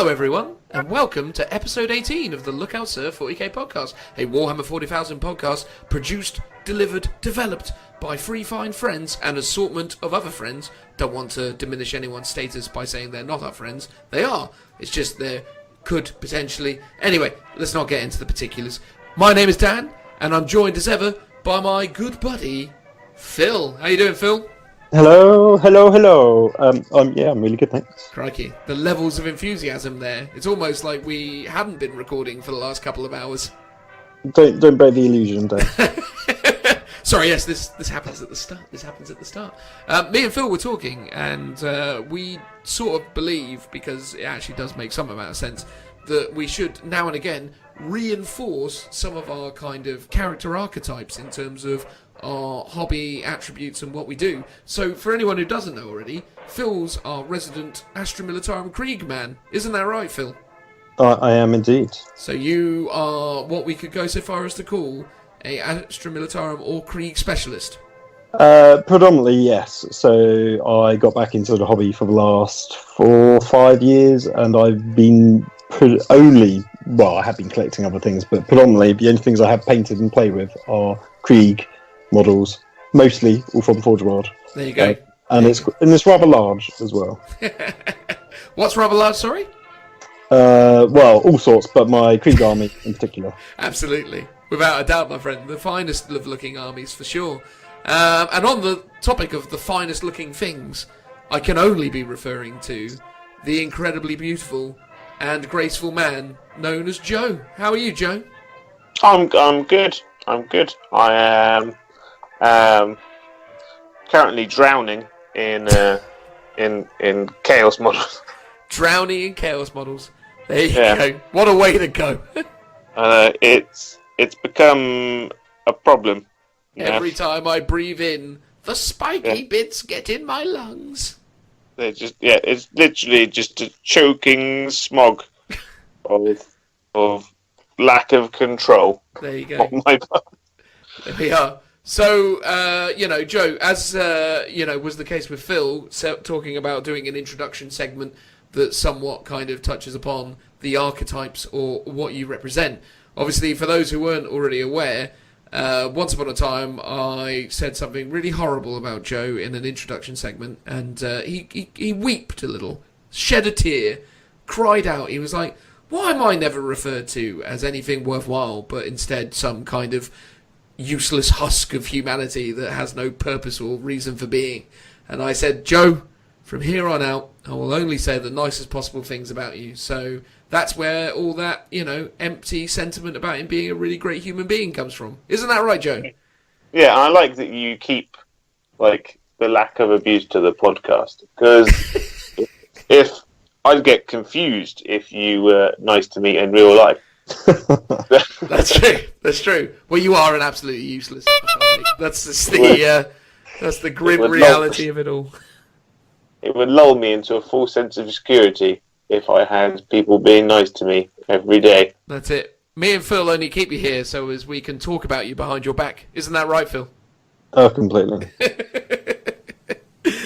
Hello everyone, and welcome to episode 18 of the Look Out Sir 40k podcast, a Warhammer 40,000 podcast produced, delivered, developed by three fine friends and an assortment of other friends. Don't want to diminish anyone's status by saying they're not our friends. They are. It's just they could potentially. Anyway, let's not get into the particulars. My name is Dan, and I'm joined as ever by my good buddy, Phil. How you doing, Phil? Hello. I'm really good, thanks. Crikey, the levels of enthusiasm there. It's almost like we hadn't been recording for the last couple of hours. Don't break the illusion, Dan. Sorry, yes, this happens at the start. Me and Phil were talking, and we sort of believe, because it actually does make some amount of sense, that we should now and again reinforce some of our kind of character archetypes in terms of our hobby attributes and what we do. So for anyone who doesn't know already, Phil's our resident Astra Militarum Krieg man. Isn't that right, Phil? I am indeed. So you are what we could go so far as to call a Astra Militarum or Krieg specialist. Predominantly, yes. So I got back into the hobby for the last 4 or 5 years, and I've been I have been collecting other things, but predominantly the only things I have painted and played with are Krieg models, mostly all from Forge World. There you go. And it's rather large as well. What's rather large, sorry? All sorts, but my Krieg army in particular. Absolutely. Without a doubt, my friend. The finest of looking armies, for sure. And on the topic of the finest looking things, I can only be referring to the incredibly beautiful and graceful man known as Joe. How are you, Joe? I'm good. I am currently drowning in chaos models. Drowning in chaos models. There you go. What a way to go. It's become a problem. Every time I breathe in, the spiky bits get in my lungs. It's literally just a choking smog of lack of control. There you go. On my part. There we are. So, Joe, as was the case with Phil, talking about doing an introduction segment that somewhat kind of touches upon the archetypes or what you represent. Obviously, for those who weren't already aware, once upon a time I said something really horrible about Joe in an introduction segment, and he wept a little, shed a tear, cried out. He was like, why am I never referred to as anything worthwhile, but instead some kind of useless husk of humanity that has no purpose or reason for being? And I said, Joe, from here on out, I will only say the nicest possible things about you. So that's where all that, empty sentiment about him being a really great human being comes from. Isn't that right, Joe? Yeah, I like that you keep, the lack of abuse to the podcast. Because if I'd get confused if you were nice to me in real life. That's true. Well, you are an absolutely useless. That's the grim reality of it all. It would lull me into a full sense of security if I had people being nice to me every day. That's it. Me and Phil only keep you here so as we can talk about you behind your back. Isn't that right, Phil? Oh, completely.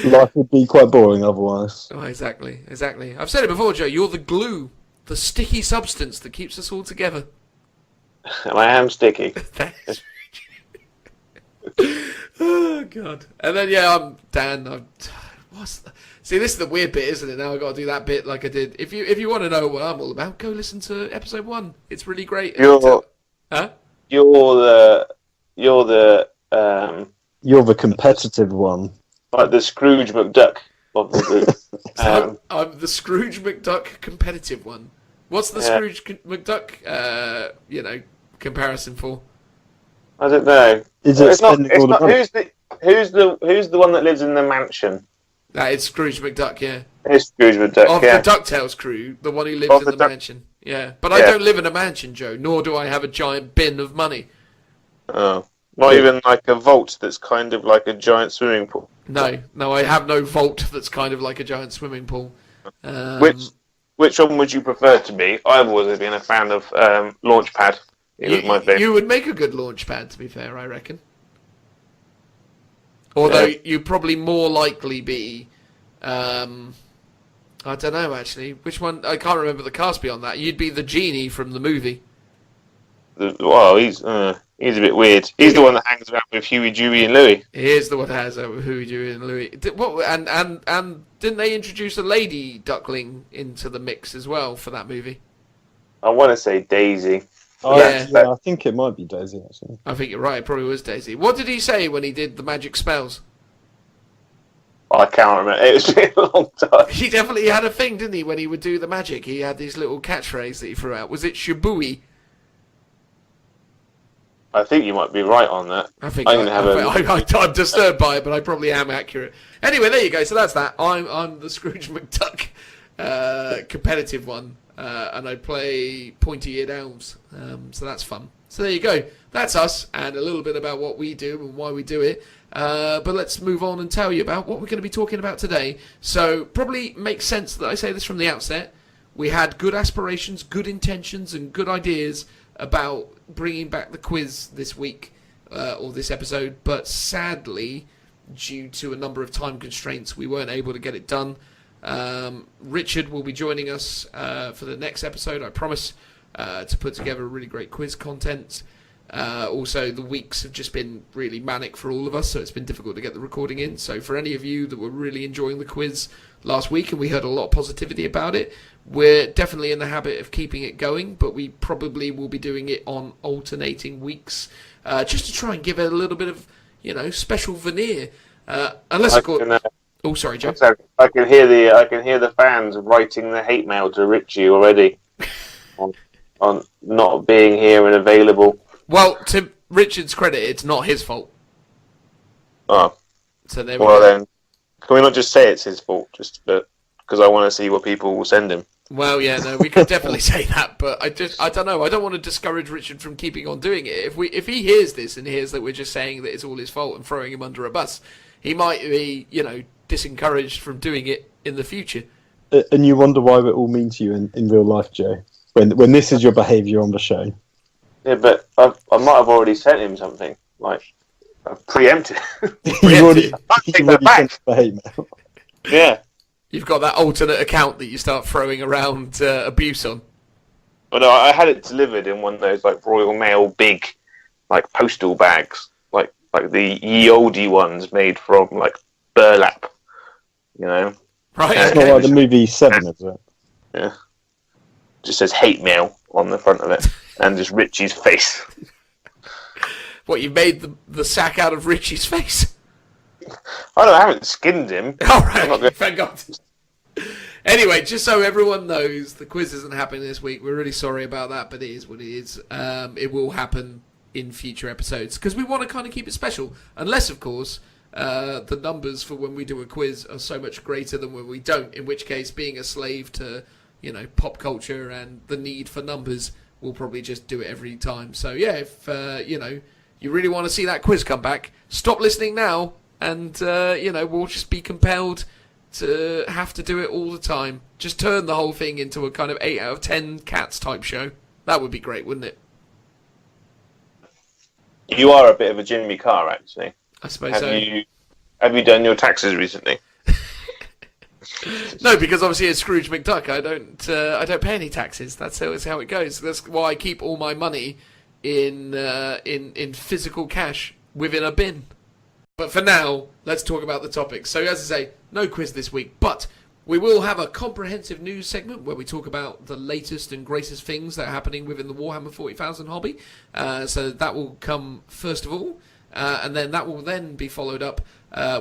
Life would be quite boring otherwise. Oh, exactly. I've said it before, Joe. You're the glue, the sticky substance that keeps us all together. And I am sticky. Oh, God. And then, I'm Dan. See, this is the weird bit, isn't it? Now I've got to do that bit like I did. If you want to know what I'm all about, go listen to episode 1. It's really great. You're the competitive one. Like the Scrooge McDuck of the group. I'm the Scrooge McDuck competitive one. What's the Scrooge McDuck, comparison for? I don't know. Who's the one that lives in the mansion? It's Scrooge McDuck, yeah. It's Scrooge McDuck, of the DuckTales crew, the one who lives in the mansion. Yeah, but I don't live in a mansion, Joe, nor do I have a giant bin of money. Oh. Not even like a vault that's kind of like a giant swimming pool. No, I have no vault that's kind of like a giant swimming pool. Which one would you prefer to be? I've always been a fan of Launchpad. It was my favourite. You would make a good Launchpad, to be fair, I reckon. Although you'd probably more likely be I don't know, actually. Which one? I can't remember the cast beyond that. You'd be the genie from the movie. Well, he's a bit weird. He's the one that hangs around with Huey, Dewey, and Louie. He is the one that has Huey, Dewey, and Louie. And didn't they introduce a lady duckling into the mix as well for that movie? I want to say Daisy. Oh, Yeah. yeah, I think it might be Daisy, actually. I think you're right. It probably was Daisy. What did he say when he did the magic spells? I can't remember. It's been a long time. He definitely had a thing, didn't he? When he would do the magic, he had these little catchphrase that he threw out. Was it Shabooey? I think you might be right on that. I think I'm disturbed by it, but I probably am accurate. Anyway, there you go. So that's that. I'm the Scrooge McDuck competitive one, and I play pointy-eared elves. So that's fun. So there you go. That's us, and a little bit about what we do and why we do it. But let's move on and tell you about what we're going to be talking about today. So probably makes sense that I say this from the outset. We had good aspirations, good intentions, and good ideas about bringing back the quiz this week, or this episode, but sadly, due to a number of time constraints, we weren't able to get it done. Richard will be joining us for the next episode, I promise, to put together a really great quiz content. Also, the weeks have just been really manic for all of us, so it's been difficult to get the recording in. So for any of you that were really enjoying the quiz last week, and we heard a lot of positivity about it, we're definitely in the habit of keeping it going, but we probably will be doing it on alternating weeks, just to try and give it a little bit of, special veneer. Unless, of course... Oh, sorry, Joe. I can hear the fans writing the hate mail to Richie already on not being here and available. Well, to Richard's credit, it's not his fault. Oh. So there we go. Then, can we not just say it's his fault? Just because I want to see what people will send him. Well, yeah, no, we could definitely say that, but I don't know. I don't want to discourage Richard from keeping on doing it. If he hears this and hears that we're just saying that it's all his fault and throwing him under a bus, he might be, disencouraged from doing it in the future. And you wonder why we're all mean to you in real life, Joe, when this is your behaviour on the show. Yeah, but I might have already sent him something. Like, preempted. You've already take that back. sent the hate mail. Yeah. You've got that alternate account that you start throwing around abuse on. Well, no, I had it delivered in one of those Royal Mail big, postal bags, like the ye olde ones made from burlap, Right. It's not like the movie Seven, is it? Yeah. Just says hate mail on the front of it, and just Richie's face. What, you made the sack out of Richie's face? I haven't skinned him. All right, thank God. Anyway, just so everyone knows, the quiz isn't happening this week. We're really sorry about that, but it is what it is. It will happen in future episodes, because we want to kind of keep it special. Unless, of course, the numbers for when we do a quiz are so much greater than when we don't, in which case, being a slave to, pop culture and the need for numbers, we'll probably just do it every time. So, yeah, if, you really want to see that quiz come back, stop listening now, and, we'll just be compelled to have to do it all the time. Just turn the whole thing into a kind of 8 out of 10 cats type show. That would be great, wouldn't it? You are a bit of a Jimmy Carr, actually. I suppose so. Have you done your taxes recently? No, because obviously as Scrooge McDuck, I don't pay any taxes. That's how it goes. That's why I keep all my money in physical cash within a bin. But for now, let's talk about the topics. So as I say, no quiz this week, but we will have a comprehensive news segment where we talk about the latest and greatest things that are happening within the Warhammer 40,000 hobby. So that will come first of all, and then that will then be followed up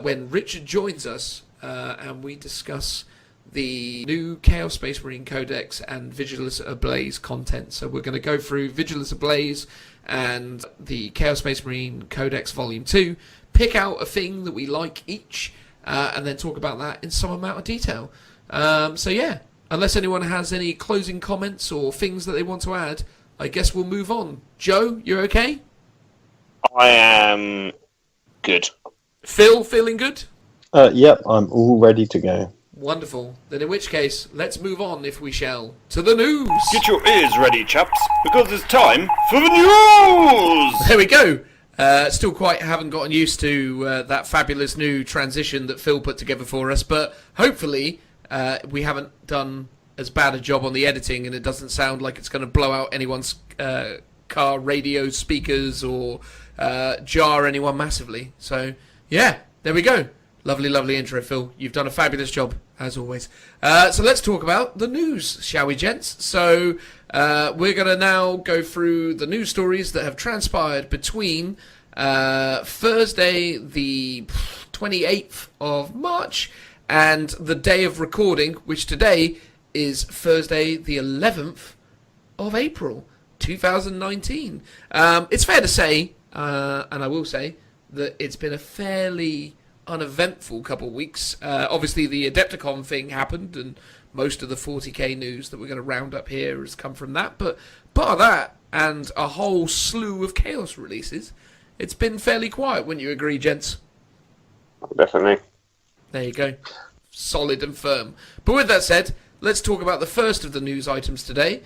when Richard joins us and we discuss the new Chaos Space Marine Codex and Vigilus Ablaze content. So we're going to go through Vigilus Ablaze and the Chaos Space Marine Codex Volume 2, pick out a thing that we like each, and then talk about that in some amount of detail. So yeah, unless anyone has any closing comments or things that they want to add, I guess we'll move on. Joe, you're okay? I am good. Phil, feeling good? Yep, I'm all ready to go. Wonderful. Then in which case, let's move on, if we shall, to the news. Get your ears ready, chaps, because it's time for the news! There we go. Still quite haven't gotten used to that fabulous new transition that Phil put together for us, but hopefully we haven't done as bad a job on the editing, and it doesn't sound like it's going to blow out anyone's car radio speakers or jar anyone massively. So, yeah, there we go. Lovely, lovely intro, Phil. You've done a fabulous job, as always. So let's talk about the news, shall we, gents? So we're going to now go through the news stories that have transpired between Thursday, the 28th of March, and the day of recording, which today is Thursday, the 11th of April, 2019. It's fair to say, and I will say, that it's been a fairly uneventful couple of weeks. Obviously, the Adepticon thing happened, and most of the 40k news that we're going to round up here has come from that. But bar that, and a whole slew of Chaos releases, it's been fairly quiet, wouldn't you agree, gents? Definitely. There you go. Solid and firm. But with that said, let's talk about the first of the news items today,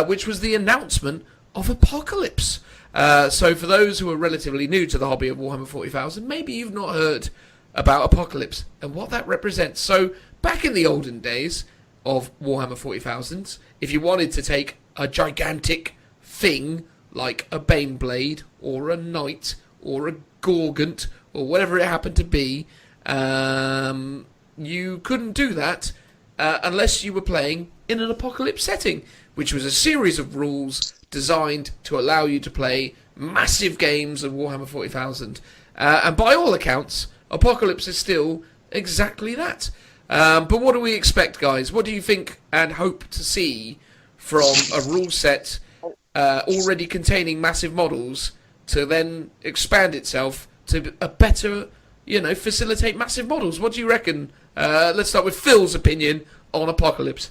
which was the announcement of Apocalypse. So for those who are relatively new to the hobby of Warhammer 40,000, maybe you've not heard about Apocalypse and what that represents. So back in the olden days of Warhammer 40,000, if you wanted to take a gigantic thing like a Baneblade or a Knight or a Gorgant or whatever it happened to be, you couldn't do that unless you were playing in an Apocalypse setting, which was a series of rules designed to allow you to play massive games of Warhammer 40,000. And by all accounts, Apocalypse is still exactly that. But what do we expect, guys? What do you think and hope to see from a rule set already containing massive models to then expand itself to a better, facilitate massive models? What do you reckon? Let's start with Phil's opinion on Apocalypse.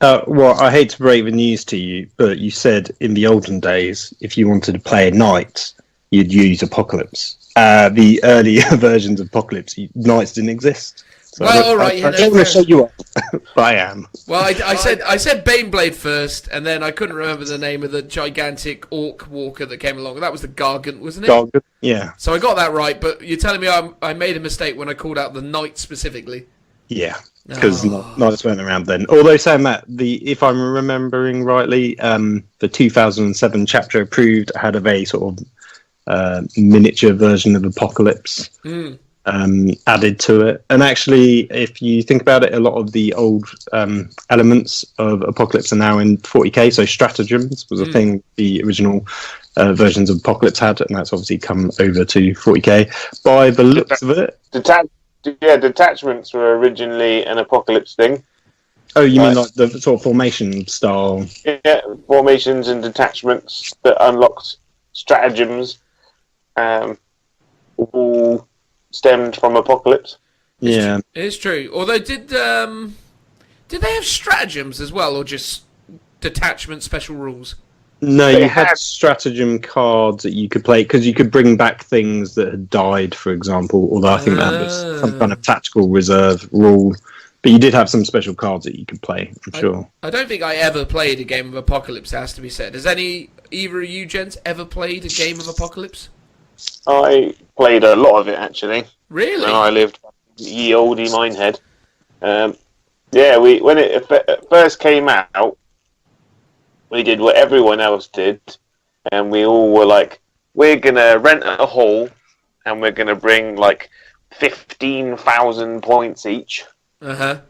Well, I hate to break the news to you, but you said in the olden days, if you wanted to play a Knight, you'd use Apocalypse. The earlier versions of Apocalypse, Knights didn't exist. So Well, all right, I don't want to show you up, but I am. Well, I said Baneblade first, and then I couldn't remember the name of the gigantic orc walker that came along. That was the Gargant, wasn't it? Gargant, yeah. So I got that right, but you're telling me I made a mistake when I called out the Knight specifically. Yeah, because Knights weren't around then. Although saying that, if I'm remembering rightly, the 2007 chapter approved had a very sort of miniature version of Apocalypse added to it. And actually, if you think about it, a lot of the old elements of Apocalypse are now in 40k. So stratagems was a thing the original versions of Apocalypse had, and that's obviously come over to 40k. By the looks of it... Detachments were originally an Apocalypse thing. Oh, you mean like the sort of formation style? Yeah, formations and detachments that unlocked stratagems, all stemmed from Apocalypse. Yeah, It's true. Although, did they have stratagems as well, or just detachment special rules? no, you had stratagem cards that you could play because you could bring back things that had died, for example. Although I think that was some kind of tactical reserve rule. But you did have some special cards that you could play, I'm sure. I don't think I ever played a game of Apocalypse, it has to be said. Has either of you gents ever played a game of Apocalypse? I played a lot of it, actually. Really? When I lived in ye olde Minehead. When it first came out, we did what everyone else did, and we all were like, we're going to rent a hall, and we're going to bring, 15,000 points each. Uh-huh.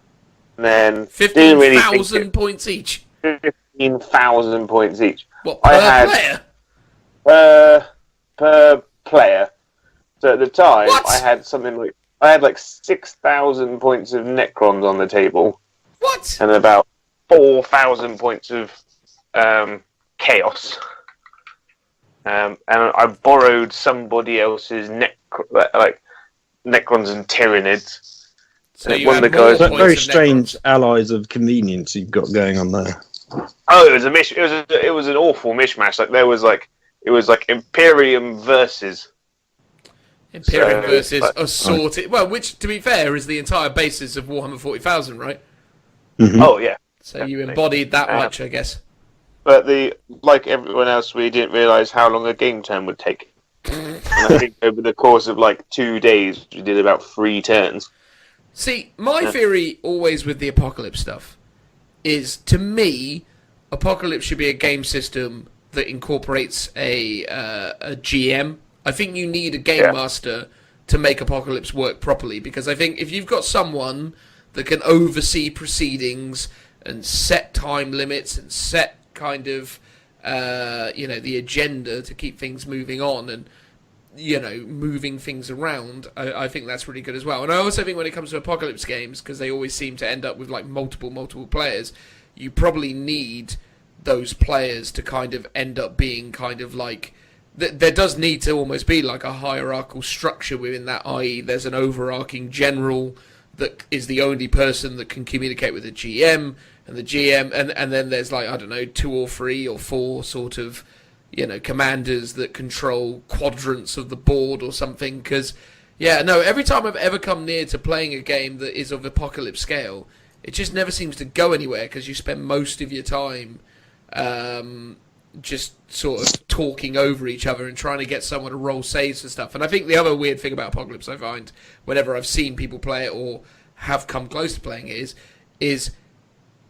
And then 15,000 points each? 15,000 points each. What, per player? Per player. So at the time, What? I had 6,000 points of Necrons on the table. What? And about 4,000 points of Chaos. And I borrowed somebody else's Necrons and Tyranids. So you one had of the more guys- points Very of strange Necrons. allies of convenience you've got going on there. Oh, it was it was an awful mishmash. It was Imperium versus. Imperium So, versus but- assorted. Well, which, to be fair, is the entire basis of Warhammer 40,000, right? Mhm. Oh yeah. So you embodied that much, I guess. But like everyone else, we didn't realise how long a game turn would take. And I think over the course of 2 days, we did about 3 turns. See, my theory always with the Apocalypse stuff is, to me, Apocalypse should be a game system that incorporates a GM. I think you need a game master to make Apocalypse work properly, because I think if you've got someone that can oversee proceedings and set time limits and set kind of the agenda to keep things moving on and moving things around, I think that's really good as well. And I also think when it comes to Apocalypse games, because they always seem to end up with like multiple players, you probably need those players to kind of end up being kind of like, there does need to almost be like a hierarchical structure within that, i.e. there's an overarching general that is the only person that can communicate with the GM, and the GM, and then there's like, I don't know, 2 or 3 or 4 sort of commanders that control quadrants of the board or something. Because every time I've ever come near to playing a game that is of Apocalypse scale, it just never seems to go anywhere, because you spend most of your time just sort of talking over each other and trying to get someone to roll saves and stuff. And I think the other weird thing about Apocalypse I find whenever I've seen people play it or have come close to playing it is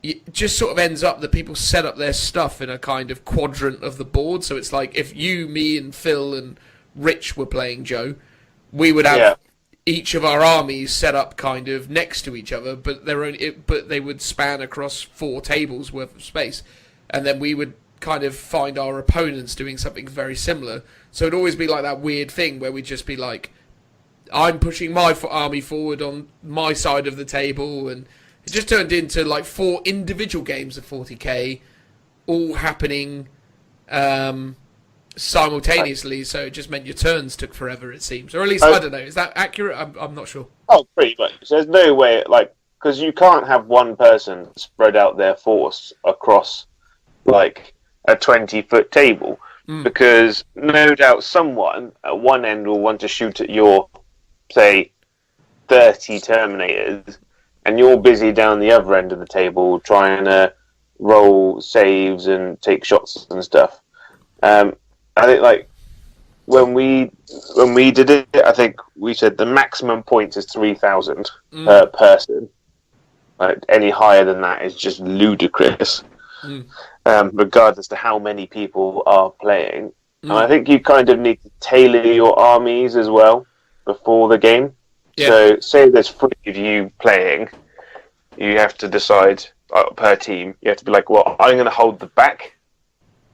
it just sort of ends up that people set up their stuff in a kind of quadrant of the board. So it's like if you, me, and Phil and Rich were playing Joe, we would have each of our armies set up kind of next to each other, but they would span across 4 tables worth of space, and then we would kind of find our opponents doing something very similar. So it'd always be like that weird thing where we'd just be like, I'm pushing my army forward on my side of the table, and it just turned into like 4 individual games of 40k, all happening simultaneously. So it just meant your turns took forever, it seems. Or at least, I don't know. Is that accurate? I'm not sure. Oh, pretty much. There's no way, because you can't have one person spread out their force across, like, a 20-foot table, because no doubt someone at one end will want to shoot at your, say, 30 Terminators, and you're busy down the other end of the table trying to roll saves and take shots and stuff. I think, like, when we did it, I think we said the maximum points is 3,000 per person. Like, any higher than that is just ludicrous, regardless to how many people are playing. And I think you kind of need to tailor your armies as well before the game. Yeah. So, say there's 3 of you playing, you have to decide per team. You have to be like, well, I'm going to hold the back,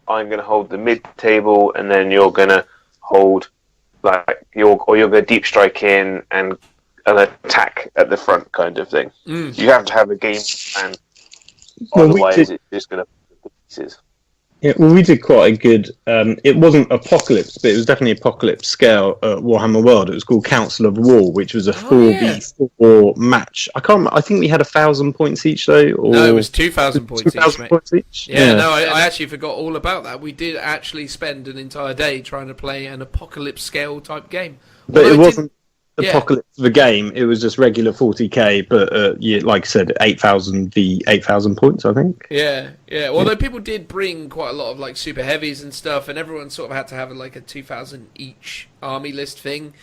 I'm going to hold the mid-table, and then you're going to hold, like, you're going to deep strike in and an attack at the front, kind of thing. You have to have a game plan, otherwise it's just going to fall to pieces. Yeah, well, we did quite a good. It wasn't Apocalypse, but it was definitely Apocalypse scale at Warhammer World. It was called Council of War, which was a 4v4 match. I think we had 1,000 points each, though. Or no, it was 2,000 points each. 2,000 points each. Yeah, no, I actually forgot all about that. We did actually spend an entire day trying to play an Apocalypse scale type game, but it wasn't Apocalypse the game. It was just regular 40k, but like I said, 8,000 v 8,000 points, I think. Yeah. Although people did bring quite a lot of like super heavies and stuff, and everyone sort of had to have like a 2,000 each army list thing.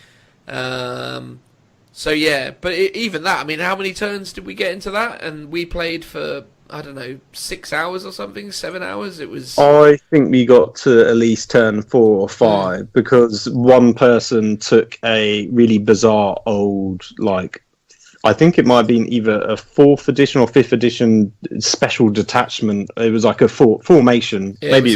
So yeah, but even that, I mean, how many turns did we get into that? And we played for, I don't know, 6 hours or something, 7 hours. It was. I think we got to at least turn 4 or 5 because one person took a really bizarre old, like, I think it might have been either a 4th edition or 5th edition special detachment. It was like a formation. Yeah, maybe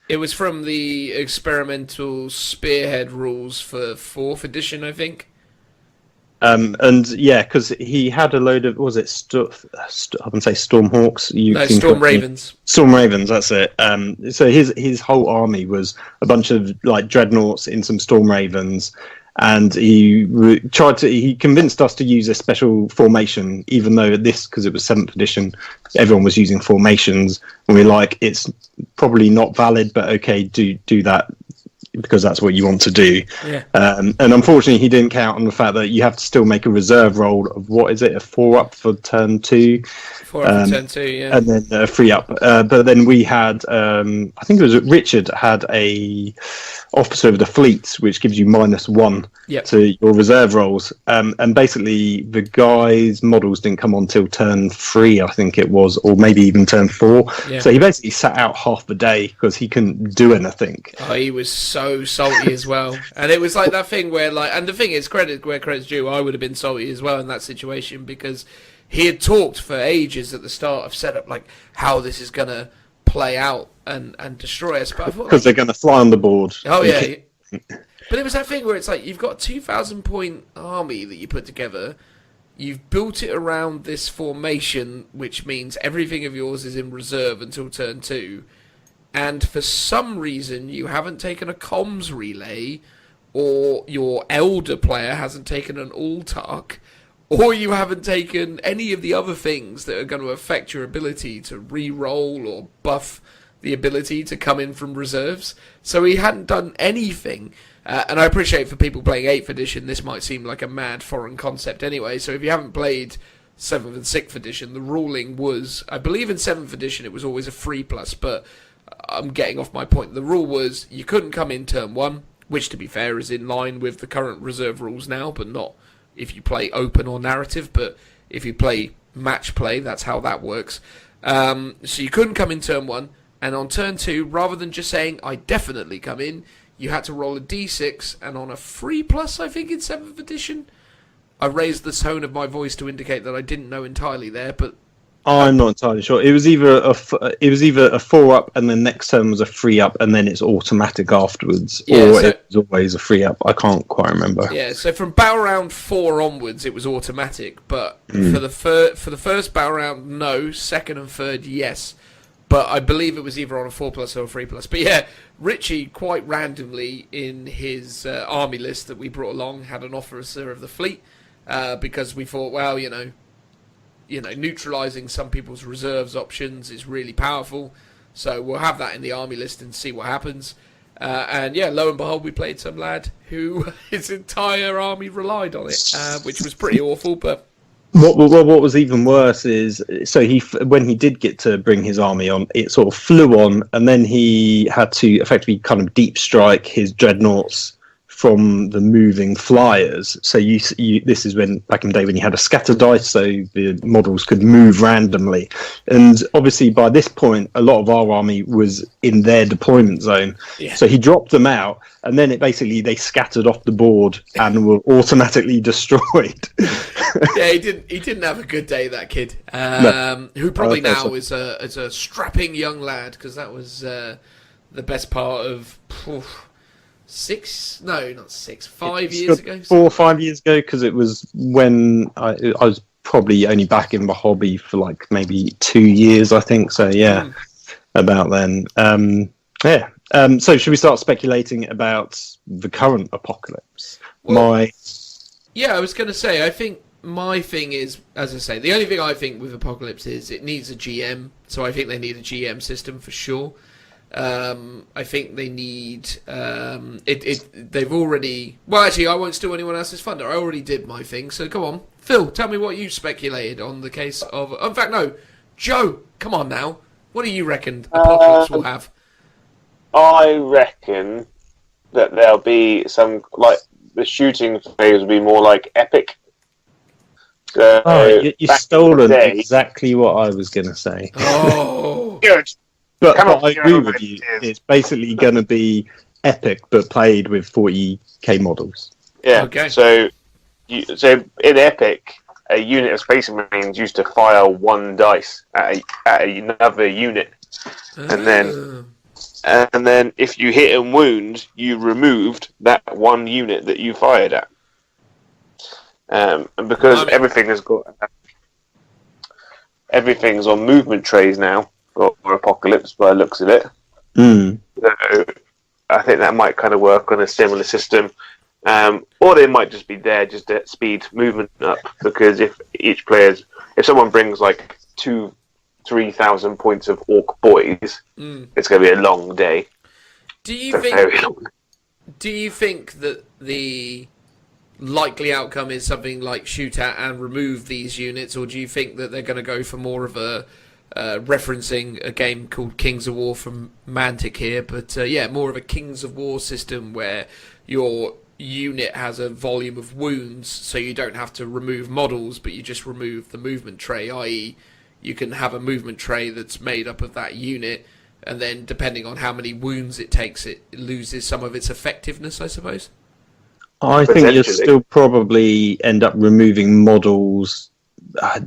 it was from the experimental spearhead rules for 4th edition, I think. And yeah, because he had a load of, what was it, I wouldn't say Stormhawks. Storm Ravens. Storm Ravens, that's it. So his whole army was a bunch of like dreadnoughts in some Storm Ravens, and he convinced us to use a special formation, even though because it was 7th edition, everyone was using formations, and we're like, it's probably not valid, but okay, do that. because that's what you want to do. Yeah. And unfortunately, he didn't count on the fact that you have to still make a reserve roll of what is it, a 4-up for turn 2, 4-up for turn 2, yeah, and then a 3-up. But then we had, I think it was Richard had a officer of the fleet, which gives you -1 to your reserve rolls. And basically, the guy's models didn't come on till turn 3, I think it was, or maybe even turn 4. Yeah. So he basically sat out half the day because he couldn't do anything. Oh, he was so salty as well. And it was like that thing where, like, and the thing is, credit where credit's due, I would have been salty as well in that situation, because he had talked for ages at the start of setup, like, how this is going to play out and destroy us. But I thought, because they're going to fly on the board. Oh, yeah. But it was that thing where it's like, you've got a 2,000 point army that you put together, you've built it around this formation, which means everything of yours is in reserve until turn 2, and for some reason you haven't taken a comms relay, or your elder player hasn't taken an Ultark, or you haven't taken any of the other things that are going to affect your ability to re-roll or buff the ability to come in from reserves. So he hadn't done anything. And I appreciate for people playing 8th edition, this might seem like a mad foreign concept anyway. So if you haven't played 7th and 6th edition, the ruling was, I believe in 7th edition it was always a 3+, but I'm getting off my point. The rule was you couldn't come in turn 1, which to be fair is in line with the current reserve rules now, but not if you play open or narrative, but if you play match play, that's how that works. So you couldn't come in turn 1, and on turn 2, rather than just saying, I definitely come in, you had to roll a d6, and on a 3+, I think in 7th edition, I raised the tone of my voice to indicate that I didn't know entirely there, but I'm not entirely sure. It was either a 4-up, and then next turn was a 3-up, and then it's automatic afterwards, or it was always a 3-up. I can't quite remember. Yeah, so from battle round 4 onwards, it was automatic, but for the first battle round, no. Second and third, yes. But I believe it was either on a 4+ or a 3+. But yeah, Richie, quite randomly in his army list that we brought along, had an officer of the fleet, because we thought, well, you know, neutralising some people's reserves options is really powerful. So we'll have that in the army list and see what happens. And yeah, lo and behold, we played some lad who his entire army relied on it, which was pretty awful, but... What was even worse is, so when he did get to bring his army on, it sort of flew on, and then he had to effectively kind of deep strike his dreadnoughts from the moving flyers. So this is when, back in the day, when you had a scatter dice, so the models could move randomly. And obviously by this point, a lot of our army was in their deployment zone. Yeah. So he dropped them out, and then they scattered off the board and were automatically destroyed. Yeah, he didn't have a good day, that kid. No. Who probably now is a strapping young lad, because that was the best part of... 5 years ago. 4 or 5 years ago, because it was when I was probably only back in the hobby for like maybe 2 years, I think. So yeah, about then. So should we start speculating about the current apocalypse? Well, I was going to say, I think my thing is, as I say, the only thing I think with Apocalypse is it needs a GM. So I think they need a GM system for sure. I think they need they've already... Well, actually, I won't steal anyone else's thunder. I already did my thing, so come on. Phil, tell me what you speculated on the case of... In fact, no. Joe, come on now. What do you reckon Apocalypse will have? I reckon that there'll be some, like, the shooting phase will be more like epic. You've stolen exactly what I was going to say. Oh, good. But I agree with you. It's basically going to be epic, but played with 40k models. Yeah. Okay. So in epic, a unit of Space Marines used to fire 1 dice at another unit, and then if you hit and wound, you removed that 1 unit that you fired at. And because everything's on movement trays now. Or Apocalypse by the looks of it. So I think that might kind of work on a similar system. Or they might just be there just to speed movement up, because if someone brings like 2,000-3,000 points of Orc boys, it's going to be a long day. Do you think do you think that the likely outcome is something like shoot at and remove these units, or do you think that they're going to go for more of a referencing a game called Kings of War from Mantic here, but more of a Kings of War system where your unit has a volume of wounds, so you don't have to remove models, but you just remove the movement tray, i.e. you can have a movement tray that's made up of that unit, and then depending on how many wounds it takes, it loses some of its effectiveness, I suppose? I think you'll still probably end up removing models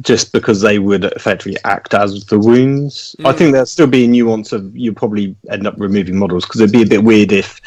just because they would effectively act as the wounds. I think there'll still be a nuance of you'll probably end up removing models, because it'd be a bit weird if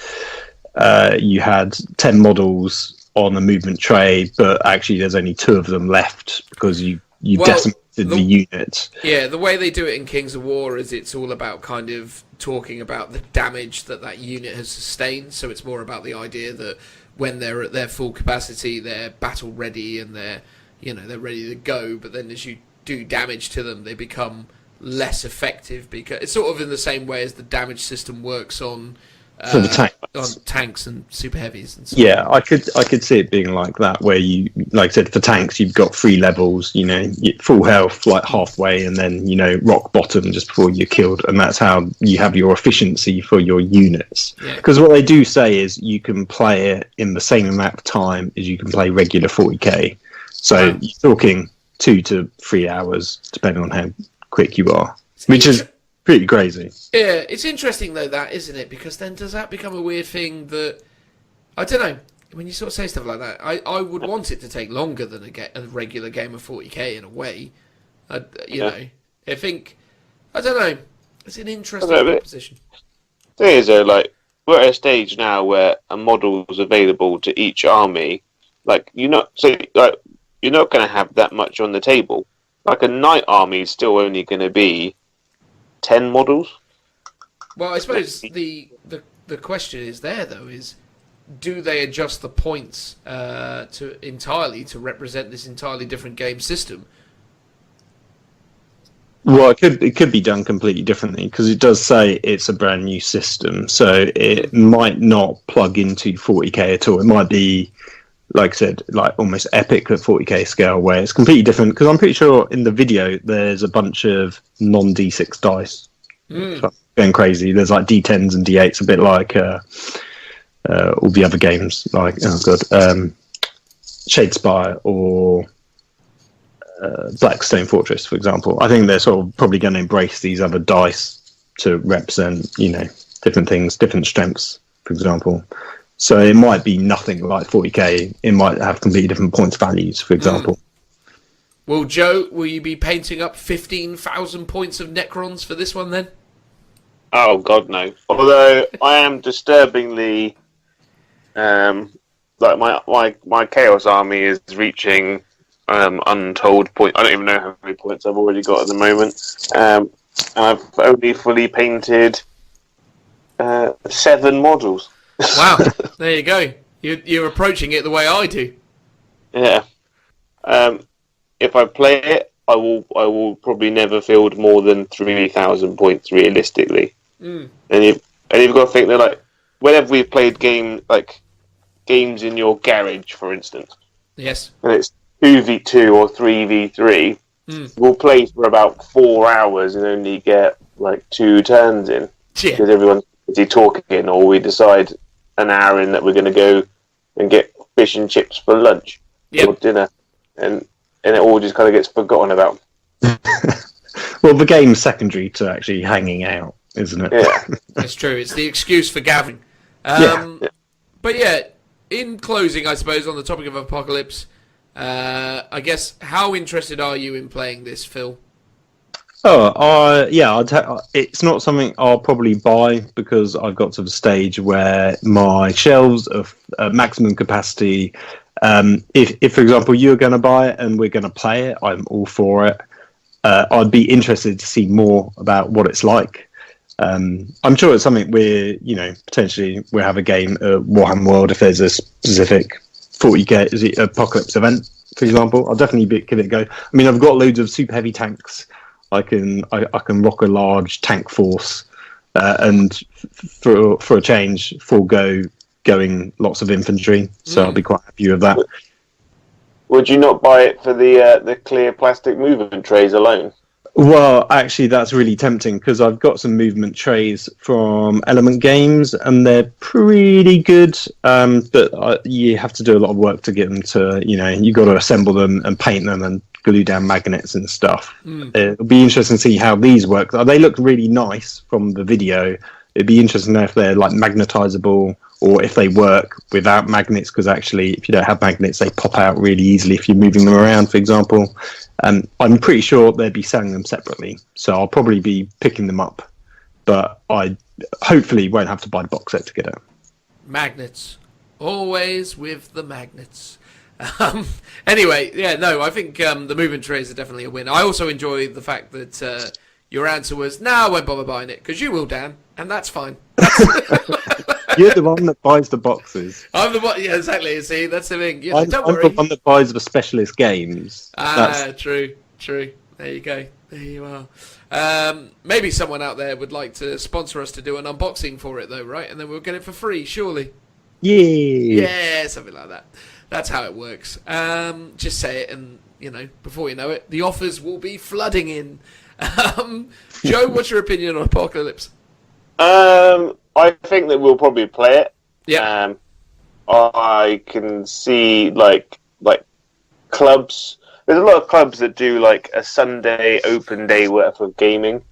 you had 10 models on a movement tray, but actually there's only 2 of them left because you decimated the unit. Yeah, the way they do it in Kings of War is it's all about kind of talking about the damage that unit has sustained, so it's more about the idea that when they're at their full capacity, they're battle ready and they're ready to go, but then as you do damage to them, they become less effective, because it's sort of in the same way as the damage system works on for the tank. On tanks and super heavies and stuff. Yeah, I could see it being like that, where you, like I said, for tanks you've got 3 levels, full health like halfway, and then rock bottom just before you're killed, and that's how you have your efficiency for your units. Because what they do say is you can play it in the same amount of time as you can play regular 40k, so you're talking 2 to 3 hours depending on how quick you are, which is pretty crazy. Yeah, it's interesting though, that, isn't it? Because then does that become a weird thing that, I don't know, when you sort of say stuff like that, I would want it to take longer than a regular game of 40k in a way. I think, I don't know, it's an interesting proposition. The thing is though, we're at a stage now where a model is available to each army. You're not going to have that much on the table. A knight army is still only going to be 10 models. Well, I suppose the question is there though is, do they adjust the points to represent this entirely different game system? Well, it could be done completely differently, because it does say it's a brand new system, so it might not plug into 40k at all. It might be, like I said, almost epic at 40k scale, where it's completely different, because I'm pretty sure in the video there's a bunch of non-d6 dice. Going crazy. There's d10s and d8s, a bit like all the other games, Shadespire or Blackstone Fortress, for example. I think they're sort of probably going to embrace these other dice to represent, different things, different strengths, for example. So it might be nothing like 40k. It might have completely different points values, for example. Well, Joe, will you be painting up 15,000 points of Necrons for this one then? Oh God, no. Although I am disturbingly, my Chaos army is reaching untold points. I don't even know how many points I've already got at the moment. And I've only fully painted 7 models. Wow, there you go. You're approaching it the way I do. Yeah. If I play it, I will probably never field more than 3,000 points realistically. And you've got to think that whenever we've played games in your garage, for instance. Yes. And it's 2v2 or 3v3. We'll play for about 4 hours and only get 2 turns in. Yeah. Because everyone's busy talking, or we decide an hour in that we're going to go and get fish and chips for lunch or dinner, and it all just kind of gets forgotten about. Well, the game's secondary to actually hanging out, isn't it? Yeah, that's true. It's the excuse for gathering. But in closing, I suppose, on the topic of Apocalypse, I guess, how interested are you in playing this, Phil? It's not something I'll probably buy, because I've got to the stage where my shelves of maximum capacity. If, for example, you're going to buy it and we're going to play it, I'm all for it. I'd be interested to see more about what it's like. I'm sure it's something potentially we'll have a game at Warhammer World if there's a specific 40k Apocalypse event, for example. I'll definitely give it a go. I mean, I've got loads of super heavy tanks. I can rock a large tank force, and for a change, forego going lots of infantry, so I'll be quite happy with that. Would you not buy it for the clear plastic movement trays alone? Well, actually, that's really tempting because I've got some movement trays from Element Games, and they're pretty good. But you have to do a lot of work to get them to, you got to assemble them and paint them and glue down magnets and stuff. It'll be interesting to see how these work. They look really nice from the video. It'd be interesting to know if they're like magnetizable or if they work without magnets, because actually, if you don't have magnets, they pop out really easily if you're moving them around, for example. I'm pretty sure they'd be selling them separately, so I'll probably be picking them up, but I hopefully won't have to buy the box set to get it. Magnets. Always with the magnets. Anyway, yeah, no, I think the movement trays are definitely a win. I also enjoy the fact that your answer was, no, I won't bother buying it, because you will, Dan, and that's fine. You're the one that buys the boxes. I'm the one, yeah, exactly, see, that's the thing. I'm don't worry. the one that buys the specialist games. True. There you go. There you are. Maybe someone out there would like to sponsor us to do an unboxing for it, though, right? And then we'll get it for free, surely. Yeah, something like that. That's how it works. Just say it, and, before you know it, the offers will be flooding in. Joe, what's your opinion on Apocalypse? I think that we'll probably play it. Yeah. I can see like clubs. There's a lot of clubs that do like a Sunday open day worth of gaming.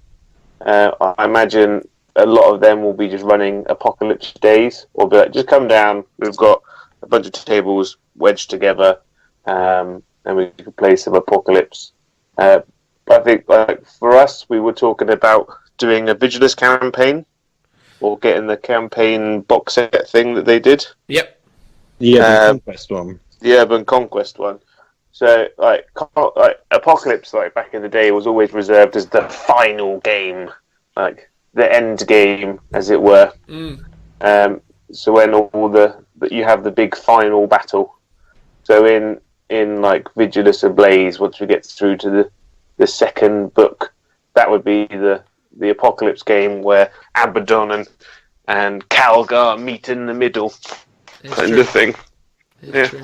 I imagine a lot of them will be just running Apocalypse days, or be like, just come down. We've got a bunch of tables wedged together, and we can play some Apocalypse. But I think like for us, we were talking about doing a Vigilus campaign, or getting the campaign box set thing that they did. Yep. The Urban Conquest one. The Urban Conquest one. So, like Apocalypse, like back in the day, was always reserved as the final game, like the end game, as it were. So when you have the big final battle. So in like Vigilus Ablaze, once we get through to the second book, that would be the Apocalypse game where Abaddon and Calgar meet in the middle, kind of thing. True.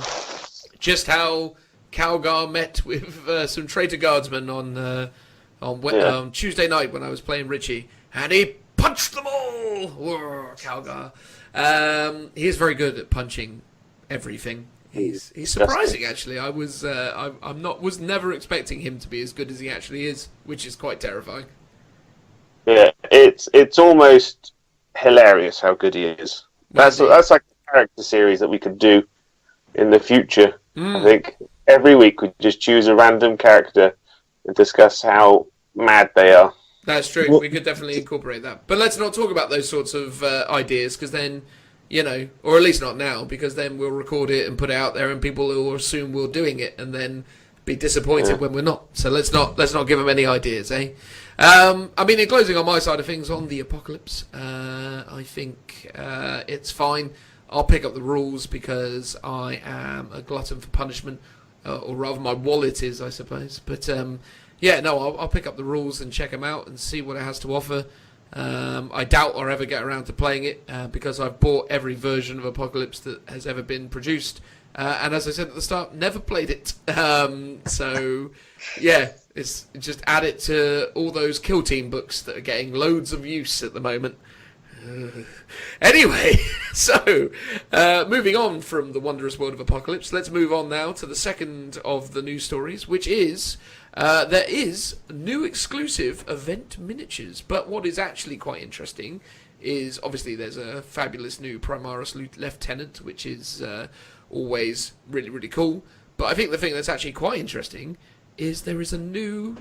Just how Calgar met with some traitor guardsmen on Tuesday night when I was playing Richie, and he punched them all. Whoa, Calgar. He is very good at punching everything. He's surprising, actually. I was was never expecting him to be as good as he actually is, which is quite terrifying. Yeah, it's almost hilarious how good he is. That's like a character series that we could do in the future. I think every week we just choose a random character and discuss how mad they are. That's true. We could definitely incorporate that. But let's not talk about those sorts of ideas, because then, or at least not now, because then we'll record it and put it out there, and people will assume we're doing it, and then be disappointed when we're not. So let's not give them any ideas, eh? In closing on my side of things on the Apocalypse, I think it's fine. I'll pick up the rules because I am a glutton for punishment, or rather my wallet is, I suppose. But I'll pick up the rules and check them out and see what it has to offer. I doubt I'll ever get around to playing it because I've bought every version of Apocalypse that has ever been produced. And as I said at the start, never played it. It's just add it to all those Kill Team books that are getting loads of use at the moment. Anyway, so moving on from the wondrous world of Apocalypse, let's move on now to the second of the news stories, which is there is new exclusive event miniatures. But what is actually quite interesting is obviously there's a fabulous new Primaris Lieutenant, which is always really, really cool. But I think the thing that's actually quite interesting is there is a new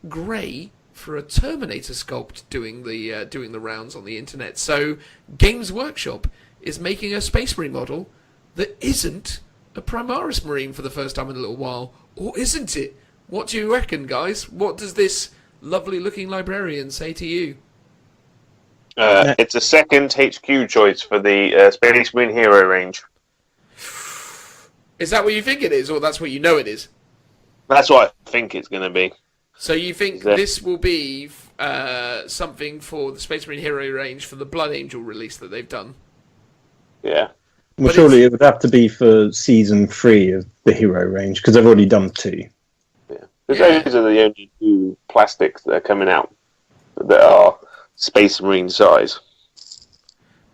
grey for a Terminator sculpt doing the rounds on the internet. So Games Workshop is making a Space Marine model that isn't a Primaris Marine for the first time in a little while. Or isn't it? What do you reckon, guys? What does this lovely looking librarian say to you? It's a second HQ choice for the Space Marine Hero range. Is that what you think it is, or that's what you know it is? That's what I think it's going to be. So you think this will be something for the Space Marine Hero range for the Blood Angel release that they've done? Yeah. Well, But surely it would have to be for season 3 of the hero range because they've already done 2. Because Yeah. those are the only 2 plastics that are coming out that are Space Marine size.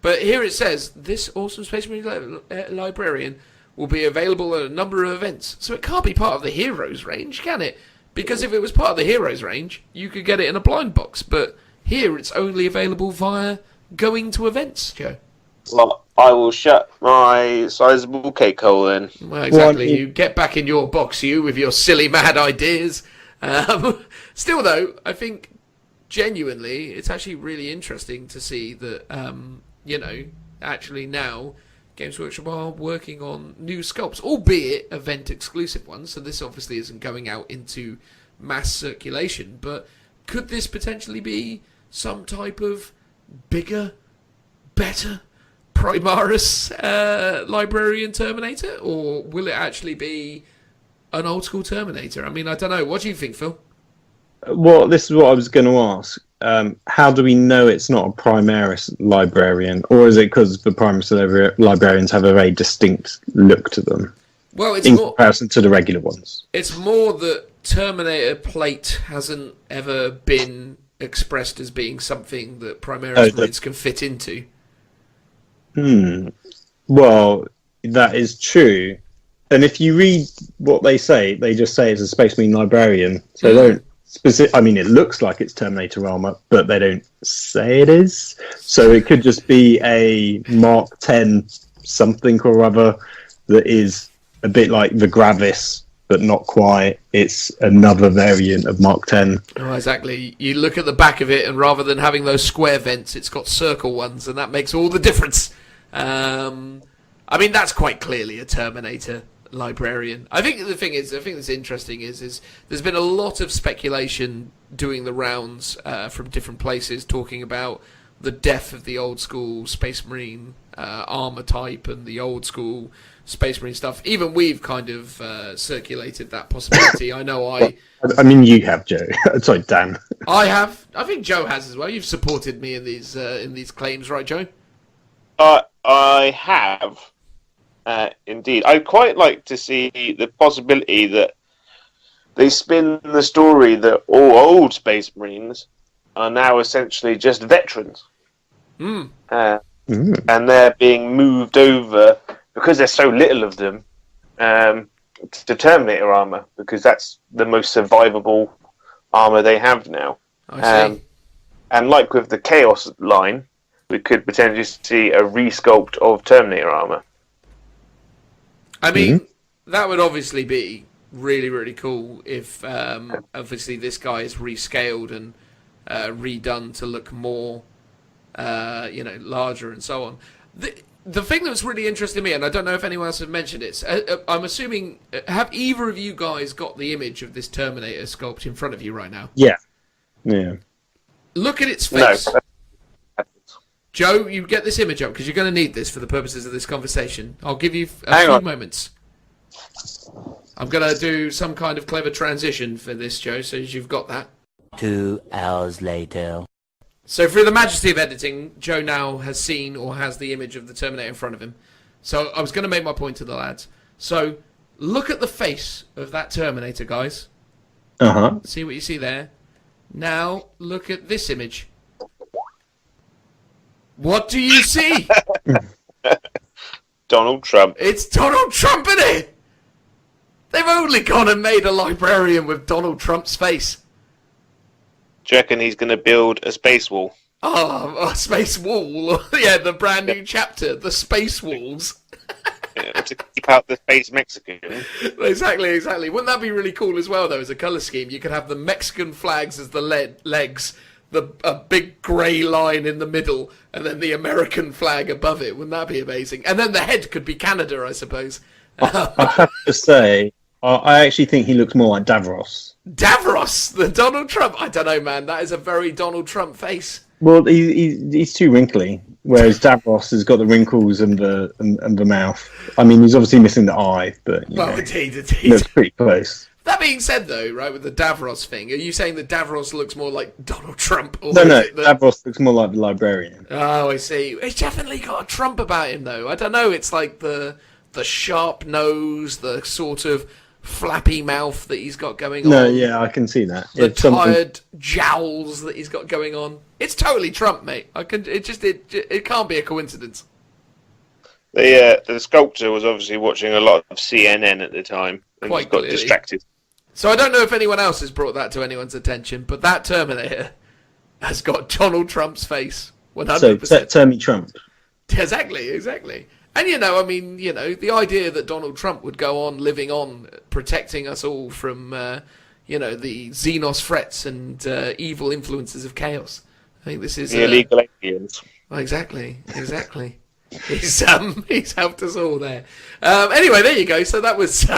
But here it says, this awesome Space Marine librarian will be available at a number of events. So it can't be part of the Heroes range, can it? Because if it was part of the Heroes range, you could get it in a blind box. But here it's only available via going to events, Joe. Well, I will shut my sizable cake hole then. Well, exactly. Well, you get back in your box, you, with your silly, mad ideas. Still, though, I think genuinely it's actually really interesting to see that, actually now Games Workshop are working on new sculpts, albeit event-exclusive ones, so this obviously isn't going out into mass circulation, but could this potentially be some type of bigger, better Primaris Librarian Terminator, or will it actually be an old-school Terminator? I mean, I don't know. What do you think, Phil? Well, this is what I was going to ask. How do we know it's not a Primaris librarian, or is it because the Primaris librarians have a very distinct look to them Well, it's in more. comparison to the regular ones? It's more that Terminator plate hasn't ever been expressed as being something that Primaris Marines can fit into. Well, that is true. And if you read what they say, they just say it's a Space Marine librarian. So they don't specific. I mean, it looks like it's Terminator armor, but they don't say it is. So it could just be a Mark 10 something or other that is a bit like the Gravis, but not quite. It's another variant of Mark 10. Oh, exactly. You look at the back of it, and rather than having those square vents, it's got circle ones, and that makes all the difference. I mean, that's quite clearly a Terminator librarian. I think the thing is, I think that's interesting is there's been a lot of speculation doing the rounds from different places talking about the death of the old school Space Marine armor type and the old school Space Marine stuff. Even we've kind of circulated that possibility. I know I mean, you have, Joe. Sorry, Dan. I have. I think Joe has as well. You've supported me in these claims, right, Joe? I have, indeed. I'd quite like to see the possibility that they spin the story that all old Space Marines are now essentially just veterans. And they're being moved over, because there's so little of them, to Terminator armor, because that's the most survivable armor they have now. I see. And like with the Chaos line, we could potentially see a resculpt of Terminator armor. I mean, that would obviously be really, really cool if obviously this guy is rescaled and redone to look more, larger and so on. The thing that's really interesting me, and I don't know if anyone else has mentioned it, I'm assuming, have either of you guys got the image of this Terminator sculpt in front of you right now? Yeah. Look at its face. No. Joe, you get this image up because you're going to need this for the purposes of this conversation. I'll give you a Hang few on. moments. I'm going to do some kind of clever transition for this, Joe, so you've got that. 2 hours later. So through the majesty of editing, Joe now has seen or has the image of the Terminator in front of him. So I was going to make my point to the lads. So look at the face of that Terminator, guys. See what you see there. Now look at this image. What do you see? Donald Trump. It's Donald Trump, isn't it? They've only gone and made a librarian with Donald Trump's face. Do you reckon he's going to build a space wall? Oh, a space wall. Yeah, the brand new chapter, the space walls. To keep out the space Mexican. Exactly. Wouldn't that be really cool as well, though, as a colour scheme? You could have the Mexican flags as the legs, a big grey line in the middle, and then the American flag above it. Wouldn't that be amazing? And then the head could be Canada, I suppose. I have to say, I actually think he looks more like Davros. Davros, the Donald Trump. I don't know, man. That is a very Donald Trump face. Well, he's too wrinkly, whereas Davros has got the wrinkles and the mouth. I mean, he's obviously missing the eye, but Indeed. looks pretty close. That being said, though, right, with the Davros thing, are you saying that Davros looks more like Donald Trump? Or No, Davros looks more like the librarian. Oh, I see. He's definitely got a Trump about him, though. I don't know. It's like the sharp nose, the sort of flappy mouth that he's got going on. No, yeah, I can see that. The tired jowls that he's got going on. It's totally Trump, mate. It can't be a coincidence. The sculptor was obviously watching a lot of CNN at the time and Quite got clearly. distracted. So I don't know if anyone else has brought that to anyone's attention, but that Terminator has got Donald Trump's face. 100%. So, Termy Trump. Exactly. And, the idea that Donald Trump would go on living on, protecting us all from, the Xenos threats and evil influences of chaos. I think this is... The illegal aliens. Exactly. He's helped us all there. Anyway, there you go. So that was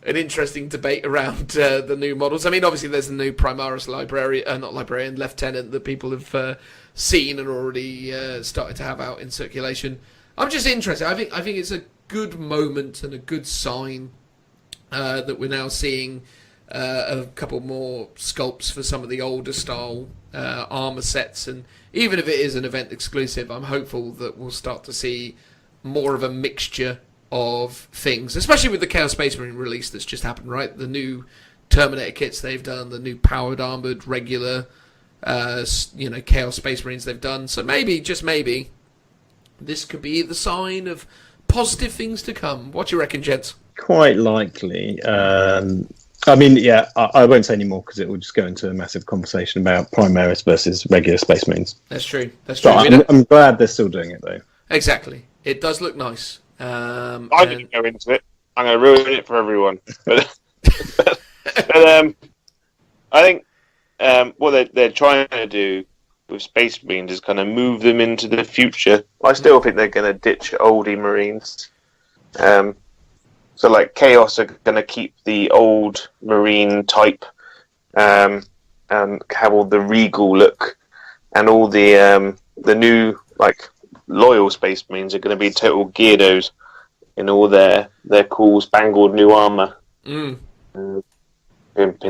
an interesting debate around the new models. I mean, obviously, there's the new Primaris Lieutenant that people have seen and already started to have out in circulation. I'm just interested. I think it's a good moment and a good sign that we're now seeing a couple more sculpts for some of the older style armor sets, and even if it is an event exclusive, I'm hopeful that we'll start to see more of a mixture of things, especially with the Chaos Space Marine release that's just happened, right? The new Terminator kits they've done, the new powered armored regular Chaos Space Marines they've done. So maybe, just maybe, this could be the sign of positive things to come. What do you reckon, gents? Quite likely. I mean, yeah, I won't say any more because it will just go into a massive conversation about Primaris versus regular Space Marines. That's true. But I'm glad they're still doing it, though. Exactly. It does look nice. I'm going to go into it. I'm going to ruin it for everyone. But I think what they're trying to do with Space Marines is kind of move them into the future. I still think they're going to ditch oldie Marines. So, like, Chaos are going to keep the old Marine type and have all the regal look, and all the new, like, loyal Space Marines are going to be total Geardos in all their cool spangled new armour. Pimping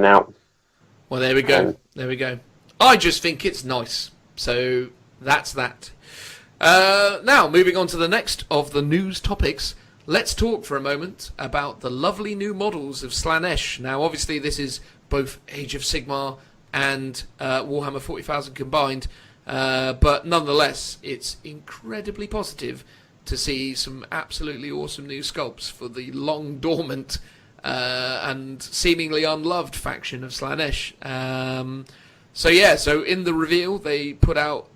out. Well, there we go. I just think it's nice. So, that's that. Now, moving on to the next of the news topics. Let's talk for a moment about the lovely new models of Slaannesh. Now, obviously, this is both Age of Sigmar and Warhammer 40,000 combined, but nonetheless, it's incredibly positive to see some absolutely awesome new sculpts for the long dormant and seemingly unloved faction of Slaannesh. So in the reveal, they put out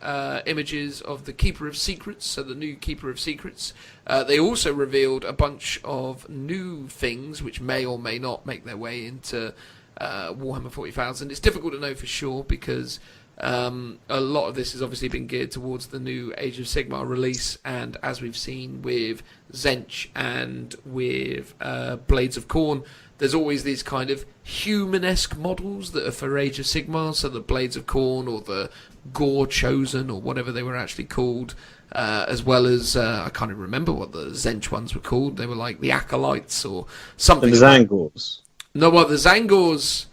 images of the Keeper of Secrets, so the new Keeper of Secrets. They also revealed a bunch of new things which may or may not make their way into Warhammer 40,000. It's difficult to know for sure because a lot of this has obviously been geared towards the new Age of Sigmar release, and as we've seen with Tzeentch and with Blades of Khorne, there's always these kind of human-esque models that are for Age of Sigmar, so the Blades of Khorne or the Gore Chosen or whatever they were actually called, as well as, I can't even remember what the Tzeentch ones were called. They were like the Acolytes or something. The Zangors. No, well, the Zangors...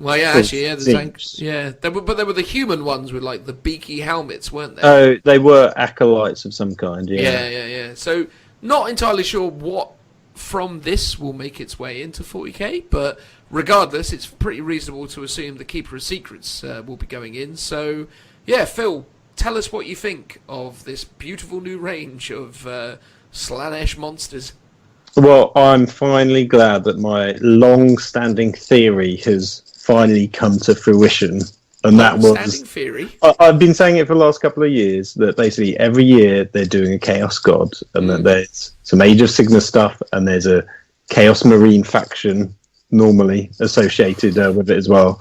Well, yeah, actually, yeah, the Zangors. Yeah, but they were the human ones with, like, the beaky helmets, weren't they? Oh, they were Acolytes of some kind, yeah. Yeah. So, not entirely sure what from this will make its way into 40k, but regardless, it's pretty reasonable to assume the Keeper of Secrets will be going in. So, yeah, Phil, tell us what you think of this beautiful new range of Slaannesh monsters. Well, I'm finally glad that my long-standing theory has finally come to fruition. And that was theory. I've been saying it for the last couple of years, that basically every year they're doing a Chaos God, and that there's some Age of Sigmar stuff, and there's a Chaos Marine faction normally associated with it as well.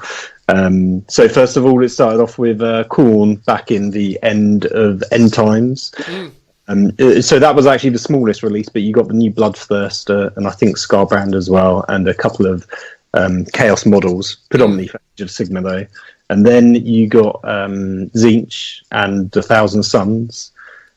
So first of all, it started off with Khorne back in the end of End Times. So that was actually the smallest release, but you got the new Bloodthirster and I think Scarbrand as well, and a couple of Chaos models, predominantly for Age of Sigmar though. And then you got Tzeentch and the Thousand Suns.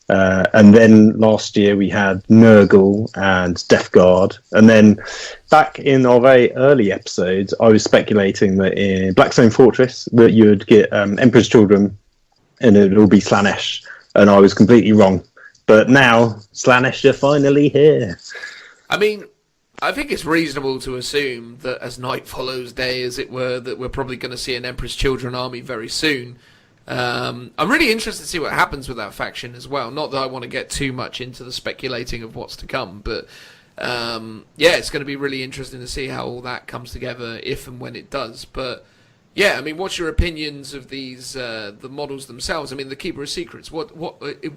And then last year we had Nurgle and Death Guard. And then back in our very early episodes, I was speculating that in Blackstone Fortress that you would get Emperor's Children and it would all be Slaannesh. And I was completely wrong. But now Slaannesh are finally here. I mean, I think it's reasonable to assume that as night follows day, as it were, that we're probably going to see an Emperor's Children army very soon. I'm really interested to see what happens with that faction as well. Not that I want to get too much into the speculating of what's to come, but yeah, it's going to be really interesting to see how all that comes together, if and when it does. But yeah, I mean, what's your opinions of these the models themselves? I mean, the Keeper of Secrets. What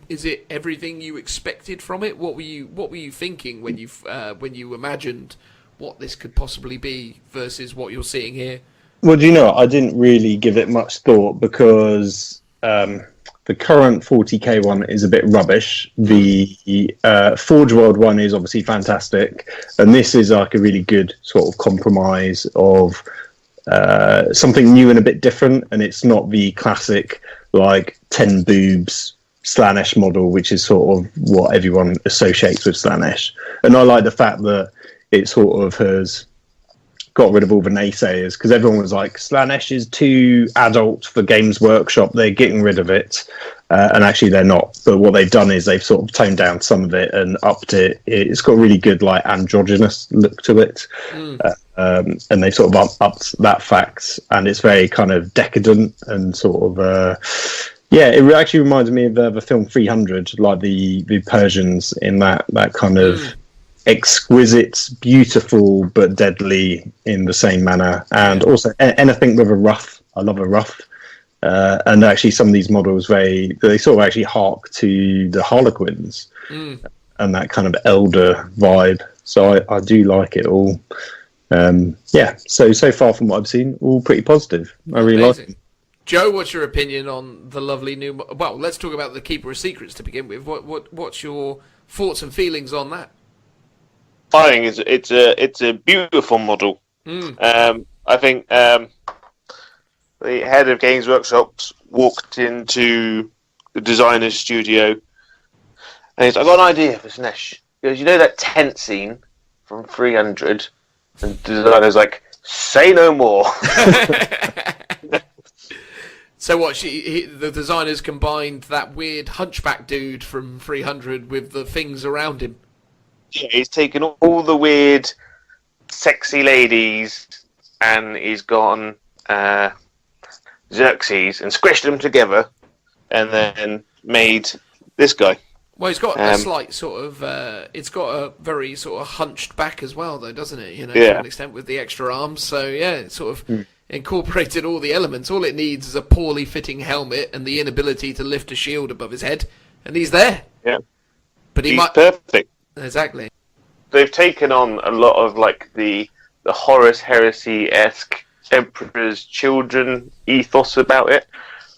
is it? Everything you expected from it? What were you thinking when you imagined what this could possibly be versus what you're seeing here? Well, do you know, I didn't really give it much thought because the current 40k one is a bit rubbish. The Forge World one is obviously fantastic, and this is like a really good sort of compromise of something new and a bit different, and it's not the classic like 10 boobs Slaannesh model, which is sort of what everyone associates with Slaannesh. And I like the fact that it sort of has got rid of all the naysayers, because everyone was like, Slaannesh is too adult for Games Workshop, they're getting rid of it, and actually they're not. But what they've done is they've sort of toned down some of it and upped it. It's got a really good like androgynous look to it, and they sort of upped that fact, and it's very kind of decadent and sort of yeah, it actually reminds me of the film 300, like the Persians in that kind of exquisite, beautiful, but deadly in the same manner. And also anything with a ruff. I love a ruff. And actually some of these models, they sort of actually hark to the Harlequins and that kind of elder vibe. So I do like it all. Yeah, so far from what I've seen, all pretty positive. I really like it. Joe, what's your opinion on the lovely new... Well, let's talk about the Keeper of Secrets to begin with. What's your thoughts and feelings on that? I think it's a beautiful model. I think the head of Games Workshops walked into the designer's studio and he's like, "I got an idea for Slaannesh." He goes, "You know that tent scene from 300?" And the designer's like, "Say no more." So what? The designers combined that weird hunchback dude from 300 with the things around him. Yeah, he's taken all the weird, sexy ladies, and he's gone Xerxes and squished them together, and then made this guy. Well, he's got a slight sort of. It's got a very sort of hunched back as well, though, doesn't it? You know, to an extent with the extra arms. So yeah, it's sort of incorporated all the elements. All it needs is a poorly fitting helmet and the inability to lift a shield above his head, and he's there. Yeah, but he's perfect. Exactly. They've taken on a lot of like the Horus Heresy-esque Emperor's Children ethos about it,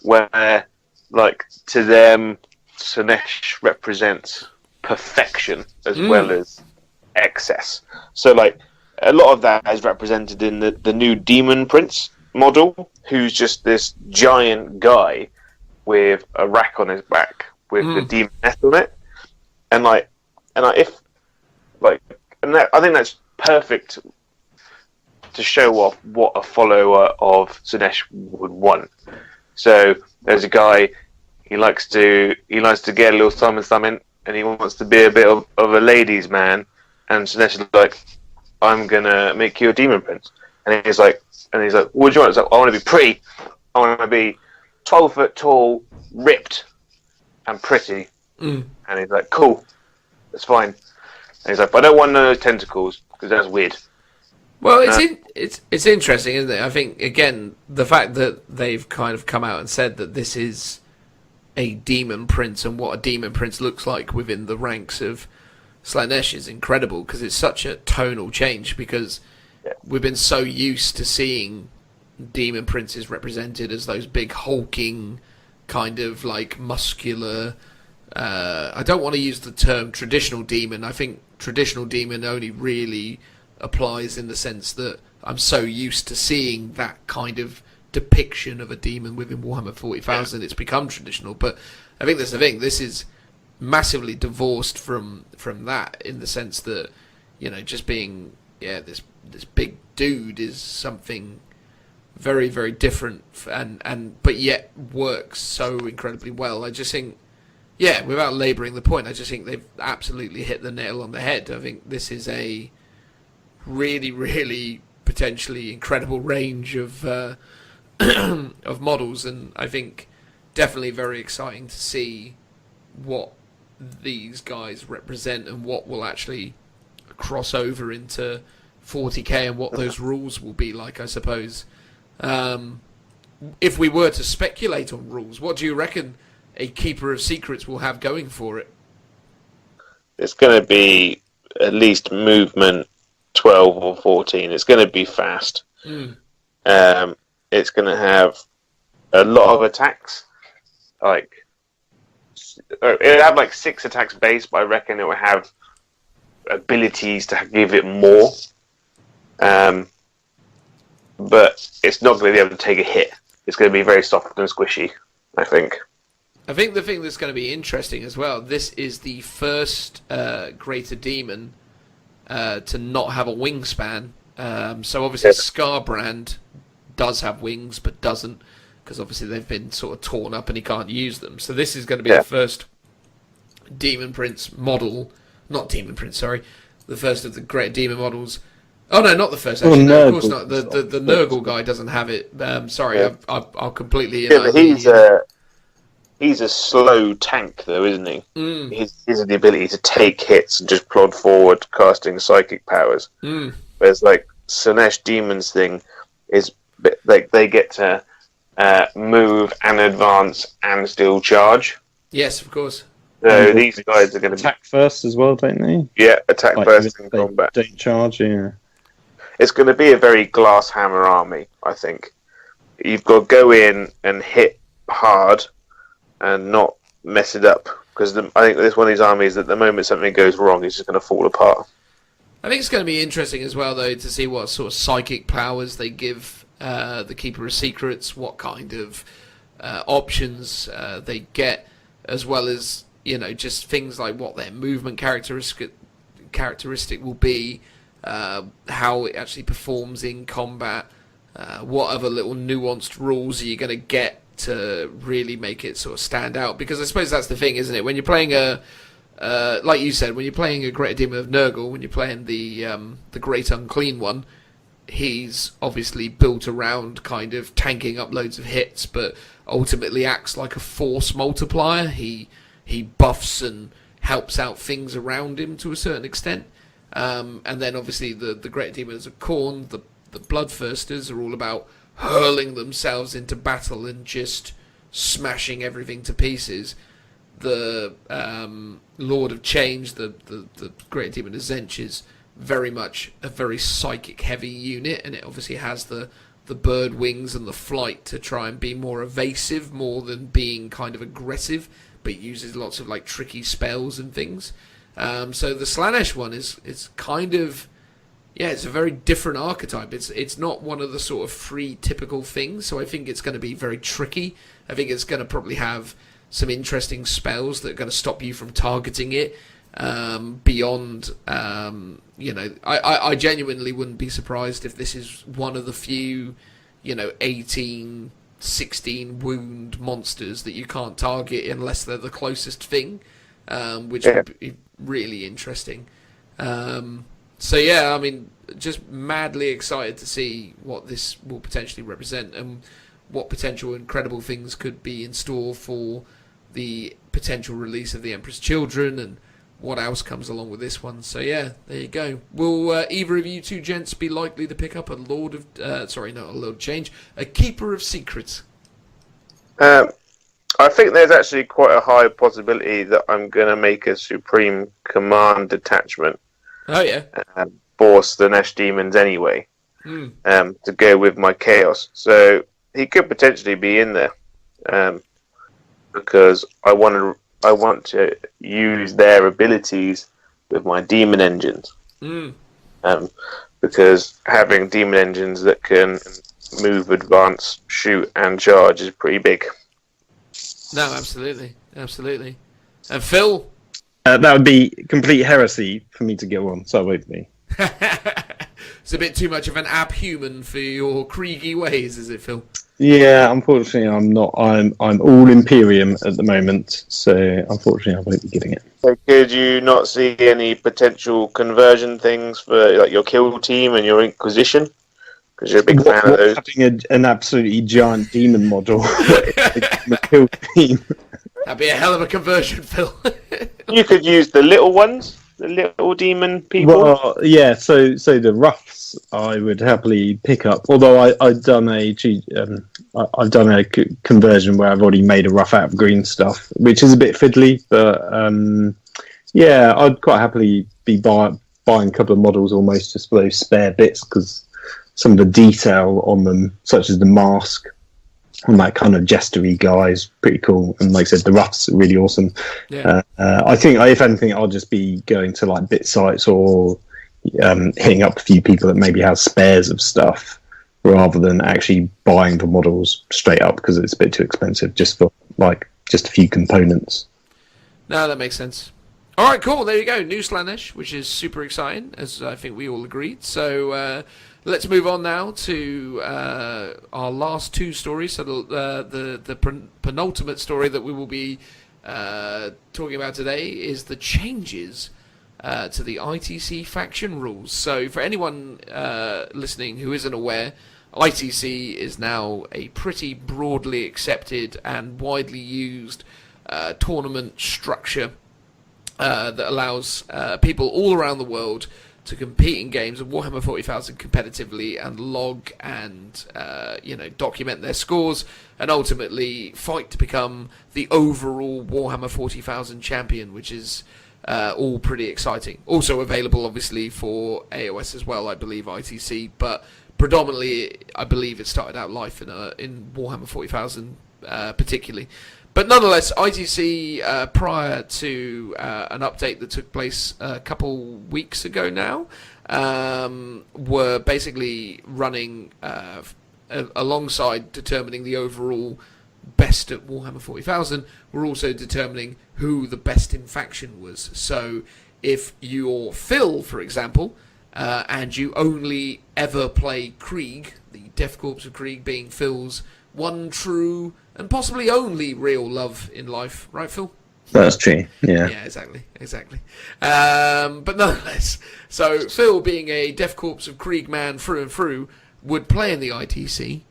where like to them Slaannesh represents perfection as well as excess. So like a lot of that is represented in the new Demon Prince model, who's just this giant guy with a rack on his back with the demon nest on it, I think that's perfect to show off what a follower of Slaannesh would want. So there's a guy, he likes to get a little something, and he wants to be a bit of a ladies' man. And Slaannesh is like, "I'm gonna make you a demon prince." And he's like, "What do you want?" It's like, "I want to be pretty. I want to be 12 foot tall, ripped, and pretty." And he's like, "Cool, that's fine." And he's like, "I don't want no tentacles because that's weird." Well, it's interesting, isn't it? I think again the fact that they've kind of come out and said that this is a demon prince and what a demon prince looks like within the ranks of Slaannesh is incredible, because it's such a tonal change, because we've been so used to seeing demon princes represented as those big hulking kind of like muscular. I don't want to use the term traditional demon. I think traditional demon only really applies in the sense that I'm so used to seeing that kind of depiction of a demon within Warhammer 40,000. It's become traditional, but I think that's the thing. This is massively divorced from that, in the sense that, you know, just being this big dude is something very, very different, and but yet works so incredibly well. I just think, without labouring the point, I just think they've absolutely hit the nail on the head. I think this is a really, really potentially incredible range of of models, and I think definitely very exciting to see what these guys represent and what will actually cross over into 40k and what those rules will be like, I suppose. If we were to speculate on rules, what do you reckon a Keeper of Secrets will have going for it? It's going to be at least movement 12 or 14. It's going to be fast. It's going to have a lot of attacks. It'll have like 6 attacks base, but I reckon it will have abilities to give it more. But it's not going to be able to take a hit. It's going to be very soft and squishy, I think. I think the thing that's going to be interesting as well, this is the first greater demon to not have a wingspan. So obviously Scarbrand does have wings, but doesn't, because obviously they've been sort of torn up and he can't use them. So this is going to be the first Demon Prince model, not Demon Prince, sorry, the first of the great demon models. Oh no, not the first. Actually, no, of course not. The Nurgle guy doesn't have it. Sorry, I'll completely. But he's a slow tank, though, isn't he? He has the ability to take hits and just plod forward, casting psychic powers. Whereas, like Slaannesh Demon's thing is like they get to move and advance and still charge. Yes, of course. So these guys are going to attack first as well, don't they? Yeah, attack first in combat. Don't charge, yeah. It's going to be a very glass hammer army, I think. You've got to go in and hit hard and not mess it up. Because I think this one of these armies, at the moment something goes wrong, it's just going to fall apart. I think it's going to be interesting as well, though, to see what sort of psychic powers they give the Keeper of Secrets, what kind of options they get, as well as, you know, just things like what their movement characteristic will be, how it actually performs in combat, what other little nuanced rules are you going to get to really make it sort of stand out. Because I suppose that's the thing, isn't it? When you're playing like you said, when you're playing a Greater Demon of Nurgle, when you're playing the Great Unclean One, he's obviously built around kind of tanking up loads of hits, but ultimately acts like a force multiplier. He buffs and helps out things around him to a certain extent. And then obviously the Great Demons of Khorne, the Bloodthirsters, are all about hurling themselves into battle and just smashing everything to pieces. The Lord of Change, the Great Demon of Zench, is very much a very psychic heavy unit, and it obviously has the bird wings and the flight to try and be more evasive more than being kind of aggressive, but uses lots of like tricky spells and things. So the Slaannesh one is kind of, it's a very different archetype. It's not one of the sort of free typical things, so I think it's going to be very tricky. I think it's going to probably have some interesting spells that are going to stop you from targeting it beyond, I genuinely wouldn't be surprised if this is one of the few, 18, 16 wound monsters that you can't target unless they're the closest thing, which would be really interesting. Just madly excited to see what this will potentially represent and what potential incredible things could be in store for the potential release of the Emperor's Children and what else comes along with this one. So yeah, there you go. Will either of you two gents be likely to pick up a a Keeper of Secrets? I think there's actually quite a high possibility that I'm going to make a Supreme Command detachment. Oh yeah. For Slaannesh Demons anyway. To go with my Chaos. So he could potentially be in there. Because I want to use their abilities with my demon engines. Because having demon engines that can move, advance, shoot, and charge is pretty big. No, absolutely. And Phil? That would be complete heresy for me to get one, so it won't be. It's a bit too much of an ab-human for your Kriegy ways, is it, Phil? Yeah, unfortunately, I'm not. I'm all Imperium at the moment, so unfortunately, I won't be getting it. So could you not see any potential conversion things for like your kill team and your Inquisition? Because you're a big fan of those. Having an absolutely giant demon model in the kill team. That'd be a hell of a conversion, Phil. You could use the little ones, the little demon people. Well, yeah. So the roughs I would happily pick up. Although I've done a conversion where I've already made a rough out of green stuff, which is a bit fiddly. But yeah, I'd quite happily be buying a couple of models almost just for those spare bits, because some of the detail on them, such as the mask and that kind of jestery guy, is pretty cool. And like I said, the roughs are really awesome. Yeah. I think, if anything, I'll just be going to like bit sites or hitting up a few people that maybe have spares of stuff, rather than actually buying the models straight up, because it's a bit too expensive just for like just a few components. No, that makes sense. All right, cool. There you go. New Slaannesh, which is super exciting, as I think we all agreed. So let's move on now to our last two stories. So the penultimate story that we will be talking about today is the changes to the ITC faction rules. So for anyone listening who isn't aware, ITC is now a pretty broadly accepted and widely used tournament structure that allows people all around the world to compete in games of Warhammer 40,000 competitively and log and document their scores and ultimately fight to become the overall Warhammer 40,000 champion, which is all pretty exciting. Also available, obviously, for AOS as well, I believe, ITC, but predominantly, I believe it started out live in Warhammer 40,000 particularly. But nonetheless, ITC, prior to an update that took place a couple weeks ago now, were basically running alongside determining the overall best at Warhammer 40,000, were also determining who the best in faction was. So if you're Phil, for example, and you only ever play Krieg, the Death Corps of Krieg being Phil's one true and possibly only real love in life, right, Phil? That's true, yeah. Yeah, exactly. But nonetheless, so Phil, being a Death Corps of Krieg man through and through, would play in the ITC,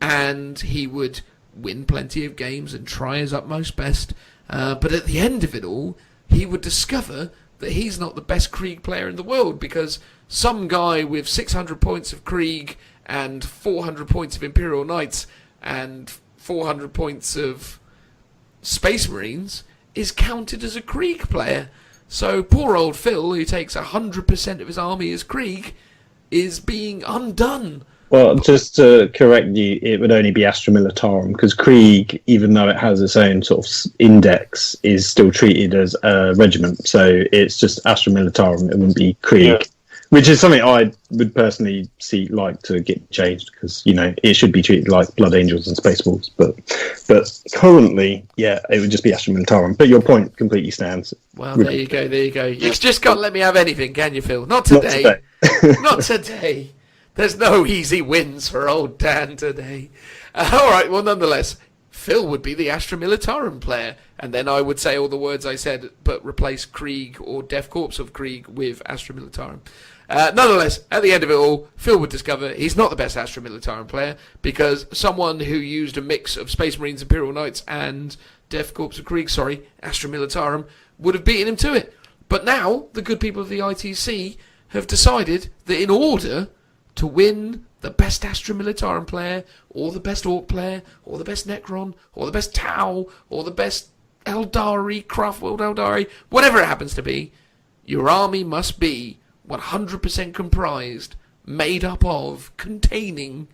and he would win plenty of games and try his utmost best, but at the end of it all, he would discover that he's not the best Krieg player in the world, because some guy with 600 points of Krieg and 400 points of Imperial Knights and 400 points of Space Marines is counted as a Krieg player. So poor old Phil, who takes 100% of his army as Krieg, is being undone. Well, just to correct you, it would only be Astra Militarum, because Krieg, even though it has its own sort of index, is still treated as a regiment. So it's just Astra Militarum, it wouldn't be Krieg. Yeah. Which is something I would personally like to get changed, because, it should be treated like Blood Angels and Space Wolves. But currently, yeah, it would just be Astra Militarum. But your point completely stands. Well, there you go. You just can't let me have anything, can you, Phil? Not today. Not today. There's no easy wins for old Dan today. All right, well, nonetheless, Phil would be the Astra Militarum player, and then I would say all the words I said, but replace Krieg or Death Corps of Krieg with Astra Militarum. Nonetheless, at the end of it all, Phil would discover he's not the best Astra Militarum player, because someone who used a mix of Space Marines, Imperial Knights, and Death Corps of Krieg, Astra Militarum, would have beaten him to it. But now, the good people of the ITC have decided that in order to win the best Astra Militarum player, or the best Orc player, or the best Necron, or the best Tau, or the best Eldari, Craftworld Eldari, whatever it happens to be, your army must be 100% comprised, made up of, containing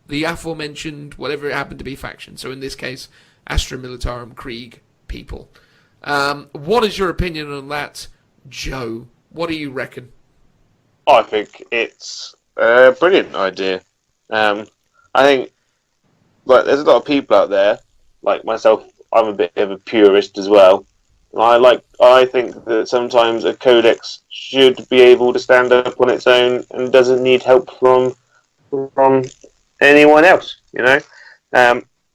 the aforementioned, whatever it happened to be, faction. So in this case, Astra Militarum Krieg people. What is your opinion on that, Joe? What do you reckon? I think it's a brilliant idea. I think like there's a lot of people out there, like myself. I'm a bit of a purist as well. I think that sometimes a codex should be able to stand up on its own and doesn't need help from anyone else.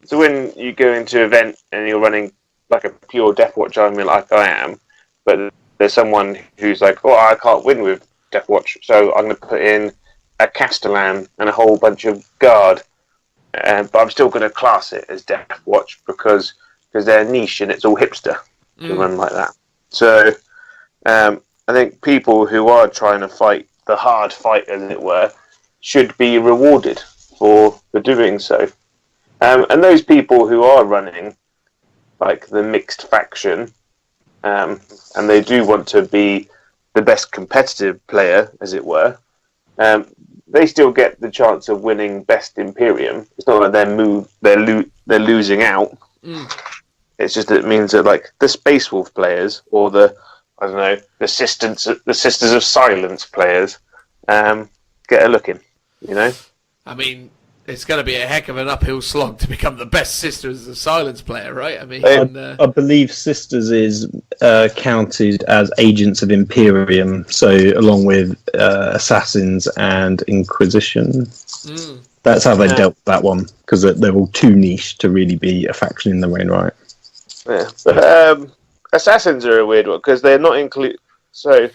So when you go into an event and you're running like a pure Deathwatch army like I am, but there's someone who's like, oh, I can't win with Deathwatch, so I'm going to put in a Castellan and a whole bunch of Guard, but I'm still going to class it as Deathwatch because they're niche and it's all hipster to run like that. So I think people who are trying to fight the hard fight, as it were, should be rewarded for doing so. And those people who are running like the mixed faction, and they do want to be the best competitive player, as it were, they still get the chance of winning best Imperium. It's not like they're losing out. It's just that it means that like the Space Wolf players or the Sisters of Silence players get a look in. I mean, it's going to be a heck of an uphill slog to become the best Sisters of Silence player, right? I mean, I believe Sisters is counted as agents of Imperium, so along with Assassins and Inquisition. That's how they dealt with that one, because they're all too niche to really be a faction in their own right. Yeah, but Assassins are a weird one because they're not included. So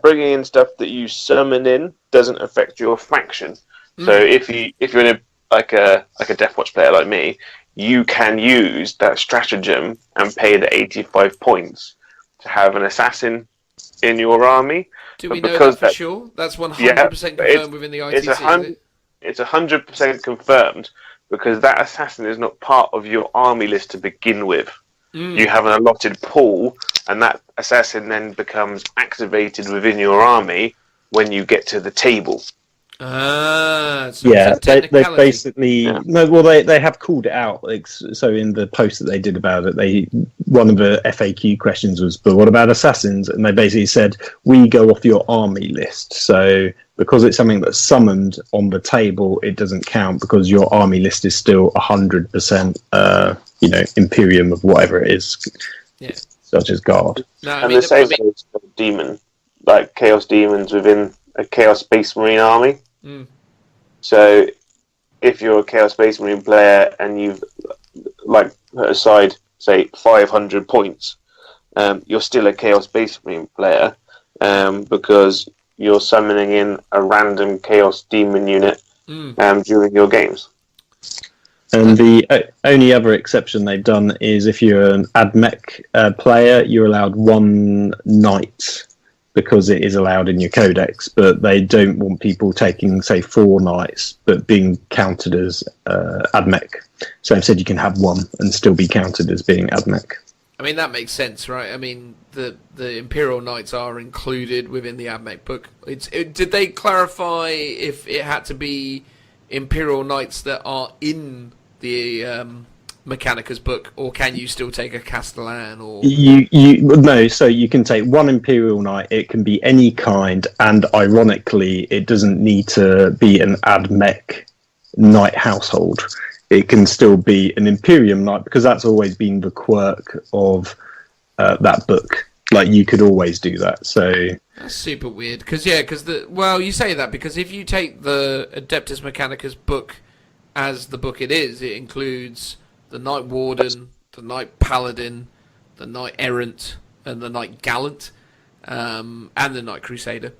bringing in stuff that you summon in doesn't affect your faction. So if you're in a Deathwatch player like me, you can use that stratagem and pay the 85 points to have an assassin in your army. Do we know that for sure? That's 100% confirmed within the ITC. It's 100% confirmed because that assassin is not part of your army list to begin with. You have an allotted pool, and that assassin then becomes activated within your army when you get to the table. So they basically they have called it out. So in the post that they did about it, one of the FAQ questions was, "But what about assassins?" And they basically said, "We go off your army list. So because it's something that's summoned on the table, it doesn't count because your army list is still 100%, Imperium of whatever it is, such as Guard." And the same goes for demon, like Chaos Demons within a Chaos Space Marine army. So if you're a Chaos Space Marine player and you've like put aside say 500 points, you're still a Chaos Space Marine player because you're summoning in a random Chaos Demon unit during your games. And the only other exception they've done is if you're an AdMech player, you're allowed one knight because it is allowed in your codex, but they don't want people taking, say, 4 knights, but being counted as AdMech. So instead you can have one and still be counted as being AdMech. I mean, that makes sense, right? I mean, the Imperial Knights are included within the AdMech book. Did they clarify if it had to be Imperial Knights that are in the Mechanicus book, or can you still take a Castellan? Or no, so you can take one Imperial Knight. It can be any kind, and ironically, it doesn't need to be an AdMech Knight household. It can still be an Imperium Knight because that's always been the quirk of that book. Like you could always do that. So that's super weird. Because you say that because if you take the Adeptus Mechanicus book as the book it includes the Knight Warden, the Knight Paladin, the Knight Errant, and the Knight Gallant, and the Knight Crusader.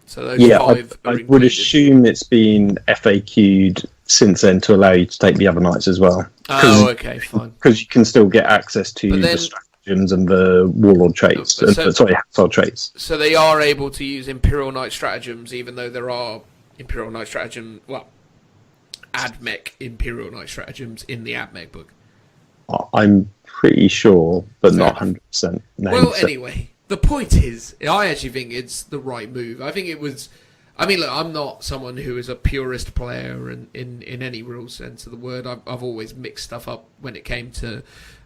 So those 5 I would assume it's been FAQ'd since then to allow you to take the other knights as well. Oh, okay, fine. Because you can still get access to the stratagems and the warlord traits. Household traits. So they are able to use Imperial Knight stratagems, even though there are Imperial Knight stratagem, AdMech Imperial Knight stratagems in the AdMech book. I'm pretty sure, but not 100%. Well, anyway, the point is, I actually think it's the right move. I think it was... I mean, look, I'm not someone who is a purist player in any real sense of the word. I've always mixed stuff up when it came to,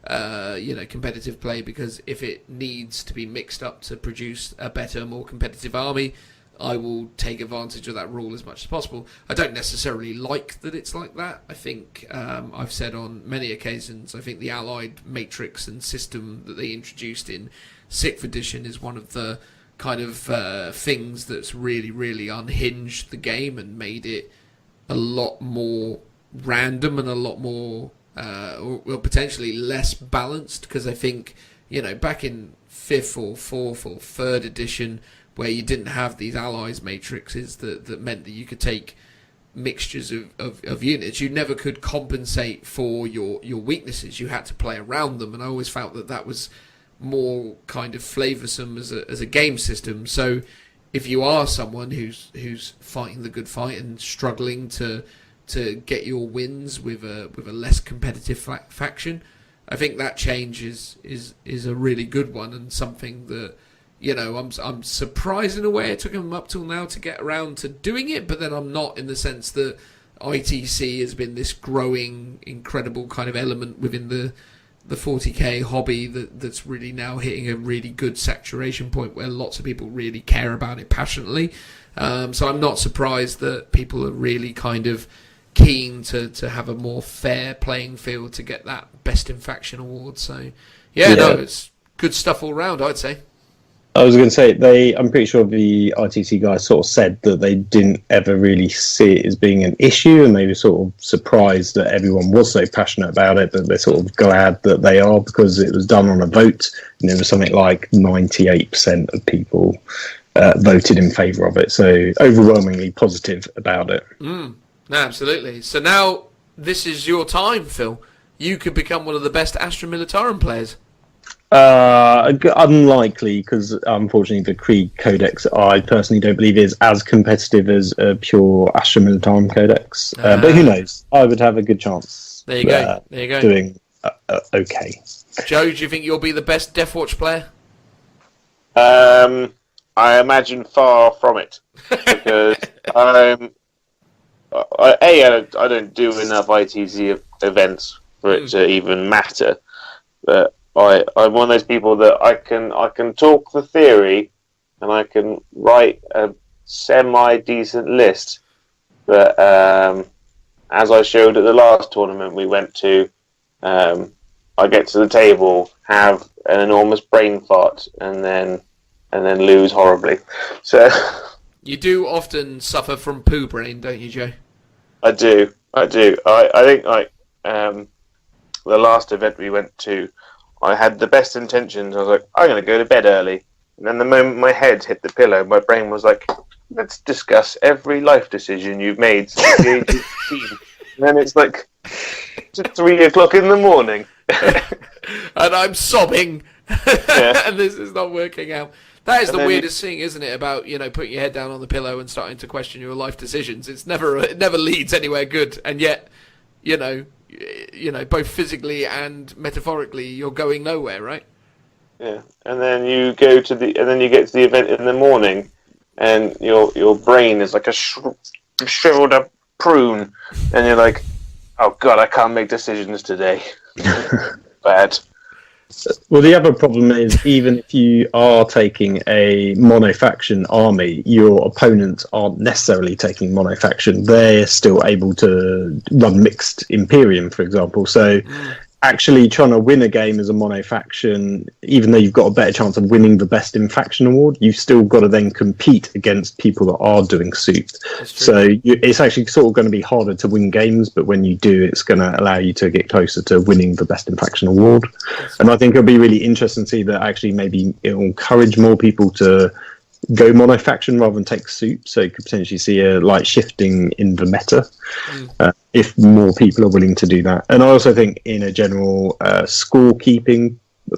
competitive play, because if it needs to be mixed up to produce a better, more competitive army, I will take advantage of that rule as much as possible. I don't necessarily like that it's like that. I think I've said on many occasions, I think the Allied matrix and system that they introduced in 6th edition is one of the kind of things that's really, really unhinged the game and made it a lot more random and a lot more, or potentially less balanced. Because I think, back in 5th or 4th or 3rd edition, where you didn't have these allies matrices that meant that you could take mixtures of units, you never could compensate for your weaknesses. You had to play around them, and I always felt that was more kind of flavoursome as a game system. So if you are someone who's fighting the good fight and struggling to get your wins with a less competitive faction, I think that change is a really good one, and something that I'm surprised in a way it took them up till now to get around to doing it, but then I'm not, in the sense that ITC has been this growing, incredible kind of element within the 40k hobby that's really now hitting a really good saturation point where lots of people really care about it passionately. So I'm not surprised that people are really kind of keen to have a more fair playing field to get that Best in Faction award. So no, it's good stuff all round, I'd say. I was going to say, I'm pretty sure the ITC guys sort of said that they didn't ever really see it as being an issue, and they were sort of surprised that everyone was so passionate about it, but they're sort of glad that they are, because it was done on a vote, and there was something like 98% of people voted in favour of it, so overwhelmingly positive about it. No, absolutely. So now, this is your time, Phil. You could become one of the best Astra Militarum players. Unlikely, because unfortunately the Krieg Codex I personally don't believe is as competitive as a pure Astra Militarum Codex. But who knows? I would have a good chance. There you go. There you go. Doing okay. Joe, do you think you'll be the best Deathwatch player? I imagine far from it, because I don't do enough ITC events for it to even matter. But I'm one of those people that I can talk the theory, and I can write a semi-decent list. But as I showed at the last tournament we went to, I get to the table, have an enormous brain fart, and then lose horribly. So you do often suffer from poo brain, don't you, Joe? I do. I think the last event we went to, I had the best intentions. I was like, I'm going to go to bed early. And then the moment my head hit the pillow, my brain was like, let's discuss every life decision you've made since the age of 15. And then it's like 3 o'clock in the morning. And I'm sobbing. Yeah. And this is not working out. That is the weirdest thing, isn't it? About putting your head down on the pillow and starting to question your life decisions. It never leads anywhere good, and yet, both physically and metaphorically, you're going nowhere, right? Yeah, and then you get to the event in the morning, and your brain is like a shriveled up prune, and you're like, oh god, I can't make decisions today. Bad. Well, the other problem is, even if you are taking a monofaction army, your opponents aren't necessarily taking monofaction. They're still able to run mixed Imperium, for example. So actually trying to win a game as a monofaction, even though you've got a better chance of winning the Best in Faction award, you've still got to then compete against people that are doing soup. So it's actually sort of going to be harder to win games, but when you do, it's going to allow you to get closer to winning the Best in Faction award. And I think it'll be really interesting to see that actually maybe it will encourage more people to go monofaction rather than take soup, so you could potentially see a light shifting in the meta if more people are willing to do that. And I also think in a general scorekeeping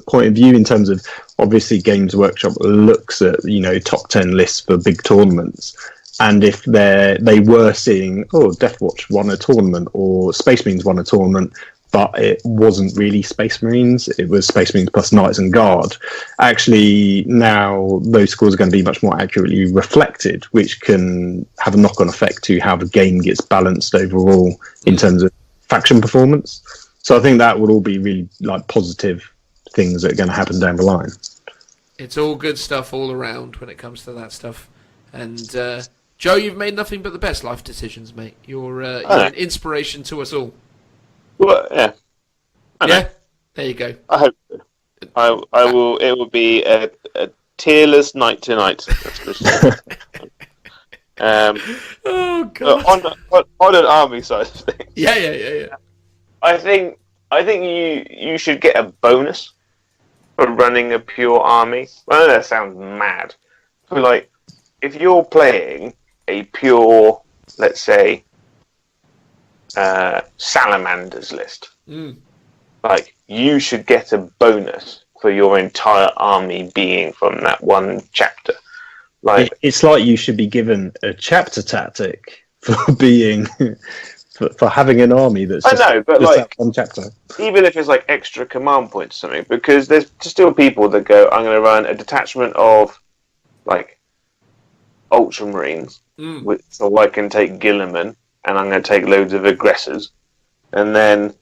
point of view, in terms of obviously Games Workshop looks at top 10 lists for big tournaments, and if they were seeing Deathwatch won a tournament or Space Marines won a tournament, but it wasn't really Space Marines, it was Space Marines plus Knights and Guard. Actually, now those scores are going to be much more accurately reflected, which can have a knock-on effect to how the game gets balanced overall in terms of faction performance. So I think that would all be really positive things that are going to happen down the line. It's all good stuff all around when it comes to that stuff. And Joe, you've made nothing but the best life decisions, mate. You're an inspiration to us all. Well, yeah. Yeah, there you go. I hope so. I will. It will be a tearless night tonight. That's for sure. Oh god. On an army side of things. Yeah. I think you should get a bonus for running a pure army. I know that sounds mad, but like if you're playing a pure, let's say, salamanders list, like you should get a bonus for your entire army being from that one chapter. Like it's like you should be given a chapter tactic for being for having an army that's just, I know, but just like that one chapter. Even if it's like extra command points or something, because there's still people that go, I'm going to run a detachment of like Ultramarines, so I can take Guilliman, and I'm going to take loads of aggressors, and then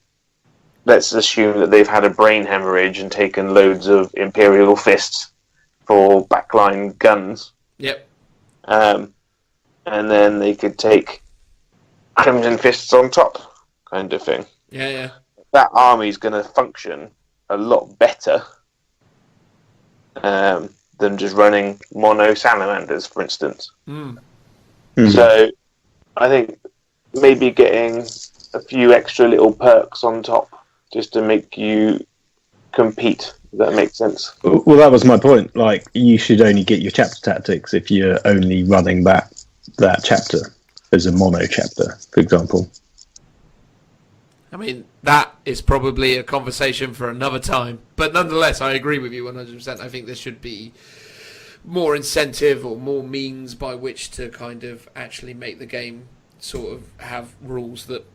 let's assume that they've had a brain hemorrhage and taken loads of Imperial Fists for backline guns. Yep. And then they could take Crimson Fists on top, kind of thing. Yeah. That army's going to function a lot better than just running mono salamanders, for instance. So I think maybe getting a few extra little perks on top just to make you compete. If that makes sense. Well, that was my point. Like, you should only get your chapter tactics if you're only running that chapter as a mono chapter, for example. I mean, that is probably a conversation for another time. But nonetheless, I agree with you 100%. I think there should be more incentive or more means by which to kind of actually make the game sort of have rules that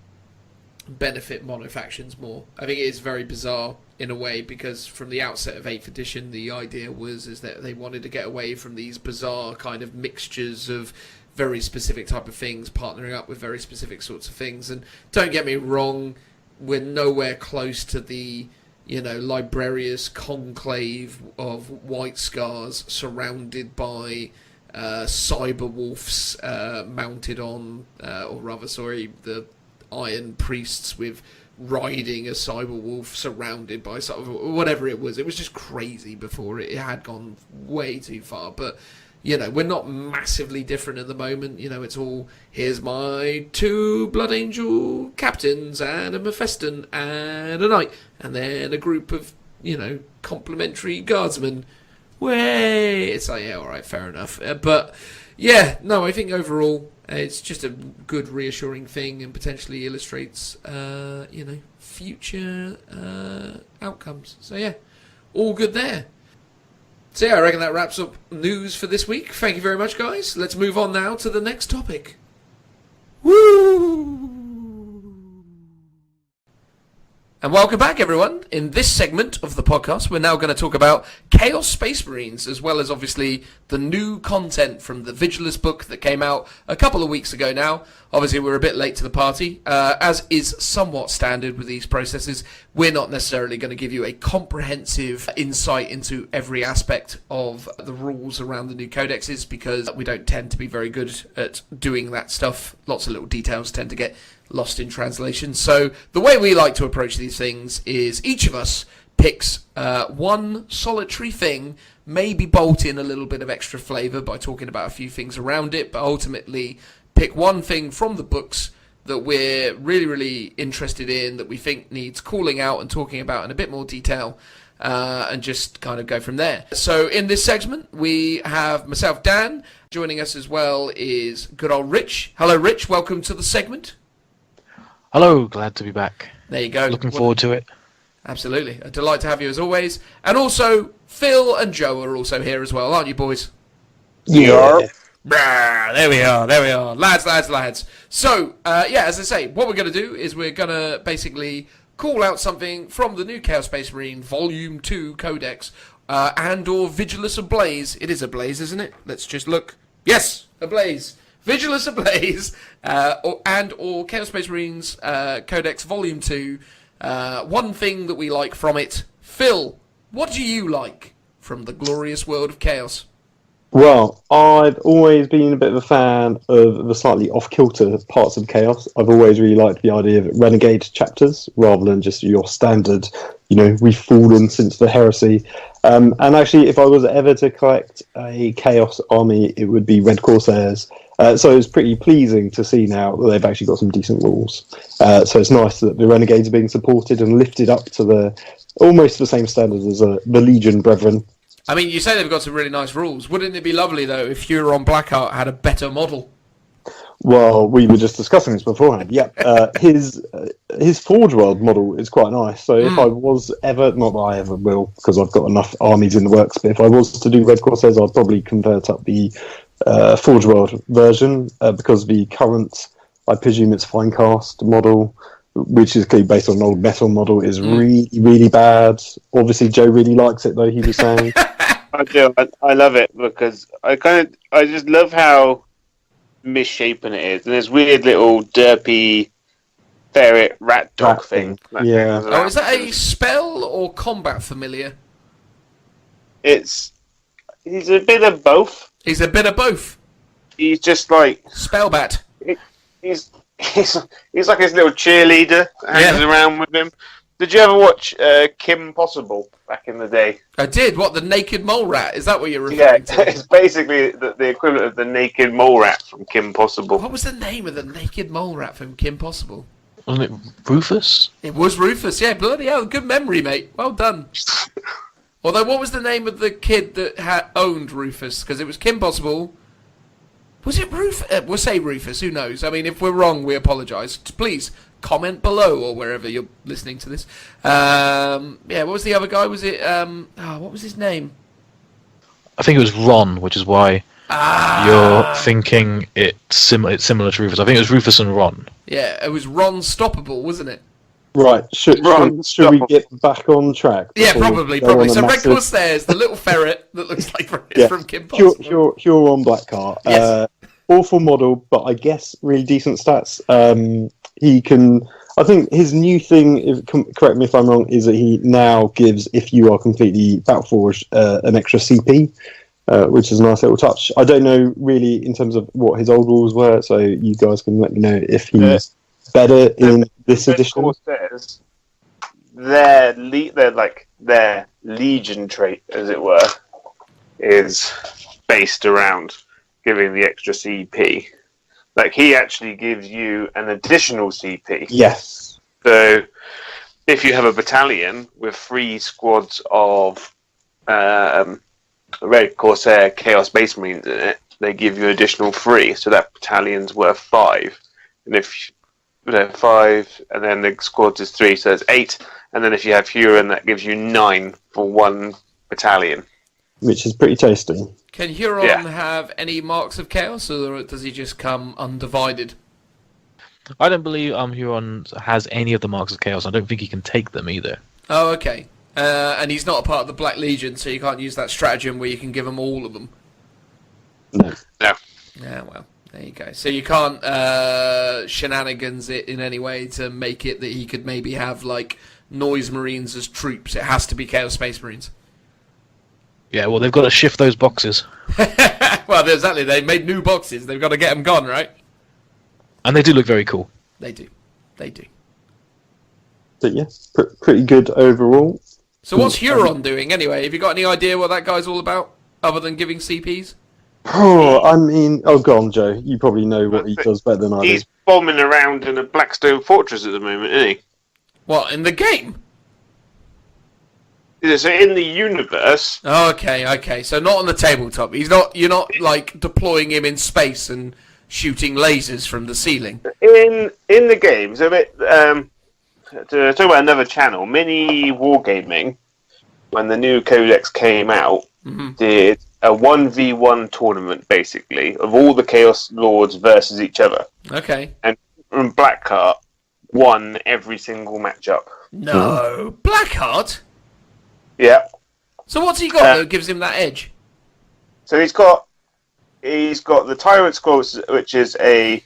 benefit monofactions more. I think it is very bizarre in a way, because from the outset of 8th edition, the idea is that they wanted to get away from these bizarre kind of mixtures of very specific type of things, partnering up with very specific sorts of things. And don't get me wrong, we're nowhere close to the, librarious conclave of White Scars surrounded by cyber wolves mounted on, the Iron Priests with riding a cyber wolf surrounded by whatever it was. It was just crazy before it had gone way too far. But we're not massively different at the moment. It's all, here's my 2 Blood Angel captains and a Mephiston and a knight, and then a group of complementary guardsmen. Way, it's like, yeah, all right, fair enough. But yeah, no, I think overall it's just a good, reassuring thing, and potentially illustrates, future outcomes. So yeah, all good there. So yeah, I reckon that wraps up news for this week. Thank you very much, guys. Let's move on now to the next topic. Woo! And welcome back, everyone. In this segment of the podcast, we're now going to talk about Chaos Space Marines, as well as, obviously, the new content from the Vigilus book that came out a couple of weeks ago now. Obviously, we're a bit late to the party. As is somewhat standard with these processes, we're not necessarily going to give you a comprehensive insight into every aspect of the rules around the new codexes, because we don't tend to be very good at doing that stuff. Lots of little details tend to get lost in translation. So the way we like to approach these things is each of us picks one solitary thing, maybe bolt in a little bit of extra flavour by talking about a few things around it, but ultimately pick one thing from the books that we're really, really interested in, that we think needs calling out and talking about in a bit more detail, and just kind of go from there. So in this segment, we have myself, Dan. Joining us as well is good old Rich. Hello, Rich. Welcome to the segment. Hello, glad to be back. There you go. Looking forward to it. Absolutely. A delight to have you as always. And also, Phil and Joe are also here as well, aren't you, boys? Yeah. There we are. Lads. So, as I say, what we're going to do is we're going to basically call out something from the new Chaos Space Marine Volume 2 Codex, and or Vigilus Ablaze. It is Ablaze, isn't it? Let's just look. Yes, Ablaze. Vigilus Ablaze, or Chaos Space Marines Codex Volume 2. One thing that we like from it. Phil, what do you like from the glorious world of Chaos? Well, I've always been a bit of a fan of the slightly off-kilter parts of Chaos. I've always really liked the idea of renegade chapters rather than just your standard, we've fallen since the heresy. And actually, if I was ever to collect a Chaos army, it would be Red Corsairs. So it's pretty pleasing to see now that they've actually got some decent rules. So it's nice that the Renegades are being supported and lifted up to almost the same standards as the Legion Brethren. I mean, you say they've got some really nice rules. Wouldn't it be lovely, though, if Huron Blackheart had a better model? Well, we were just discussing this beforehand. Yeah, his Forge World model is quite nice. So if I was ever, not that I ever will, because I've got enough armies in the works, but if I was to do Red Corsairs, I'd probably convert up the Forge World version, because the current, I presume it's Finecast model, which is clearly based on an old metal model, is really, really bad. Obviously, Joe really likes it, though, he was saying. I do. I love it because I just love how misshapen it is. And this weird little derpy ferret rat dog thing. Yeah. Oh, is that a spell or combat familiar? He's a bit of both. He's a bit of both. He's just like Spellbat. He's like his little cheerleader that hangs around with him. Did you ever watch Kim Possible back in the day? I did. What, the naked mole rat? Is that what you're referring to? It's basically the equivalent of the naked mole rat from Kim Possible. What was the name of the naked mole rat from Kim Possible? Wasn't it Rufus? It was Rufus, yeah. Bloody hell, good memory, mate. Well done. Although, what was the name of the kid that owned Rufus? Because it was Kim Possible. Was it Rufus? We'll say Rufus, who knows? I mean, if we're wrong, we apologise. Please comment below or wherever you're listening to this. What was the other guy? Was it, what was his name? I think it was Ron, which is why you're thinking it's similar to Rufus. I think it was Rufus and Ron. Yeah, it was Ron Stoppable, wasn't it? Right, should we get back on track? Yeah, probably. So Red Corsairs, the little ferret that looks like it's from Kim Possible. Huron Blackheart. Yes. Awful model, but I guess really decent stats. He can... I think his new thing, correct me if I'm wrong, is that he now gives, if you are completely Battleforged, an extra CP, which is a nice little touch. I don't know really in terms of what his old rules were, so you guys can let me know if he's better in this edition. Corsairs, their Legion trait, as it were, is based around giving the extra CP. Like, he actually gives you an additional CP. Yes. So, if you have a battalion with 3 squads of Red Corsair Chaos Space Marines in it, they give you additional 3, so that battalion's worth 5. And if 5, and then the squads is 3, so it's 8. And then if you have Huron, that gives you 9 for 1 battalion. Which is pretty tasty. Can Huron have any marks of chaos, or does he just come undivided? I don't believe Huron has any of the marks of chaos. I don't think he can take them either. Oh, okay. And he's not a part of the Black Legion, so you can't use that stratagem where you can give him all of them. No. Yeah, well, there you go. So you can't shenanigans it in any way to make it that he could maybe have, like, Noise Marines as troops. It has to be Chaos Space Marines. Yeah, well, they've got to shift those boxes. Well, exactly. They made new boxes. They've got to get them gone, right? And they do look very cool. They do. They do. But yeah, pretty good overall. So what's Huron doing anyway? Have you got any idea what that guy's all about, other than giving CPs? Oh, I mean, go on, Joe. You probably know what he does better than I do. He's bombing around in a Blackstone fortress at the moment, isn't he? What, in the game? Yeah, so in the universe... Oh, okay. So not on the tabletop. You're not, like, deploying him in space and shooting lasers from the ceiling. In the game, so to talk about another channel, Mini Wargaming, when the new Codex came out, did a 1v1 tournament, basically, of all the Chaos Lords versus each other. Okay. And Blackheart won every single matchup. No. Blackheart? Yeah. So what's he got that gives him that edge? So he's got the Tyrant Squad, which is a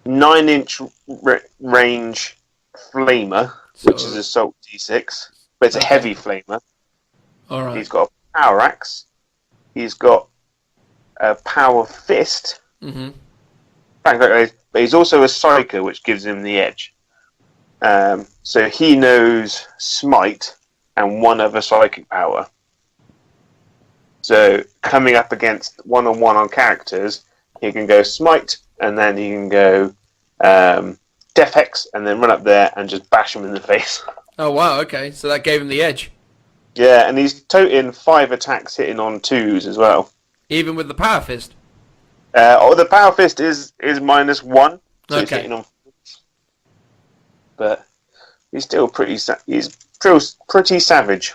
9-inch range flamer, which is Assault D6, but it's a heavy flamer. All right. He's got a power axe. He's got a power fist. Mm-hmm. But he's also a psyker, which gives him the edge. So he knows smite and one other psychic power. So coming up against one-on-one on characters, he can go smite, and then he can go Def Hex, and then run up there and just bash him in the face. Oh wow, okay, so that gave him the edge. Yeah, and he's toting 5 attacks hitting on 2s as well. Even with the power fist. The power fist is -1, so he's Okay. hitting on 4s. But he's still pretty savage.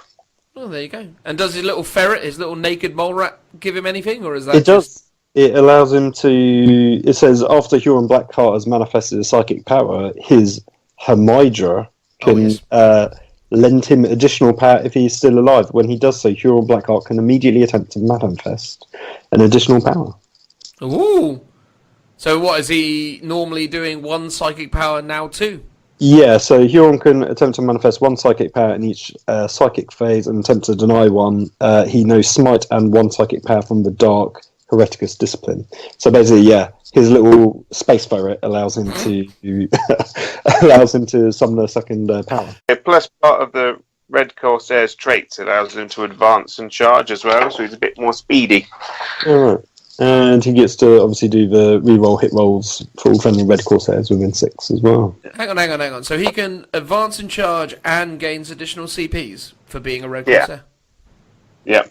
Oh, there you go. And does his little ferret, his little naked mole rat, give him anything, or is that It does. It allows him to. It says after Huron Blackheart has manifested a psychic power, his Hermidra can lend him additional power if he's still alive. When he does so, Huron Blackheart can immediately attempt to manifest an additional power. Ooh. So what, is he normally doing 1 psychic power now 2? Yeah, so Huron can attempt to manifest 1 psychic power in each psychic phase and attempt to deny 1. He knows smite and 1 psychic power from the dark Hereticus discipline. So basically, yeah, his little space ferret allows him to summon a second power. Plus, part of the Red Corsair's traits allows him to advance and charge as well, so he's a bit more speedy. Alright. And he gets to obviously do the reroll hit rolls for all friendly Red Corsairs within 6 as well. Hang on. So he can advance and charge and gains additional CPs for being a Red Yeah. Corsair? Yeah.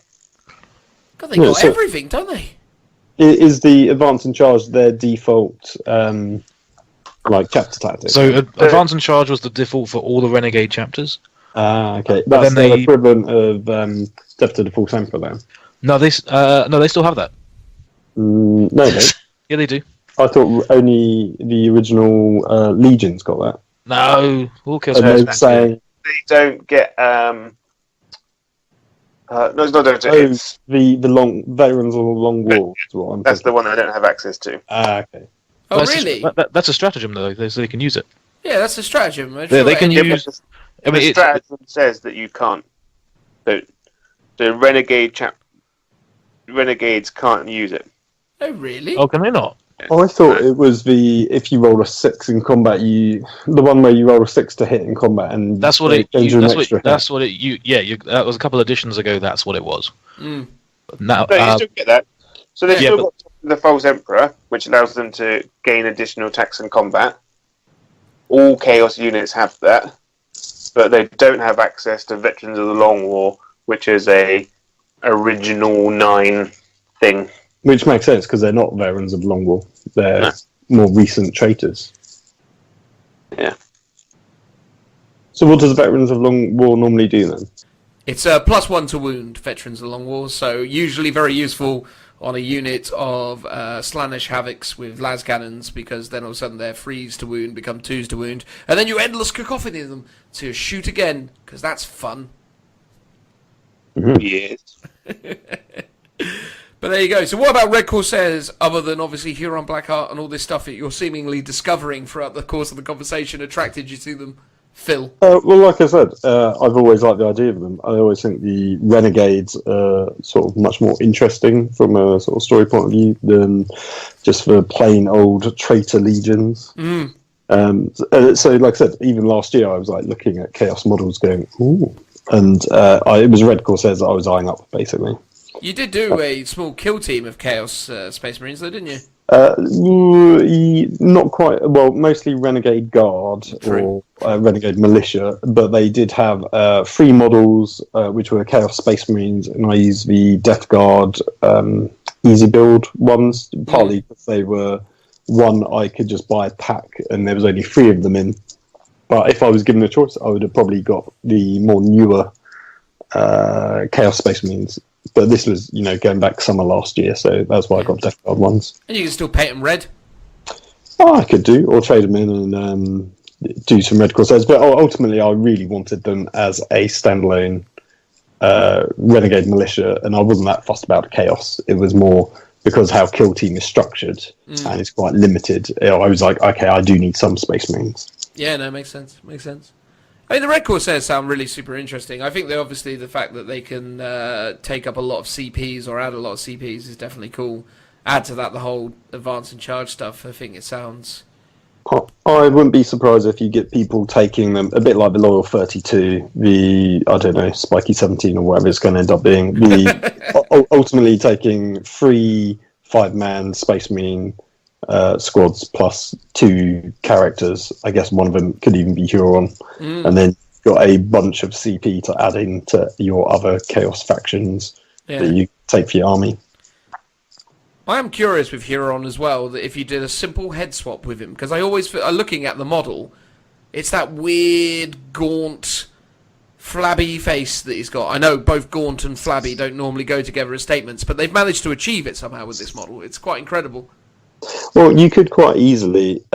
God, they got everything, don't they? Is the advance and charge their default chapter tactic? So advance and charge was the default for all the Renegade chapters. Okay. But That's then the equivalent of Death to the Full Temper then. No, they still have that. No, they don't. Yeah, they do. I thought only the original Legions got that. No, all Chaos And Warriors they're saying They don't get... no, it's not. It's, the long veterans of the long war. Is what I'm that's the thinking. one I don't have access to. Okay. Oh, That's really? That's a stratagem though, so they can use it. Yeah, that's a stratagem. They can Yeah, use. but I mean, the it's, stratagem says that you can't. The renegades can't use it. Oh, really? oh, can they not? I thought it was if you roll a 6 in combat, the one where you roll a 6 to hit in combat, and That's what they it. change You, an that's extra what. That's what it. That was a couple of editions ago. That's what it was. Mm. But now, No, you still get that. So they've yeah, still got the False Emperor, which allows them to gain additional attacks in combat. All Chaos units have that, but they don't have access to Veterans of the Long War, which is a original 9 thing. which makes sense because they're not veterans of long war; they're more recent traitors. Yeah. So, what does veterans of long war normally do then? It's a +1 to wound, Veterans of the Long War, so usually very useful on a unit of Slaannesh Havocs with las cannons, because then all of a sudden they're 3s to wound, become 2s to wound, and then you endless cacophony them to shoot again, because that's fun. Yes. But there you go. So what about Red Corsairs, other than obviously Huron Blackheart and all this stuff that you're seemingly discovering throughout the course of the conversation attracted you to them, Phil? Well, like I said, I've always liked the idea of them. I always think the Renegades are sort of much more interesting from a sort of story point of view than just the plain old traitor legions. Mm. So, like I said, even last year I was like looking at Chaos models going, ooh. And it was Red Corsairs that I was eyeing up, basically. You did do a small kill team of Chaos Space Marines, though, didn't you? Not quite. Well, mostly Renegade Guard True. or Renegade Militia, but they did have 3 models, which were Chaos Space Marines, and I used the Death Guard easy build ones, partly because they were one I could just buy a pack, and there was only 3 of them in. But if I was given a choice, I would have probably got the more newer Chaos Space Marines. But this was, going back summer last year, so that's why I got Death Guard ones. And you can still paint them red. Oh, I could do, or trade them in and do some Red Corsairs. But ultimately, I really wanted them as a standalone Renegade Militia, and I wasn't that fussed about Chaos. It was more because how Kill Team is structured, and it's quite limited. I was like, okay, I do need some Space Marines. Yeah, no, makes sense. Makes sense. I mean, the Red Corsairs sound really super interesting. I think obviously the fact that they can take up a lot of CPs or add a lot of CPs is definitely cool. add to that the whole advance and charge stuff, I think it sounds... I wouldn't be surprised if you get people taking them a bit like the Loyal 32, the, I don't know, Spiky 17 or whatever it's going to end up being. Ultimately taking 3 5-man Space Marine squads plus 2 characters. I guess one of them could even be Huron. And then you've got a bunch of CP to add into your other Chaos factions that you take for your army. I am curious with Huron as well, that if you did a simple head swap with him, because I always feel, looking at the model, it's that weird, gaunt, flabby face that he's got. I know both gaunt and flabby don't normally go together as statements, but they've managed to achieve it somehow with this model. It's quite incredible. Well, you could quite easily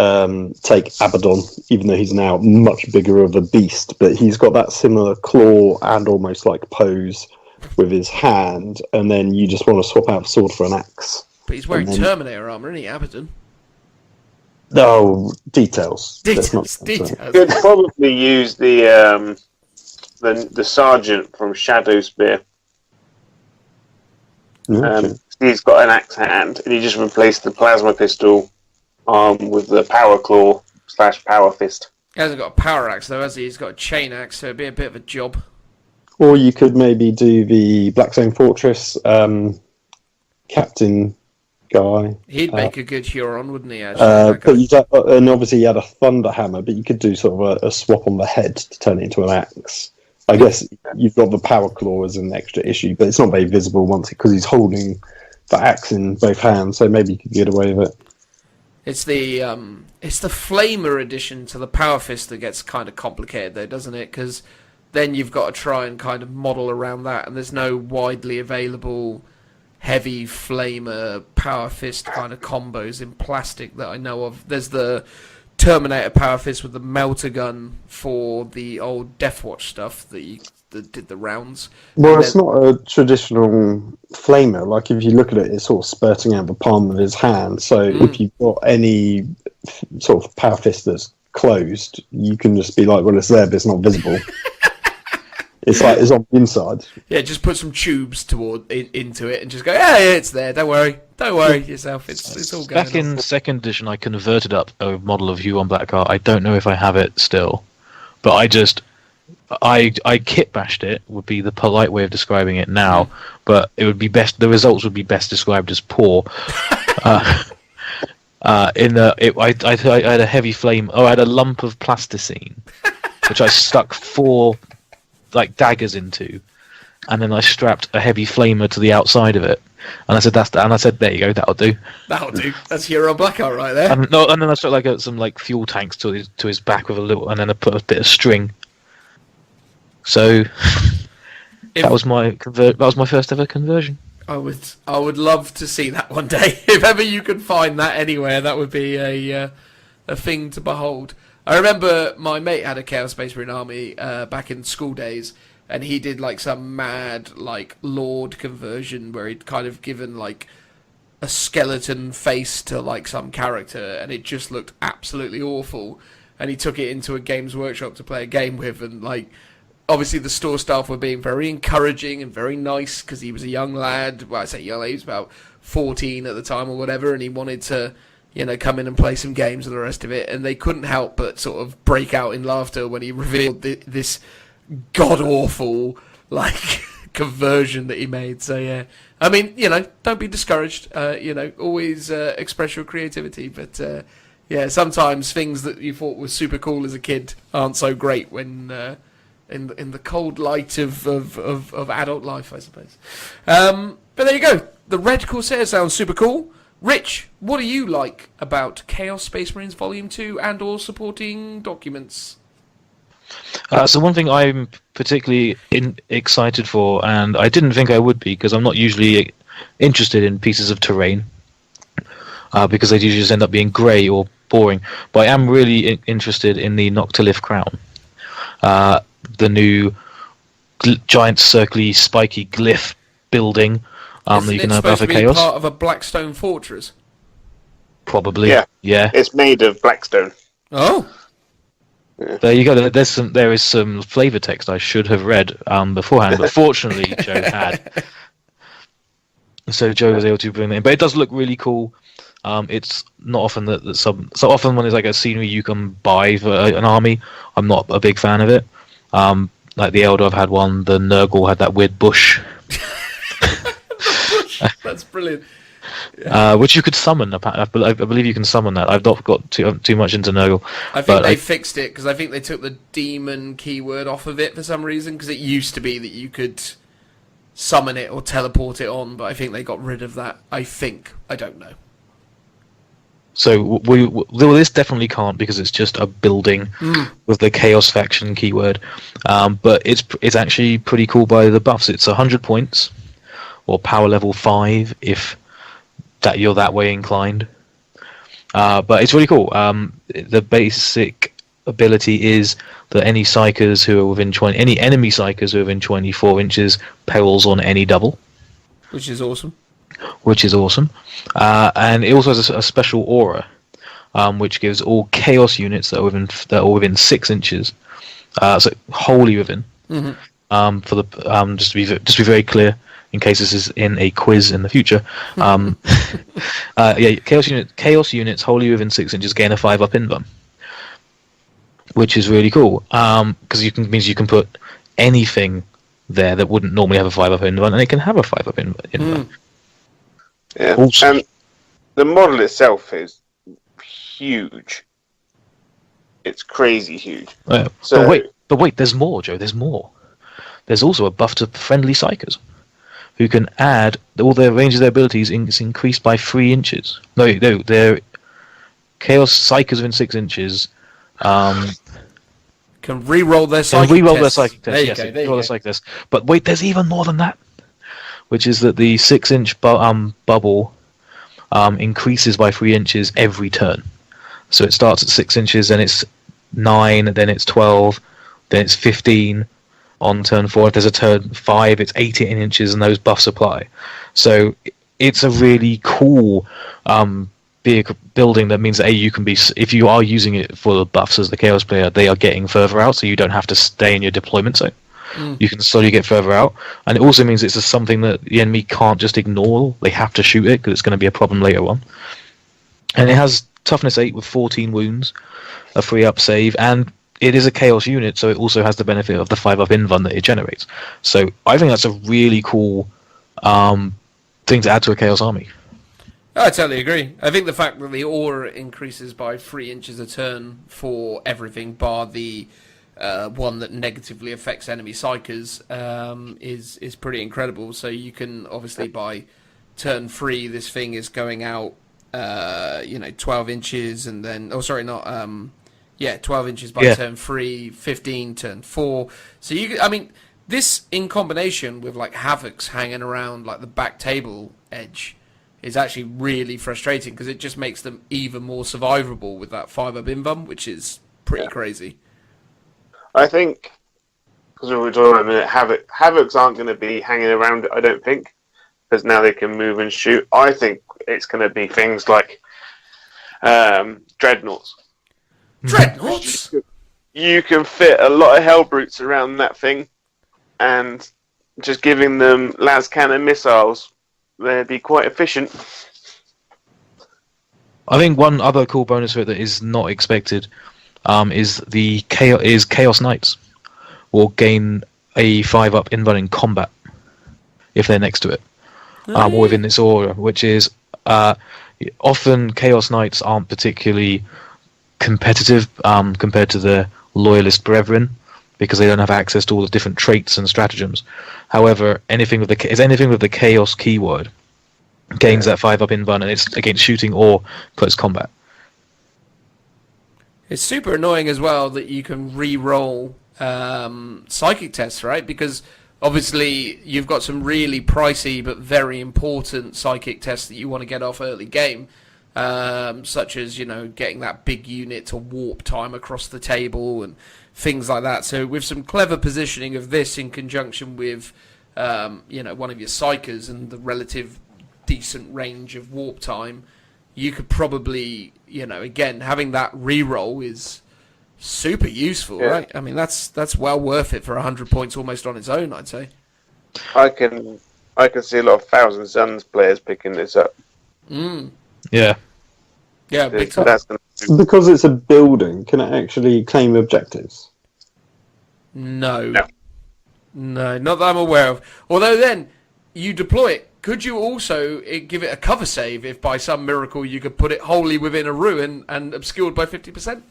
take Abaddon, even though he's now much bigger of a beast, but he's got that similar claw and almost like pose with his hand, and then you just want to swap out a sword for an axe. But he's wearing Terminator armour, isn't he, Abaddon? Oh, details. Details. You could probably use the sergeant from Shadow Spear. He's got an axe hand, and he just replaced the plasma pistol with the power claw / power fist. He hasn't got a power axe though, has he? He's got a chain axe, so it'd be a bit of a job. Or you could maybe do the Black Zone Fortress captain guy. He'd make a good Huron, wouldn't he? Actually, and obviously he had a thunder hammer, but you could do sort of a swap on the head to turn it into an axe. I guess you've got the power claw as an extra issue, but it's not very visible because he's holding the axe in both hands, so maybe you could get away with it. It's the flamer addition to the power fist that gets kind of complicated though, doesn't it? Because then you've got to try and kind of model around that, and there's no widely available heavy flamer power fist kind of combos in plastic that I know of. There's the Terminator power fist with the melter gun for the old Deathwatch stuff that did the rounds. Well, it's not a traditional flamer. Like, if you look at it, it's sort of spurting out the palm of his hand. So if you've got any sort of power fist that's closed, you can just be like, well, it's there, but it's not visible. It's like it's on the inside. Yeah, just put some tubes into it and just go, yeah, it's there. Don't worry yourself. It's all going. Back in second edition, I converted up a model of Huron Blackheart. I don't know if I have it still, but I kit bashed it. Would be the polite way of describing it now, but it would be best. The results would be best described as poor. I had a heavy flame. I had a lump of plasticine, which I stuck 4 daggers into, and then I strapped a heavy flamer to the outside of it, and I said there you go, that'll do. That's Huron Blackheart right there. And then I stuck some fuel tanks to his back with a little, and then I put a bit of string. So that was my first ever conversion. I would love to see that one day. If ever you could find that anywhere, that would be a thing to behold. I remember my mate had a Chaos Space Marine army back in school days, and he did some mad Lord conversion where he'd kind of given a skeleton face to some character, and it just looked absolutely awful. And he took it into a Games Workshop to play a game with, and obviously the store staff were being very encouraging and very nice because he was a young lad. Well, I say young lad, he was about 14 at the time or whatever, and he wanted to come in and play some games and the rest of it, and they couldn't help but sort of break out in laughter when he revealed this god-awful, conversion that he made. So, yeah. I mean, don't be discouraged. Always express your creativity, but, yeah, sometimes things that you thought were super cool as a kid aren't so great when, in the cold light of adult life, I suppose. But there you go. The Red Corsair sounds super cool. Rich, what do you like about Chaos Space Marines Volume 2 and or supporting documents? So one thing I'm particularly excited for, and I didn't think I would be, because I'm not usually interested in pieces of terrain, because they usually just end up being grey or boring, but I am really interested in the Noctilith Crown. The new giant circly spiky glyph building that you can have for Chaos. Part of a Blackstone fortress? Probably. Yeah. It's made of Blackstone. Oh. Yeah. There you go. There is some flavor text I should have read beforehand, but fortunately Joe had. So Joe was able to bring that in, but it does look really cool. It's not often that so often when there's like a scenery you can buy for an army. I'm not a big fan of it. Like the Eldar have had one. The Nurgle had that weird bush. That's brilliant. Which you could summon. I believe you can summon that. I've not got too much into Nurgle. I think they fixed it because I think they took the demon keyword off of it for some reason, because it used to be that you could summon it or teleport it on, but I think they got rid of that. I don't know. So this definitely can't, because it's just a building with the Chaos faction keyword. But it's actually pretty cool by the buffs. It's 100 points, or power level 5 if that you're that way inclined. But it's really cool. The basic ability is that any psychers who are within any enemy psychers who are within 24 inches perils on any double, which is awesome. And it also has a special aura, which gives all chaos units that are within 6 inches, so wholly within. For the just to be very clear, in case this is in a quiz in the future, chaos units wholly within 6 inches gain a 5-up invuln, which is really cool, because means you can put anything there that wouldn't normally have a 5-up invuln, and it can have a 5-up invuln. Yeah, Also, and the model itself is huge. It's crazy huge. but wait, there's more, Joe. There's more. There's also a buff to friendly psychers, who can add all their range of their abilities is increased by 3 inches. No, they're chaos psychers within 6 inches. Can re-roll their psychic test. Their psychic test. But wait, there's even more than that, which is that the 6-inch bubble increases by 3 inches every turn. So it starts at 6 inches, then it's 9, then it's 12, then it's 15 on turn 4. If there's a turn 5, it's 18 inches, and those buffs apply. So it's a really cool building that means that you can be, if you are using it for the buffs as the Chaos player, they are getting further out, so you don't have to stay in your deployment zone. You can slowly get further out, and it also means it's just something that the enemy can't just ignore. They have to shoot it, because it's going to be a problem later on. And it has toughness 8 with 14 wounds, a 3-up save, and it is a Chaos unit, so it also has the benefit of the 5-up invuln that it generates. So I think that's a really cool thing to add to a Chaos army. I totally agree. I think the fact that the aura increases by 3 inches a turn for everything bar the one that negatively affects enemy psychers is pretty incredible. So you can obviously by turn 3 this thing is going out 12 inches, and then 12 inches by turn 3, 15 turn 4. So this in combination with like Havocs hanging around like the back table edge is actually really frustrating, because it just makes them even more survivable with that 5-up invuln, which is pretty crazy. I think, because we were talking a minute, Havocs aren't going to be hanging around it, I don't think, because now they can move and shoot. I think it's going to be things like Dreadnoughts. Dreadnoughts? You can fit a lot of Hellbrutes around that thing, and just giving them las cannon missiles, they'd be quite efficient. I think one other cool bonus for it that is not expected is Chaos Knights will gain a 5-up invuln in combat if they're next to it, or within this aura, which is often Chaos Knights aren't particularly competitive compared to their loyalist brethren, because they don't have access to all the different traits and stratagems. However, anything with the Chaos keyword gains that 5-up invuln, and it's against shooting or close combat. It's super annoying as well that you can re-roll psychic tests, right? Because obviously you've got some really pricey but very important psychic tests that you want to get off early game, such as getting that big unit to warp time across the table and things like that. So with some clever positioning of this in conjunction with one of your psychers and the relative decent range of warp time, you could probably, again, having that re-roll is super useful, right? I mean, that's well worth it for 100 points almost on its own, I'd say. I can I can see a lot of Thousand Suns players picking this up. Yeah. Yeah, big time. That's gonna be- Because it's a building, can it actually claim objectives? No, not that I'm aware of. Although then, you deploy it. Could you also give it a cover save if by some miracle you could put it wholly within a ruin and obscured by 50%?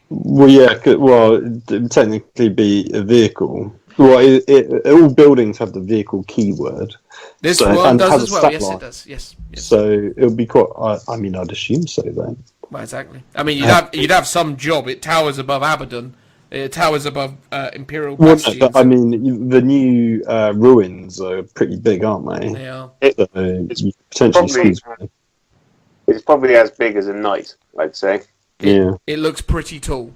Well, yeah. It'd technically be a vehicle. Well, all buildings have the vehicle keyword. This So- one and does has as a well. stat Yes, line. it does. Yes. So it would be quite. I mean, I'd assume so then. Well, exactly. I mean, you'd have some job. It towers above Abaddon. It towers above Imperial Well, no, Bastions. but I mean, the new ruins are pretty big, aren't they? They are. So you potentially probably- squeeze one. It's probably as big as a knight, I'd say. Yeah. It looks pretty tall.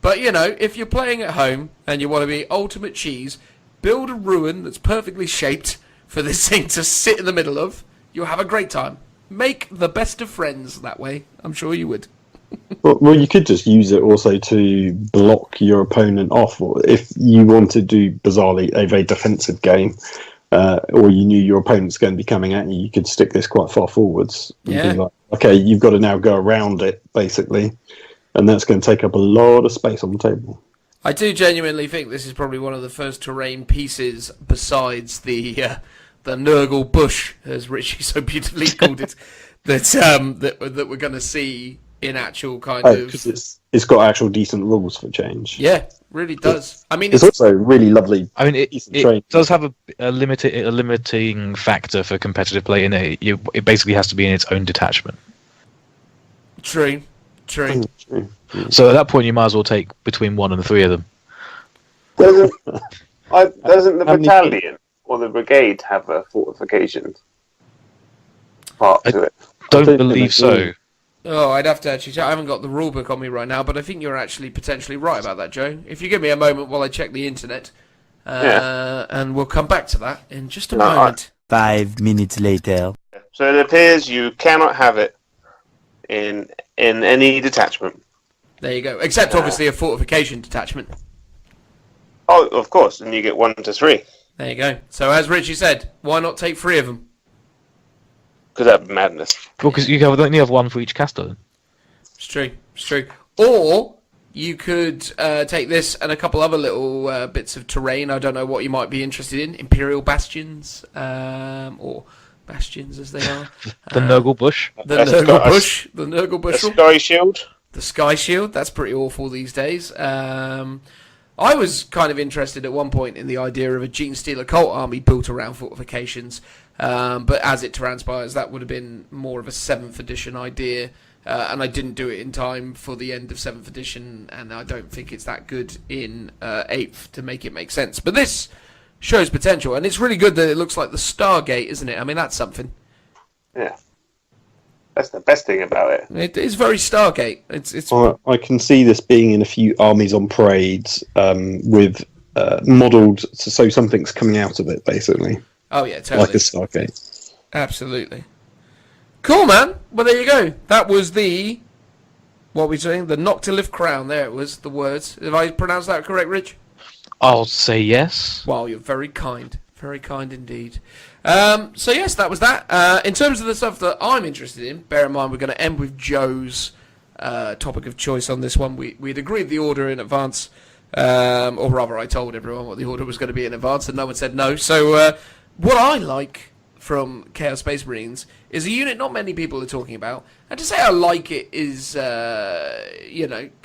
But, you know, if you're playing at home and you want to be ultimate cheese, build a ruin that's perfectly shaped for this thing to sit in the middle of. You'll have a great time. Make the best of friends that way. I'm sure you would. Well, you could just use it also to block your opponent off, or if you want to do bizarrely a very defensive game, or you knew your opponent's going to be coming at you, you could stick this quite far forwards. And Yeah. be like, okay, you've got to now go around it basically, and that's going to take up a lot of space on the table. I do genuinely think this is probably one of the first terrain pieces besides the Nurgle bush, as Richie so beautifully called it, that we're going to see in actual kind of. Because it's got actual decent rules for change. Yeah, really does. I mean, It's also really lovely. I mean, Decent train. it does have a limiting factor for competitive play in it. It basically has to be in its own detachment. true. True. So at that point, you might as well take between 1 and 3 of them. Doesn't the How many- battalion or the brigade have a fortification part to it? Don't don't think believe they so. do. Oh, I'd have to actually check. I haven't got the rule book on me right now, but I think you're actually potentially right about that, Joe. If you give me a moment while I check the internet, and we'll come back to that in just a No, moment. 5 minutes later. So it appears you cannot have it in any detachment. There you go. Except obviously a fortification detachment. Oh, of course, and you get 1 to 3 There you go. So as Richie said, why not take 3 of them? because that's madness. Well, because you only have 1 for each caster. It's true. It's true. Or you could take this and a couple other little bits of terrain. I don't know what you might be interested in. Imperial Bastions, or Bastions as they are. The Nurgle bush. The That's Nurgle got a- Bush. The Nurgle A Bushel. sky shield. The Sky Shield. That's pretty awful these days. I was kind of interested at one point in the idea of a Gene Stealer cult army built around fortifications. But as it transpires, that would have been more of a 7th edition idea. And I didn't do it in time for the end of 7th edition, and I don't think it's that good in 8th to make it make sense. But this shows potential, and it's really good that it looks like the Stargate, isn't it? I mean, that's something. Yeah. That's the best thing about it. It is very Stargate. It's I can see this being in a few armies on parades with modelled, so something's coming out of it, basically, oh yeah, like totally, a Stargate. absolutely. Cool, man. Well, there you go. That was the what were we saying? The Noctilith Crown. There it was. The words. Have I pronounced that correct, Rich? I'll say yes. Wow, you're very kind. Very kind indeed. So yes, that was that. In terms of the stuff that I'm interested in, bear in mind we're going to end with Joe's topic of choice on this one. We'd agreed the order in advance, or rather I told everyone what the order was going to be in advance and no one said no. So what I like from Chaos Space Marines is a unit not many people are talking about. And to say I like it is,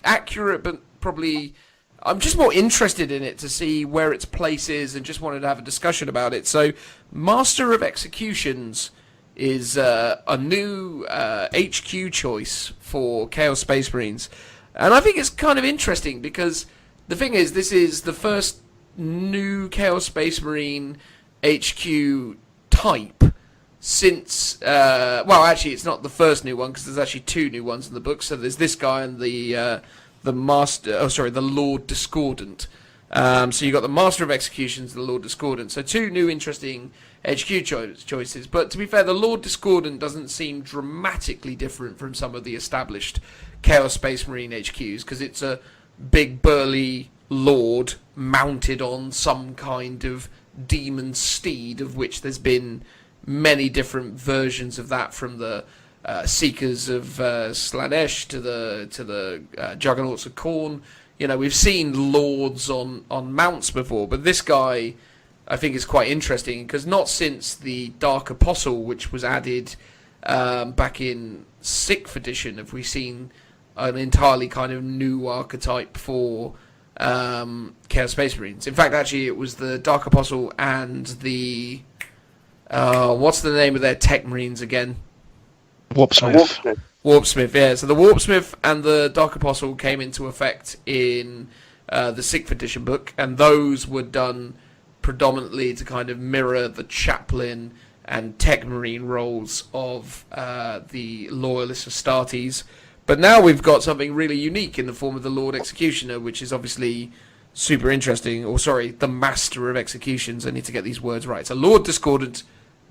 accurate, but probably I'm just more interested in it to see where its place is and just wanted to have a discussion about it. So Master of Executions is a new HQ choice for Chaos Space Marines. And I think it's kind of interesting because the thing is, this is the first new Chaos Space Marine HQ type since actually it's not the first new one because there's actually 2 new ones in the book. So there's this guy and the Lord Discordant. So you got the Master of Executions and the Lord Discordant. So 2 new interesting HQ choices. But to be fair, the Lord Discordant doesn't seem dramatically different from some of the established Chaos Space Marine HQs because it's a big burly Lord mounted on some kind of demon steed, of which there's been many different versions of that, from the Seekers of Slaannesh to the Juggernauts of Khorne. We've seen lords on mounts before, but this guy, I think, is quite interesting, because not since the Dark Apostle, which was added back in 6th edition, have we seen an entirely kind of new archetype for Chaos Space Marines. In fact, actually, it was the Dark Apostle and the what's the name of their tech marines again? Warpsmith. Warpsmith, yeah. So the Warpsmith and the Dark Apostle came into effect in the 6th edition book, and those were done predominantly to kind of mirror the chaplain and tech marine roles of the Loyalist Astartes. But now we've got something really unique in the form of the Lord Executioner, which is obviously super interesting. Or sorry, the Master of Executions. I need to get these words right. It's a Lord Discordant,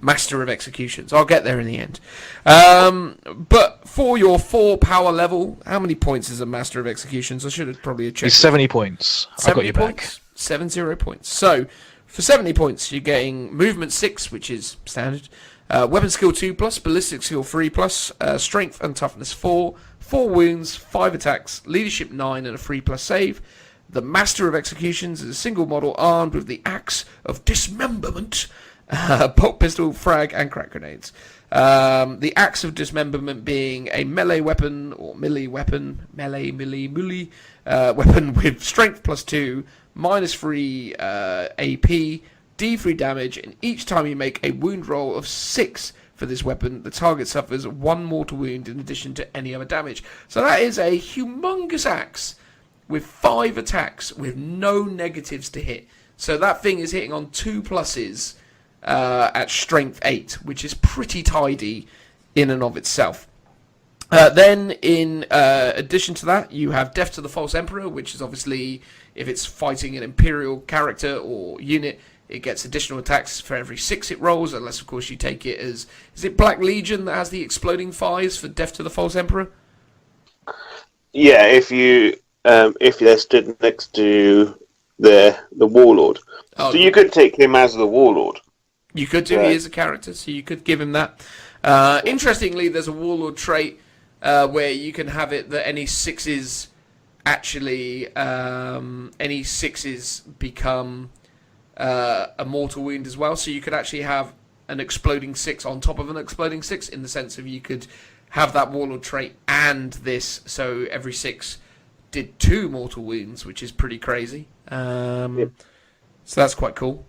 Master of Executions. I'll get there in the end. But for your 4 power level, how many points is a Master of Executions? I should have probably checked. It's 70 points. I got you back. 70 points. So, for 70 points, you're getting Movement 6, which is standard. Weapon Skill 2+, Ballistic Skill 3+, Strength and Toughness 4, 4 wounds, 5 attacks, Leadership 9, and a 3+ save. The Master of Executions is a single model armed with the Axe of Dismemberment, bolt pistol, frag, and crack grenades. The Axe of Dismemberment being a melee weapon, or melee weapon, weapon with Strength +2, -3 AP, D3 damage, and each time you make a wound roll of 6 for this weapon, the target suffers 1 mortal wound in addition to any other damage. So that is a humongous axe with 5 attacks with no negatives to hit. So that thing is hitting on 2 pluses at strength 8, which is pretty tidy in and of itself. Then, in addition to that, you have Death to the False Emperor, which is obviously, if it's fighting an Imperial character or unit, it gets additional attacks for every 6 it rolls, unless, of course, you take it as... Is it Black Legion that has the exploding fires for Death to the False Emperor? Yeah, if they're stood next to the Warlord. Oh, so you could take him as the Warlord. You could do, Right. He is a character, so you could give him that. Interestingly, there's a Warlord trait where you can have it that any 6s actually... any 6s become... a mortal wound as well, so you could actually have an exploding 6 on top of an exploding 6, in the sense of you could have that Warlord trait and this, so every 6 did 2 mortal wounds, which is pretty crazy. So that's quite cool.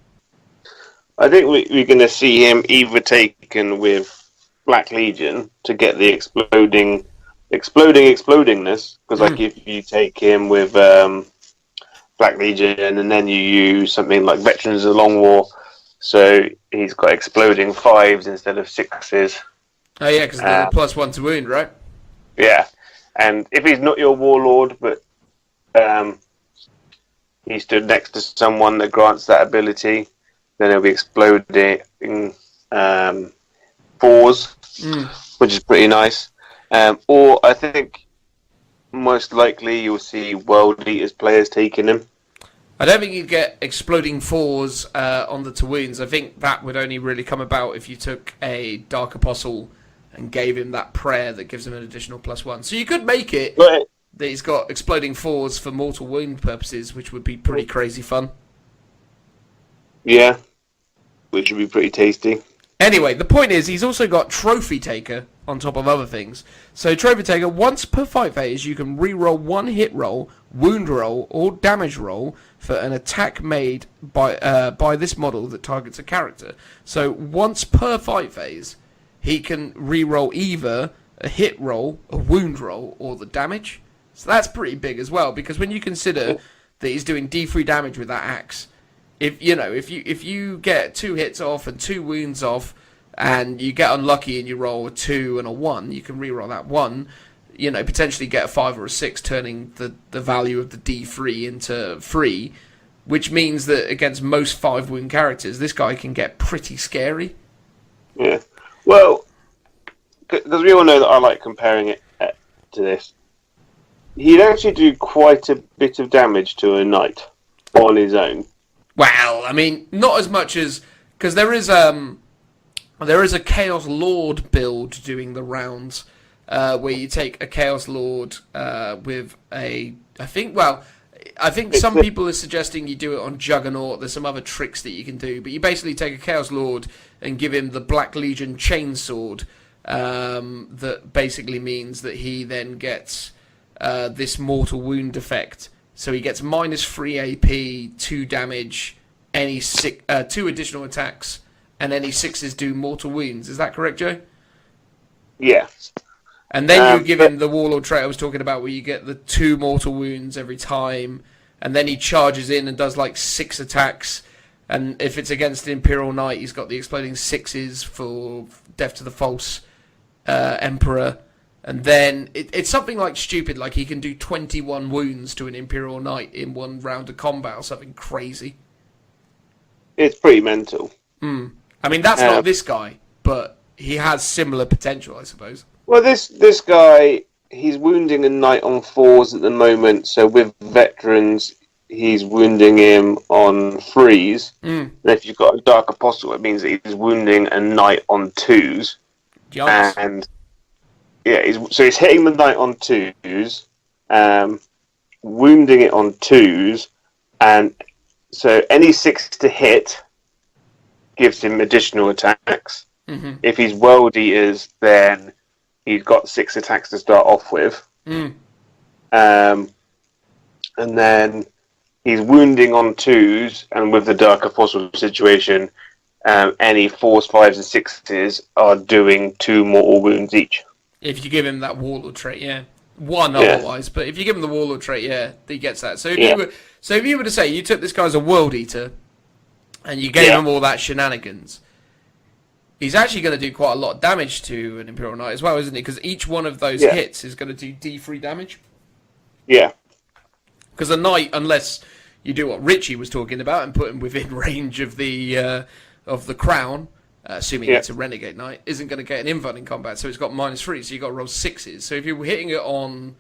I think we're going to see him either taken with Black Legion to get the explodingness, because like if you take him with Black Legion and then you use something like Veterans of the Long War, so he's got exploding 5s instead of 6s. Oh yeah, because they're +1 to wound, right? Yeah, and if he's not your Warlord, but he stood next to someone that grants that ability, then he'll be exploding 4s, which is pretty nice. Or I think most likely you'll see World Eaters players taking him. I don't think you'd get exploding 4s on the to wounds. I think that would only really come about if you took a Dark Apostle and gave him that prayer that gives him an additional +1. So you could make it that he's got exploding 4s for mortal wound purposes, which would be pretty crazy fun. Yeah, which would be pretty tasty. Anyway, the point is, he's also got Trophy Taker on top of other things. So Trophy Taker, once per fight phase, you can re-roll 1 hit roll, wound roll, or damage roll for an attack made by this model that targets a character. So once per fight phase, he can re-roll either a hit roll, a wound roll, or the damage. So that's pretty big as well, because when you consider that he's doing D3 damage with that axe, if you get 2 hits off and 2 wounds off, and you get unlucky and you roll a 2 and a 1, you can re-roll that 1, potentially get a 5 or a 6, turning the value of the D3 into 3, which means that against most 5 wound characters, this guy can get pretty scary. Yeah. Well, because we all know that I like comparing it to this. He'd actually do quite a bit of damage to a knight on his own. Well, I mean, not as much as because there is a Chaos Lord build doing the rounds, where you take a Chaos Lord with a. I think some people are suggesting you do it on Juggernaut. There's some other tricks that you can do, but you basically take a Chaos Lord and give him the Black Legion Chainsword. That basically means that he then gets this mortal wound effect. So he gets -3 AP, 2 damage, 2 additional attacks, and any 6s do mortal wounds. Is that correct, Joe? Yeah. And then you give him the Warlord trait I was talking about, where you get the 2 mortal wounds every time, and then he charges in and does like 6 attacks. And if it's against the Imperial Knight, he's got the exploding 6s for Death to the False Emperor. And then it's something like stupid, like he can do 21 wounds to an Imperial Knight in one round of combat or something crazy. It's pretty mental. I mean, that's not this guy, but he has similar potential, I suppose. Well, this guy, he's wounding a knight on 4s at the moment, so with veterans, he's wounding him on 3s. And if you've got a Dark Apostle, it means that he's wounding a knight on 2s. Yikes. And yeah, he's hitting the knight on 2s, wounding it on 2s, and so any 6 to hit gives him additional attacks. If he's World Eaters, then he's got 6 attacks to start off with. And then he's wounding on 2s, and with the Dark Apostle situation, any 4s, 5s, and 6s are doing 2 mortal wounds each. If you give him that Warlord trait, yeah. One otherwise, but if you give him the Warlord trait, yeah, he gets that. So if you were to say you took this guy as a World Eater, and you gave him all that shenanigans, he's actually going to do quite a lot of damage to an Imperial Knight as well, isn't he? Because each one of those hits is going to do D3 damage. Yeah. Because a Knight, unless you do what Richie was talking about and put him within range of the crown, assuming it's a Renegade Knight, isn't going to get an invuln in combat, so it's got -3, so you've got to roll 6s. So if you're hitting it on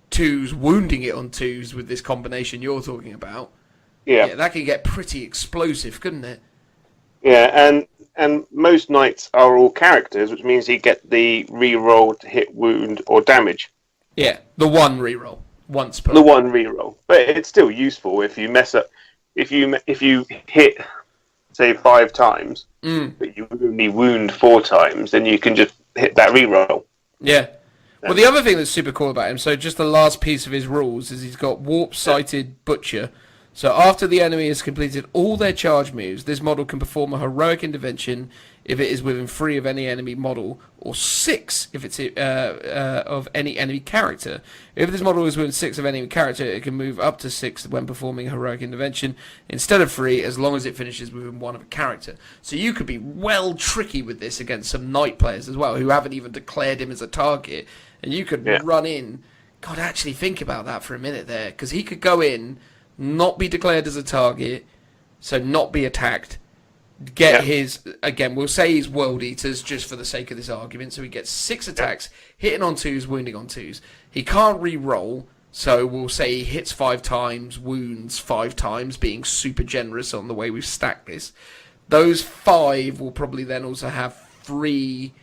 2s, wounding it on 2s with this combination you're talking about, that can get pretty explosive, couldn't it? Yeah, and most knights are all characters, which means you get the re-roll to hit, wound, or damage. Yeah, the one re-roll once per. The one re-roll, but it's still useful if you mess up. If you hit, say, 5 times, but you only wound 4 times, then you can just hit that re-roll. Yeah. Well, the other thing that's super cool about him, so just the last piece of his rules, is he's got Warp-Sighted Butcher. So after the enemy has completed all their charge moves, this model can perform a heroic intervention if it is within 3 of any enemy model, or 6 if it's of any enemy character. If this model is within 6 of any character, it can move up to 6 when performing a heroic intervention, instead of 3, as long as it finishes within 1 of a character. So you could be well tricky with this against some knight players as well, who haven't even declared him as a target, and you could run in. God, actually think about that for a minute there, because he could go in, not be declared as a target, so not be attacked, get his, again, we'll say he's World Eaters just for the sake of this argument, so he gets 6 attacks, hitting on 2s, wounding on 2s. He can't re-roll, so we'll say he hits 5 times, wounds 5 times, being super generous on the way we've stacked this. Those 5 will probably then also have 3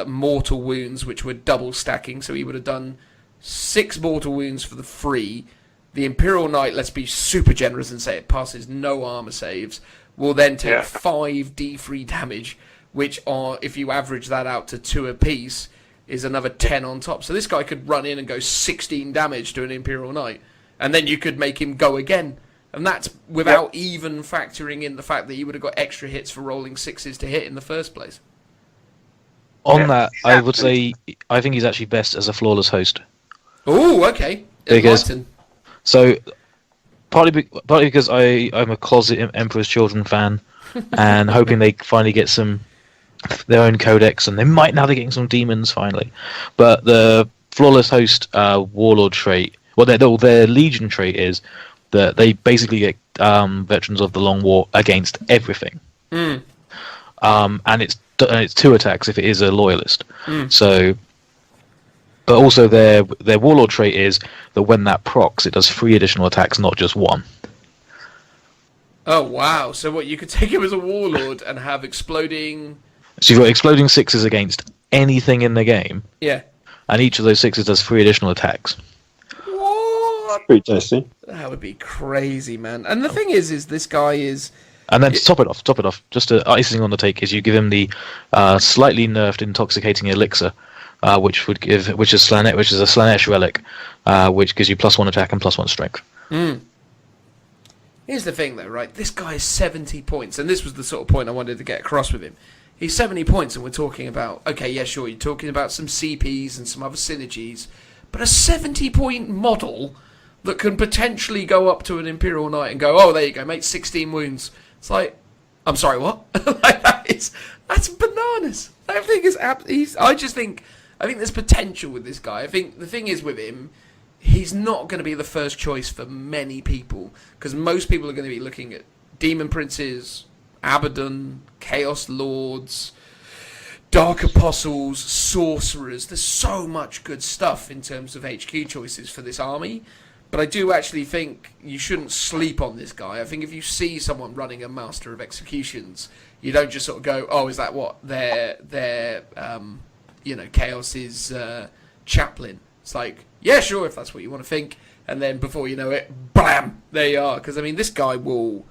mortal wounds, which were double stacking, so he would have done 6 mortal wounds for the 3. The Imperial Knight, let's be super generous and say it passes no armor saves, will then take 5 D3 damage, which are, if you average that out to 2 apiece, is another 10 on top. So this guy could run in and go 16 damage to an Imperial Knight, and then you could make him go again. And that's without even factoring in the fact that you would have got extra hits for rolling 6s to hit in the first place. On that, I would say I think he's actually best as a flawless host. Oh, okay. Because so partly because I'm a closet Emperor's Children fan, and hoping they finally get their own codex, and they might now they're getting some demons finally. But the flawless host warlord trait, well, their legion trait is that they basically get veterans of the Long War against everything, and it's 2 attacks if it is a loyalist. So But also their warlord trait is that when that procs, it does 3 additional attacks, not just 1. Oh wow! So what? You could take him as a warlord and have exploding. So you've got exploding 6s against anything in the game, Yeah. and each of those 6s does 3 additional attacks. What? Pretty tasty. That would be crazy, man. And the thing is this guy is. And then to top it off, just icing on the cake is you give him the slightly nerfed intoxicating elixir, which is Slaannesh, which is a Slaannesh relic, which gives you +1 attack and +1 strength. Here's the thing, though, right? This guy is 70 points, and this was the sort of point I wanted to get across with him. He's 70 points, and we're talking about, okay, yeah, sure, you're talking about some CPs and some other synergies, but a 70-point model that can potentially go up to an Imperial Knight and go, oh, there you go, mate, 16 wounds. It's like, I'm sorry, what? Like, that's bananas. That thing is, I think there's potential with this guy. I think the thing is with him, he's not going to be the first choice for many people, because most people are going to be looking at Demon Princes, Abaddon, Chaos Lords, Dark Apostles, Sorcerers. There's so much good stuff in terms of HQ choices for this army, but I do actually think you shouldn't sleep on this guy. I think if you see someone running a Master of Executions, you don't just sort of go, oh, is that what their Chaos's chaplain? It's like, yeah, sure, if that's what you want to think. And then before you know it, bam, there you are. Because I mean, this guy will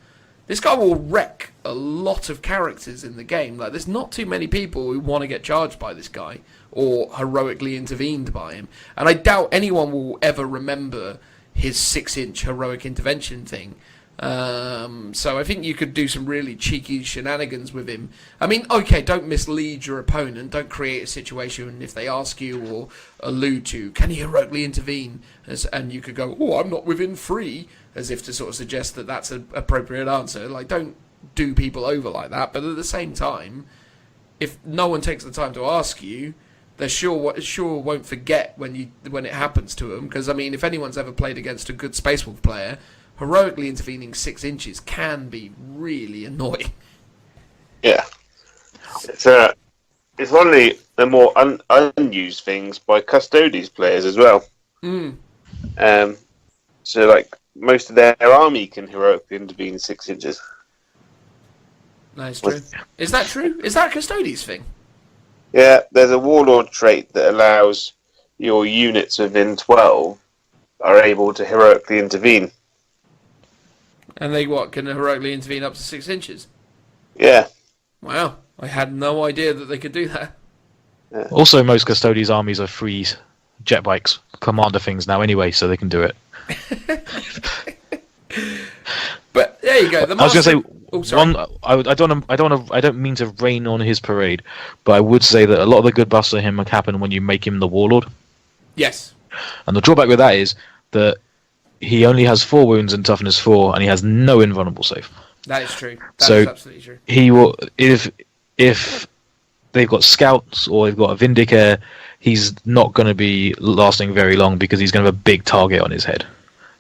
wreck a lot of characters in the game. Like, there's not too many people who want to get charged by this guy or heroically intervened by him. And I doubt anyone will ever remember his 6-inch heroic intervention thing. So I think you could do some really cheeky shenanigans with him. I mean, okay, don't mislead your opponent. Don't create a situation if they ask you or allude to, can he heroically intervene? And you could go, oh, I'm not within 3, as if to sort of suggest that that's an appropriate answer. Like, don't do people over like that. But at the same time, if no one takes the time to ask you, they sure won't forget when it happens to them. Because, I mean, if anyone's ever played against a good Space Wolf player, heroically intervening 6 inches can be really annoying. Yeah. It's one of the more unused things by Custodes players as well. So, like, most of their army can heroically intervene 6 inches. That's true. Is that true? Is that a Custodes thing? Yeah, there's a warlord trait that allows your units within 12 are able to heroically intervene. And they can heroically intervene up to 6 inches? Yeah. Wow, I had no idea that they could do that. Yeah. Also, most Custodes armies are free jet bikes, commander things now anyway, so they can do it. But there you go. I was going to say, oh, sorry. I don't mean to rain on his parade, but I would say that a lot of the good buffs to him happen when you make him the warlord. Yes. And the drawback with that is that he only has 4 wounds and toughness 4, and he has no invulnerable save. That is true. That is absolutely true. He will, if they've got scouts or they've got a Vindicare, he's not going to be lasting very long because he's going to have a big target on his head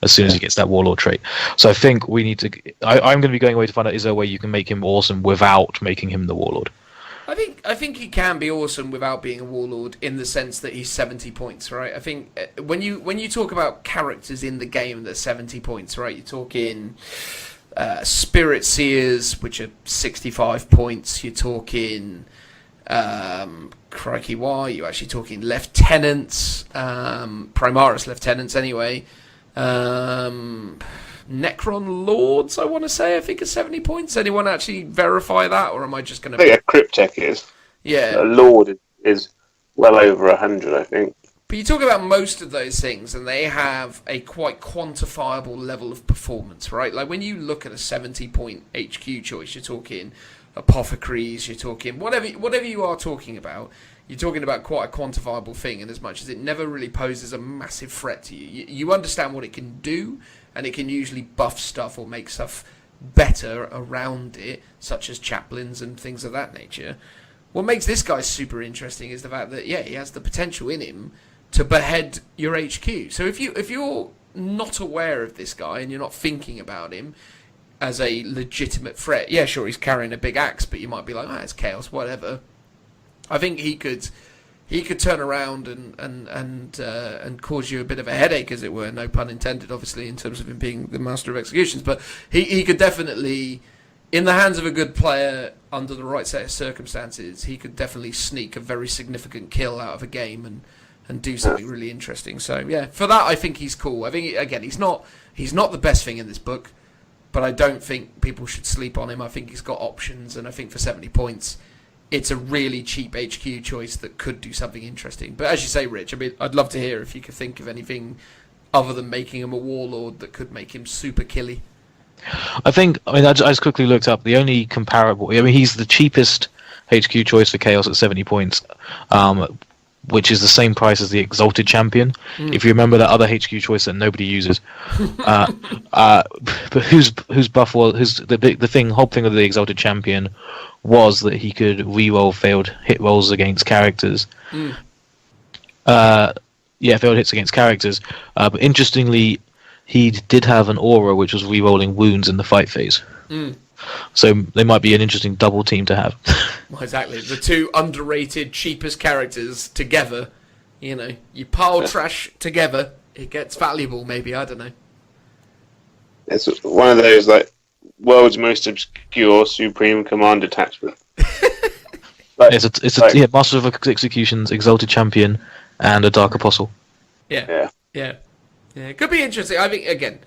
as soon as he gets that warlord trait. So I think we need to. I'm going to be going away to find out, is there a way you can make him awesome without making him the warlord? I think he can be awesome without being a warlord in the sense that he's 70 points, right? I think when you talk about characters in the game that's 70 points, right? You're talking Spirit Seers, which are 65 points. You're talking crikey, why are you actually talking lieutenants, Primaris lieutenants anyway. Necron Lords, I want to say, I think is 70 points. Anyone actually verify that, or am I just going to... I think a Cryptek is. Yeah. A Lord is well over 100, I think. But you talk about most of those things, and they have a quite quantifiable level of performance, right? Like, when you look at a 70-point HQ choice, you're talking Apothecaries, you're talking... Whatever you are talking about, you're talking about quite a quantifiable thing, and as much as it never really poses a massive threat to you, you understand what it can do, and it can usually buff stuff or make stuff better around it, such as chaplains and things of that nature. What makes this guy super interesting is the fact that, yeah, he has the potential in him to behead your HQ. So if you're not aware of this guy and you're not thinking about him as a legitimate threat, yeah, sure, he's carrying a big axe, but you might be like, it's chaos, whatever. I think he could he could turn around and cause you a bit of a headache, as it were. No pun intended, obviously, in terms of him being the master of executions. But he could definitely, in the hands of a good player, under the right set of circumstances, he could definitely sneak a very significant kill out of a game and do something really interesting. So yeah, for that I think he's cool. I think again he's not the best thing in this book, but I don't think people should sleep on him. I think he's got options, and I think for 70 points, it's a really cheap HQ choice that could do something interesting. But as you say, Rich, I mean, I'd love to hear if you could think of anything other than making him a warlord that could make him super killy. I just quickly looked up the only comparable. I mean, he's the cheapest HQ choice for Chaos at 70 points, which is the same price as the Exalted Champion. If you remember that other HQ choice that nobody uses, but whose buff was the whole thing of the Exalted Champion was that he could re-roll failed hit rolls against characters. Failed hits against characters. But interestingly, he did have an aura which was re-rolling wounds in the fight phase. So they might be an interesting double team to have. Well, exactly. The two underrated, cheapest characters together. You know, you pile trash together, it gets valuable, maybe. I don't know. It's one of those, like, world's most obscure Supreme Command attachment. It's a Master of Executions, Exalted Champion, and a Dark Apostle. Yeah. It could be interesting. I think, again,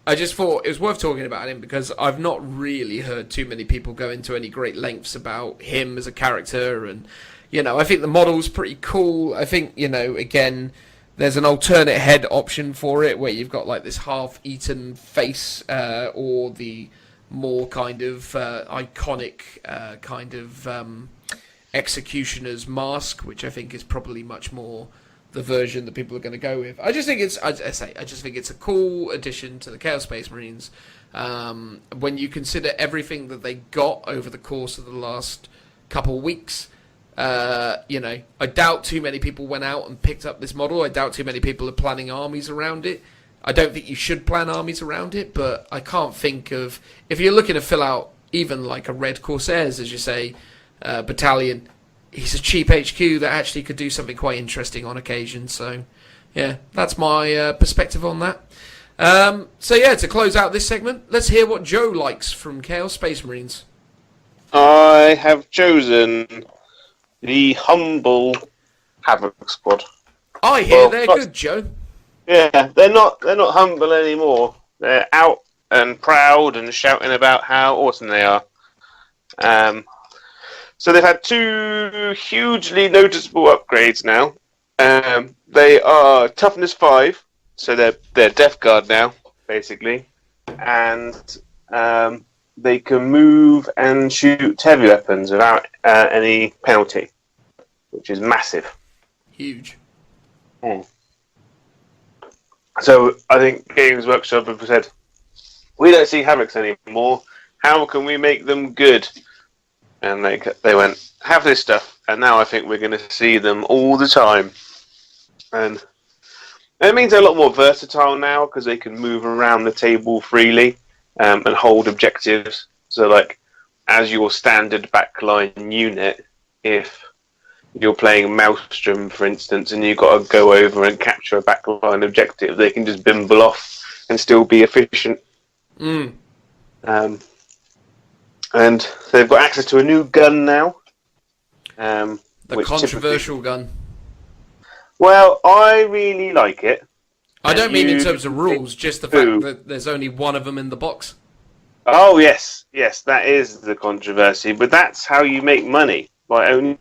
I just thought it was worth talking about him because I've not really heard too many people go into any great lengths about him as a character. And, you know, I think the model's pretty cool. I think, you know, again, there's an alternate head option for it where you've got like this half-eaten face or the more kind of iconic kind of executioner's mask, which I think is probably much more the version that people are going to go with. I just think it's a cool addition to the Chaos Space Marines. When you consider everything that they got over the course of the last couple of weeks, you know, I doubt too many people went out and picked up this model. I doubt too many people are planning armies around it. I don't think you should plan armies around it, but I can't think of, if you're looking to fill out even like a Red Corsairs, as you say, battalion, he's a cheap HQ that actually could do something quite interesting on occasion. So, yeah, that's my perspective on that. To close out this segment, let's hear what Joe likes from Chaos Space Marines. I have chosen the humble Havoc Squad. I hear they're good, Joe. Yeah, they're not humble anymore. They're out and proud and shouting about how awesome they are. So they've had two hugely noticeable upgrades now. They are toughness 5, so they're Death Guard now, basically, and they can move and shoot heavy weapons without any penalty, which is massive. Huge. So I think Games Workshop have said, we don't see Havocs anymore. How can we make them good? And they went, have this stuff, and now I think we're going to see them all the time. And it means they're a lot more versatile now because they can move around the table freely and hold objectives. So, like, as your standard backline unit, if you're playing Maelstrom, for instance, and you've got to go over and capture a backline objective, they can just bimble off and still be efficient. And they've got access to a new gun now. The controversial gun. Well, I really like it. I don't mean in terms of rules, just the fact that there's only one of them in the box. Oh, yes, that is the controversy. But that's how you make money, by only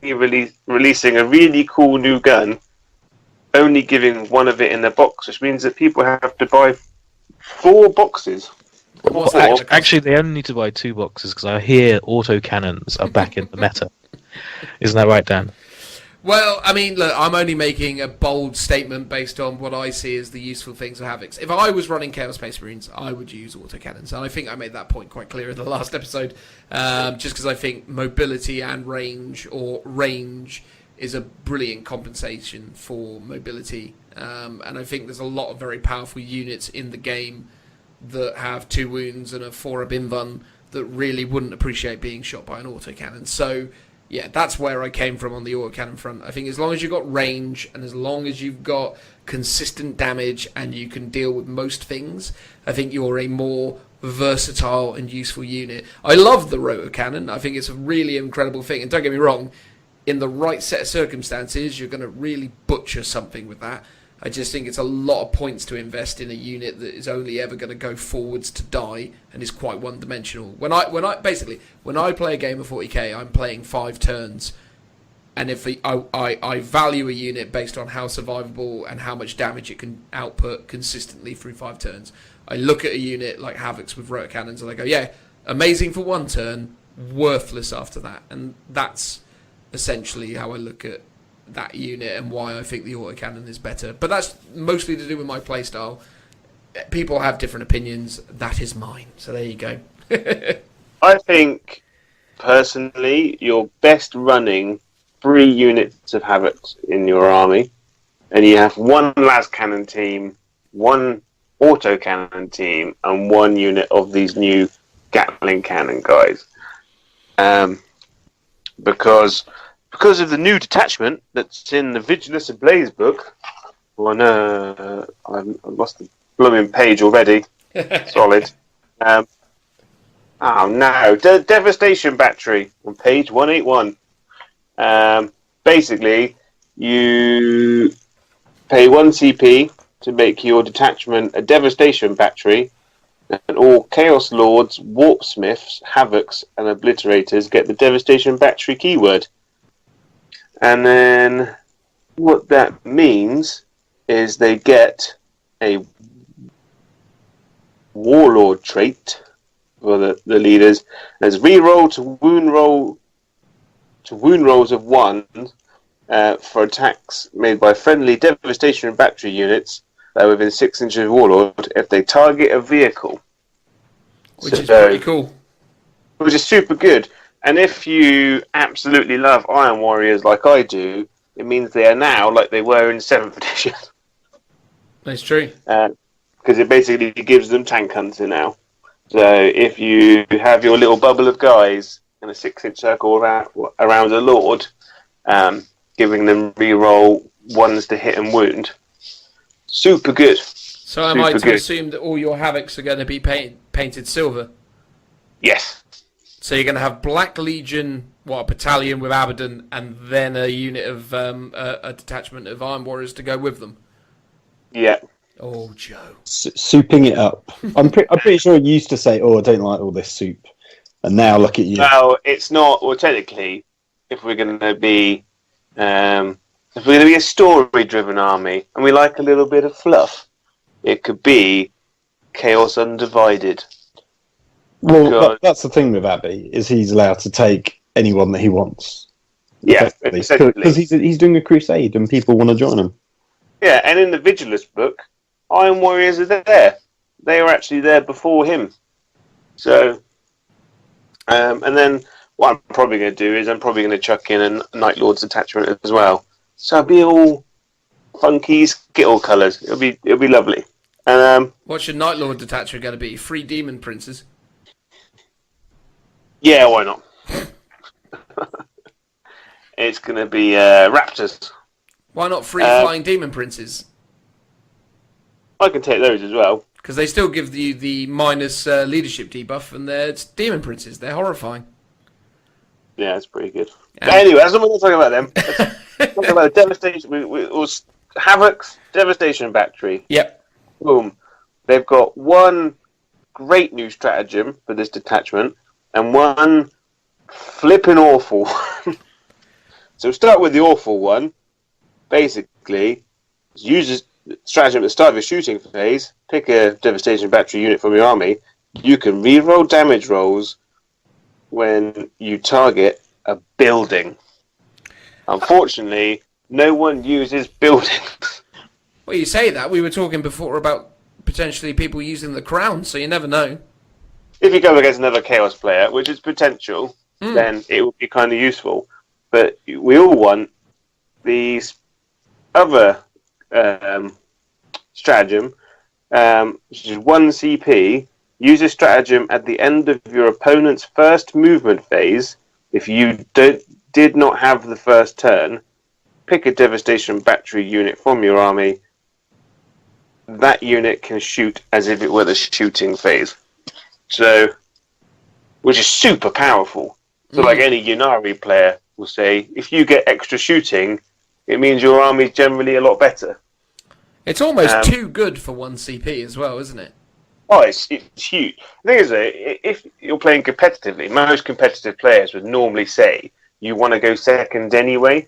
releasing a really cool new gun, only giving one of it in the box, which means that people have to buy 4 boxes. Actually, they only need to buy 2 boxes because I hear autocannons are back in the meta. Isn't that right, Dan? Well, I mean, look, I'm only making a bold statement based on what I see as the useful things of Havocs. If I was running Chaos Space Marines, I would use autocannons, and I think I made that point quite clear in the last episode, just because I think mobility and range, or range, is a brilliant compensation for mobility, and I think there's a lot of very powerful units in the game that have 2 wounds and a 4-up invuln that really wouldn't appreciate being shot by an autocannon. So Yeah, that's where I came from on the autocannon front. I think as long as you've got range and as long as you've got consistent damage and you can deal with most things, I think you're a more versatile and useful unit. I love the rotocannon. I think it's a really incredible thing. And don't get me wrong, in the right set of circumstances, you're going to really butcher something with that. I just think it's a lot of points to invest in a unit that is only ever going to go forwards to die and is quite one-dimensional. When I play a game of 40k, I'm playing 5 turns, and if I value a unit based on how survivable and how much damage it can output consistently through 5 turns. I look at a unit like Havocs with rotocannons and I go, yeah, amazing for 1 turn, worthless after that, and that's essentially how I look at that unit and why I think the autocannon is better. But that's mostly to do with my playstyle. People have different opinions. That is mine. So there you go. I think, personally, you're best running 3 units of Havocs in your army, and you have 1 las cannon team, 1 autocannon team, and 1 unit of these new Gatling cannon guys. Because of the new detachment that's in the Vigilus Ablaze book. Oh no, I lost the blooming page already. Solid. Oh no, Devastation Battery on page 181. Basically, you pay 1 CP to make your detachment a Devastation Battery, and all Chaos Lords, Warpsmiths, Havocs, and Obliterators get the Devastation Battery keyword. And then what that means is they get a Warlord trait for the leaders as reroll to wound rolls of 1 for attacks made by friendly Devastation Battery units that are within 6 inches of Warlord if they target a vehicle. Which is pretty cool. Which is super good. And if you absolutely love Iron Warriors like I do, it means they are now like they were in 7th edition. That's true. Because it basically gives them tank hunter now. So if you have your little bubble of guys in a 6-inch circle around a Lord, giving them reroll 1s to hit and wound, super good. So am I to assume that all your Havocs are going to be painted silver? Yes. So you're going to have Black Legion, a battalion with Abaddon, and then a unit of a detachment of Iron Warriors to go with them. Yeah. Oh, Joe. Souping it up. I'm pretty sure you used to say, "Oh, I don't like all this soup," and now look at you. Well, it's not. Well, technically, if we're going to be, a story-driven army, and we like a little bit of fluff, it could be Chaos Undivided. Well, that's the thing with Abby, is he's allowed to take anyone that he wants. Yeah, because he's doing a crusade and people want to join him. Yeah, and in the Vigilus book, Iron Warriors are there. They were actually there before him. So, and then what I'm probably going to do is I'm probably going to chuck in a Night Lord's attachment as well. So it'll be all funky, skittle colours. It'll be lovely. And what's your Night Lord detachment going to be? 3 Demon Princes? Yeah, why not? It's going to be Raptors. Why not 3 Flying Demon Princes? I can take those as well. Because they still give you the minus leadership debuff, and they're Demon Princes. They're horrifying. Yeah, it's pretty good. But anyway, that's not what we're talking about them. Let's talk about Devastation. Havoc's Devastation Battery. Yep. Boom. They've got 1 great new stratagem for this detachment, and 1 flipping awful one. So we'll start with the awful one. Basically, use a stratagem at the start of your shooting phase, pick a Devastation Battery unit from your army. You can reroll damage rolls when you target a building. Unfortunately, no one uses buildings. Well, you say that. We were talking before about potentially people using the crown, so you never know. If you go against another Chaos player, which is potential, then it would be kind of useful. But we all want these other stratagem, which is 1 CP. Use a stratagem at the end of your opponent's first movement phase. If you did did not have the first turn, pick a devastation battery unit from your army. That unit can shoot as if it were the shooting phase. So, which is super powerful. So like any Yunari player will say, if you get extra shooting, it means your army is generally a lot better. It's almost too good for 1 CP as well, isn't it? Oh, it's huge. The thing is, if you're playing competitively, most competitive players would normally say you want to go second anyway,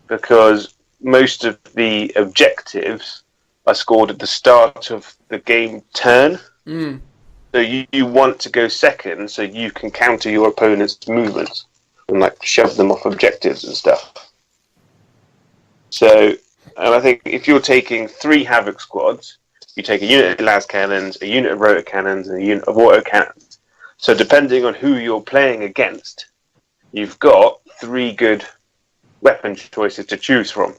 because most of the objectives are scored at the start of the game turn. So you want to go second so you can counter your opponent's movements and like shove them off objectives and stuff. So, and I think if you're taking 3 Havoc squads, you take a unit of las cannons, a unit of rotor cannons, and a unit of auto cannons. So depending on who you're playing against, you've got 3 good weapon choices to choose from.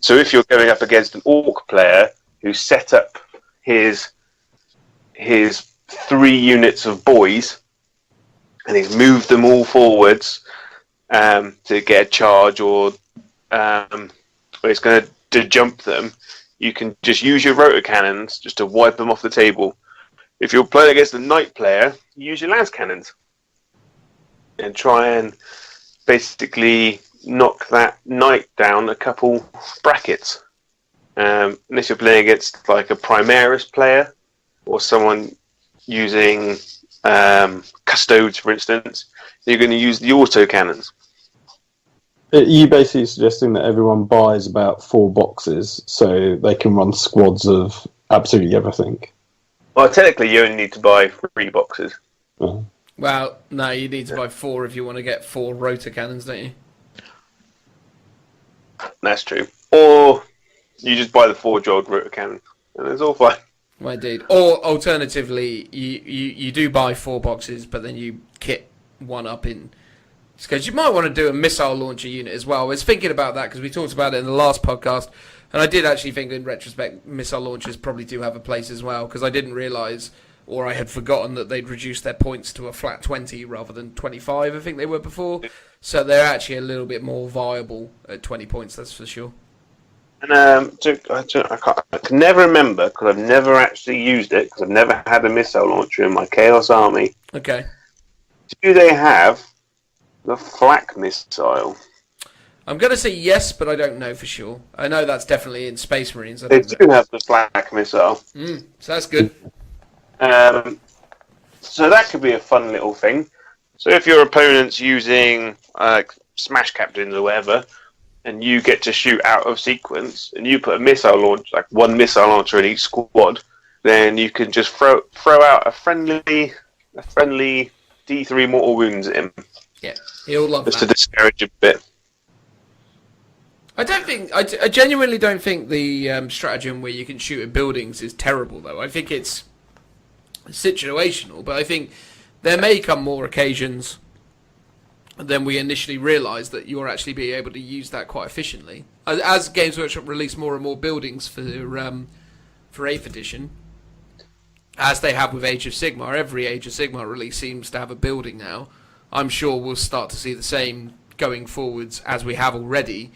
So if you're going up against an orc player who set up his 3 units of boys, and he's moved them all forwards to get a charge, or it's going to jump them, you can just use your rotor cannons just to wipe them off the table. If you're playing against a knight player, use your las cannons and try and basically knock that knight down a couple brackets. Unless you're playing against like a Primaris player or someone using custodes, for instance, you're going to use the auto cannons. You basically suggesting that everyone buys about 4 boxes so they can run squads of absolutely everything. Well, technically, you only need to buy 3 boxes. Oh. Well, no, you need to buy 4 if you want to get 4 rotor cannons, don't you? That's true. Or you just buy the 4-jog rotor cannon, and it's all fine. Well, indeed. Or alternatively, you do buy 4 boxes, but then you kit one up in. Because you might want to do a missile launcher unit as well. I was thinking about that because we talked about it in the last podcast, and I did actually think in retrospect missile launchers probably do have a place as well, because I didn't realise, or I had forgotten, that they'd reduced their points to a flat 20 rather than 25, I think they were before. So they're actually a little bit more viable at 20 points, that's for sure. And I can never remember, because I've never actually used it, because I've never had a missile launcher in my Chaos army. Okay. Do they have the flak missile? I'm going to say yes, but I don't know for sure. I know that's definitely in Space Marines. They do have the flak missile. So that's good. So that could be a fun little thing. So if your opponent's using smash captains or whatever, and you get to shoot out of sequence, and you put a missile launch, like 1 missile launcher in each squad, then you can just throw out a friendly D3 mortal wounds at him. Yeah, he'll love just that. To discourage a bit. I genuinely don't think the stratagem where you can shoot at buildings is terrible, though. I think it's situational, but I think there may come more occasions than we initially realised that you'll actually be able to use that quite efficiently. As Games Workshop release more and more buildings for 8th edition, as they have with Age of Sigmar, every Age of Sigmar release seems to have a building now. I'm sure we'll start to see the same going forwards as we have already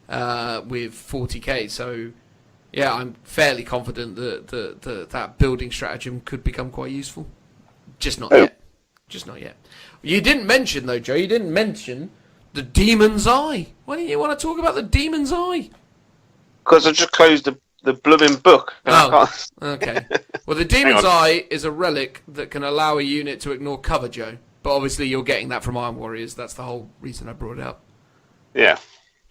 with 40k. So, yeah, I'm fairly confident that building stratagem could become quite useful. Just not yet. Just not yet. You didn't mention, though, Joe, the Demon's Eye. Why don't you want to talk about the Demon's Eye? Because I just closed the blooming book. Okay. Well, the Demon's Eye is a relic that can allow a unit to ignore cover, Joe. But obviously you're getting that from Iron Warriors. That's the whole reason I brought it up. Yeah.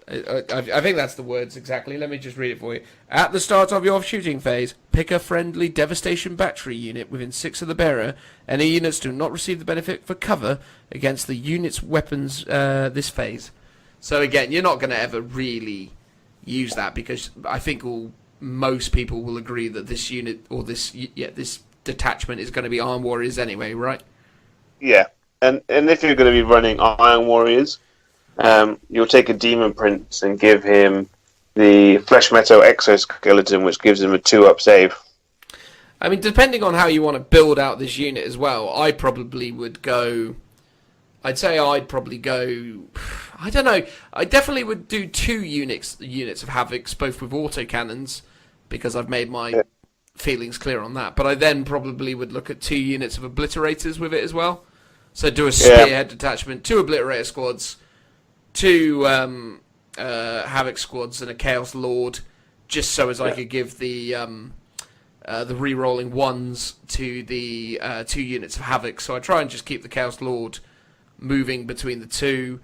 I think that's the words exactly. Let me just read it for you. At the start of your shooting phase, pick a friendly devastation battery unit within 6 of the bearer. Any units do not receive the benefit for cover against the unit's weapons this phase. So again, you're not going to ever really use that, because I think most people will agree that this unit or this detachment is going to be Iron Warriors anyway, right? Yeah. And if you're going to be running Iron Warriors, you'll take a Demon Prince and give him the Flesh Metal Exoskeleton, which gives him a 2-up save. I mean, depending on how you want to build out this unit as well, I probably would go I'd say I'd probably go. I don't know. I definitely would do 2 units of Havocs, both with autocannons, because I've made my feelings clear on that. But I then probably would look at 2 units of Obliterators with it as well. So do a Spearhead detachment, 2 Obliterator squads, 2 Havoc squads, and a Chaos Lord, just so as I could give the re-rolling 1s to the 2 units of Havoc. So I try and just keep the Chaos Lord moving between the 2.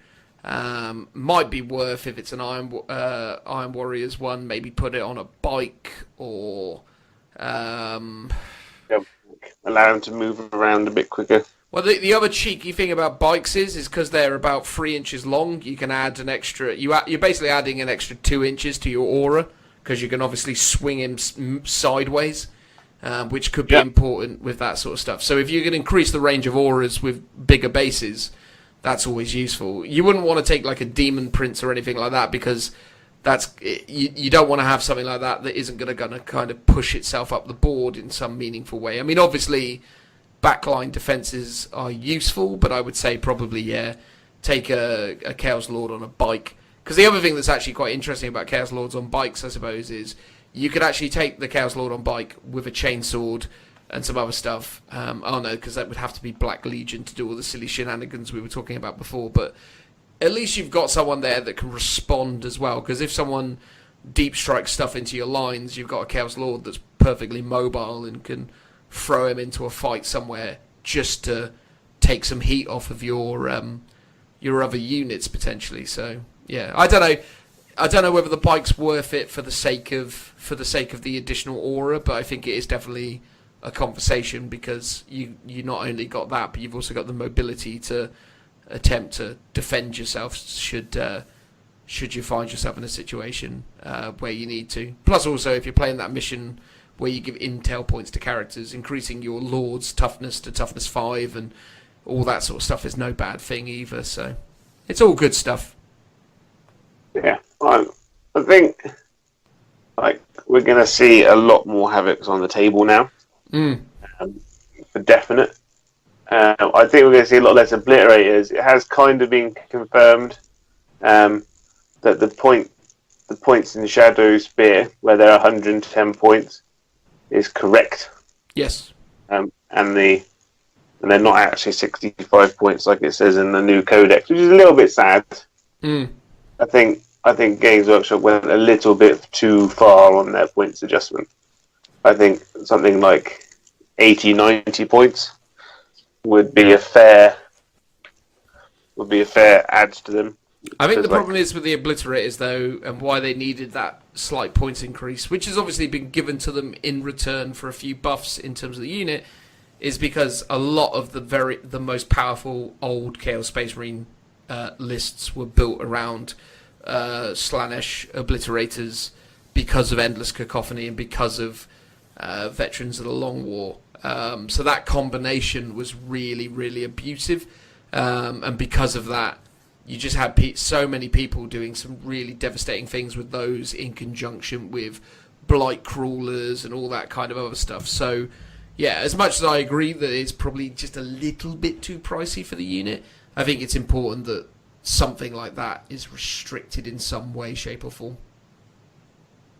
Might be worth, if it's an Iron Warriors one, maybe put it on a bike or allow him to move around a bit quicker. Well, the other cheeky thing about bikes is because they're about 3 inches long, you can add an extra. You're basically adding an extra 2 inches to your aura, because you can obviously swing him sideways, which could be important with that sort of stuff. So if you can increase the range of auras with bigger bases, that's always useful. You wouldn't want to take like a Demon Prince or anything like that, because you don't want to have something like that isn't going to kind of push itself up the board in some meaningful way. I mean, obviously, backline defenses are useful, but I would say probably, take a Chaos Lord on a bike. Because the other thing that's actually quite interesting about Chaos Lords on bikes, I suppose, is you could actually take the Chaos Lord on bike with a chainsword and some other stuff. Oh no, because that would have to be Black Legion to do all the silly shenanigans we were talking about before. But at least you've got someone there that can respond as well. Because if someone deep strikes stuff into your lines, you've got a Chaos Lord that's perfectly mobile and can throw him into a fight somewhere just to take some heat off of your other units potentially. So yeah, I don't know whether the bike's worth it for the sake of the additional aura, but I think it is definitely a conversation, because you not only got that, but you've also got the mobility to attempt to defend yourself should you find yourself in a situation where you need to. Plus, also, if you're playing that mission where you give intel points to characters, increasing your Lord's toughness to toughness 5 and all that sort of stuff is no bad thing either. So it's all good stuff. Yeah, I think we're going to see a lot more Havocs on the table now, for definite. I think we're going to see a lot less Obliterators. It has kind of been confirmed that the points in Shadow Spear, where there are 110 points, is correct. Yes. And they're not actually 65 points like it says in the new codex, which is a little bit sad. I think Games Workshop went a little bit too far on their points adjustment. I think something like 80, 90 points would be a fair add to them. I think the problem is with the Obliterators, though, and why they needed that slight points increase, which has obviously been given to them in return for a few buffs in terms of the unit, is because a lot of the most powerful old Chaos Space Marine lists were built around Slaannesh Obliterators because of Endless Cacophony and because of Veterans of the Long War. So that combination was really, really abusive, and because of that, you just had so many people doing some really devastating things with those in conjunction with Blight Crawlers and all that kind of other stuff. So, yeah, as much as I agree that it's probably just a little bit too pricey for the unit, I think it's important that something like that is restricted in some way, shape or form.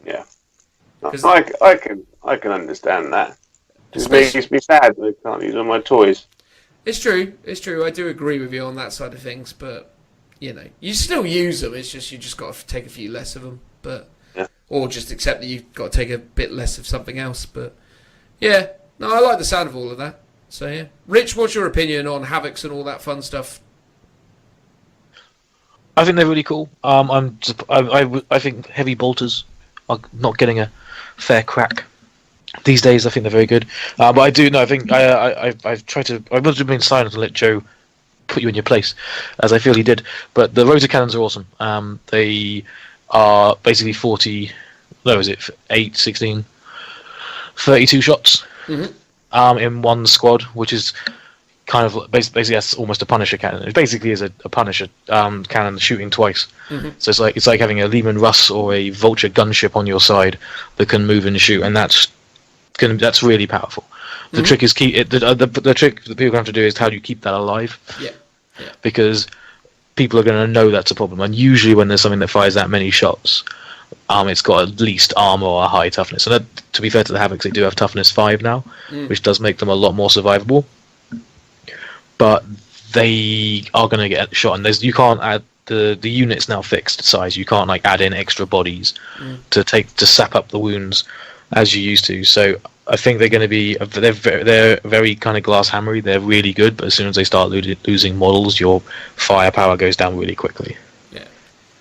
Yeah. I can understand that. It makes me sad that I can't use all my toys. It's true. I do agree with you on that side of things, but you still use them. It's just you just got to take a few less of them, or just accept that you've got to take a bit less of something else. But yeah, no, I like the sound of all of that. So yeah, Rich, what's your opinion on Havocs and all that fun stuff? I think they're really cool. I think heavy bolters are not getting a fair crack these days. I think they're very good, but I do know. I think I've tried to. I must have been silent and let Joe put you in your place, as I feel he did. But the rotor cannons are awesome. They are basically 40. No, is it 8, 16, 32 shots in one squad, which is kind of basically that's almost a Punisher cannon. It basically is a Punisher cannon shooting twice. So it's like having a Lehman Russ or a Vulture gunship on your side that can move and shoot, and that's really powerful. The trick is the trick that people have to do is how do you keep that alive? Yeah. because people are going to know that's a problem. And usually when there's something that fires that many shots, it's got at least armor or a high toughness. And that, to be fair to the Havocs, they do have toughness 5 now, which does make them a lot more survivable. But they are going to get shot, and you can't add the unit's now fixed size. You can't like add in extra bodies to sap up the wounds as you used to. So I think they're going to be they're very kind of glass hammery. They're really good, but as soon as they start losing models, your firepower goes down really quickly. Yeah.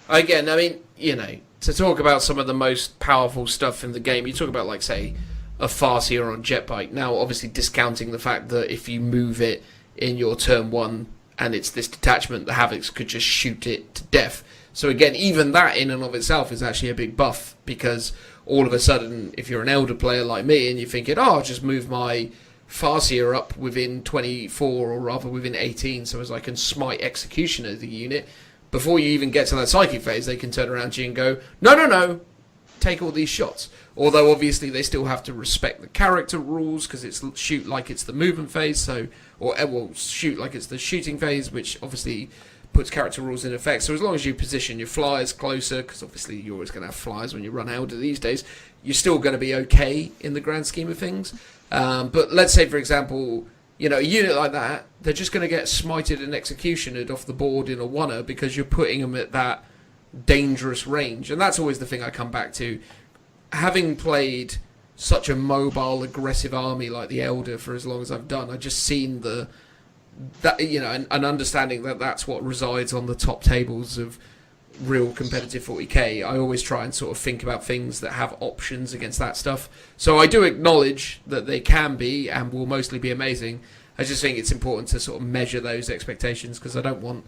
Again, I mean, you know, to talk about some of the most powerful stuff in the game, you talk about like say a Farseer on Jetbike. Now, obviously discounting the fact that if you move it in your turn 1 and it's this detachment, the Havocs could just shoot it to death. So again, even that in and of itself is actually a big buff, because all of a sudden, if you're an elder player like me and you're thinking, oh, I'll just move my Farseer up within 24, or rather within 18, so as I can smite Executioner of the unit, before you even get to that psychic phase, they can turn around to you and go, no, take all these shots. Although obviously they still have to respect the character rules, because it's shoot like it's the movement phase, so shoot like it's the shooting phase, which obviously puts character rules in effect. So as long as you position your flyers closer, because obviously you're always going to have flyers when you run Elder these days, you're still going to be okay in the grand scheme of things. But let's say, for example, you know, a unit like that, they're just going to get smited and executioned off the board in a oneer because you're putting them at that dangerous range. And that's always the thing I come back to. Having played such a mobile, aggressive army like the Elder for as long as I've done, I've just seen that you know, and understanding that that's what resides on the top tables of real competitive 40k. I always try and sort of think about things that have options against that stuff. So I do acknowledge that they can be and will mostly be amazing. I just think it's important to sort of measure those expectations, because I don't want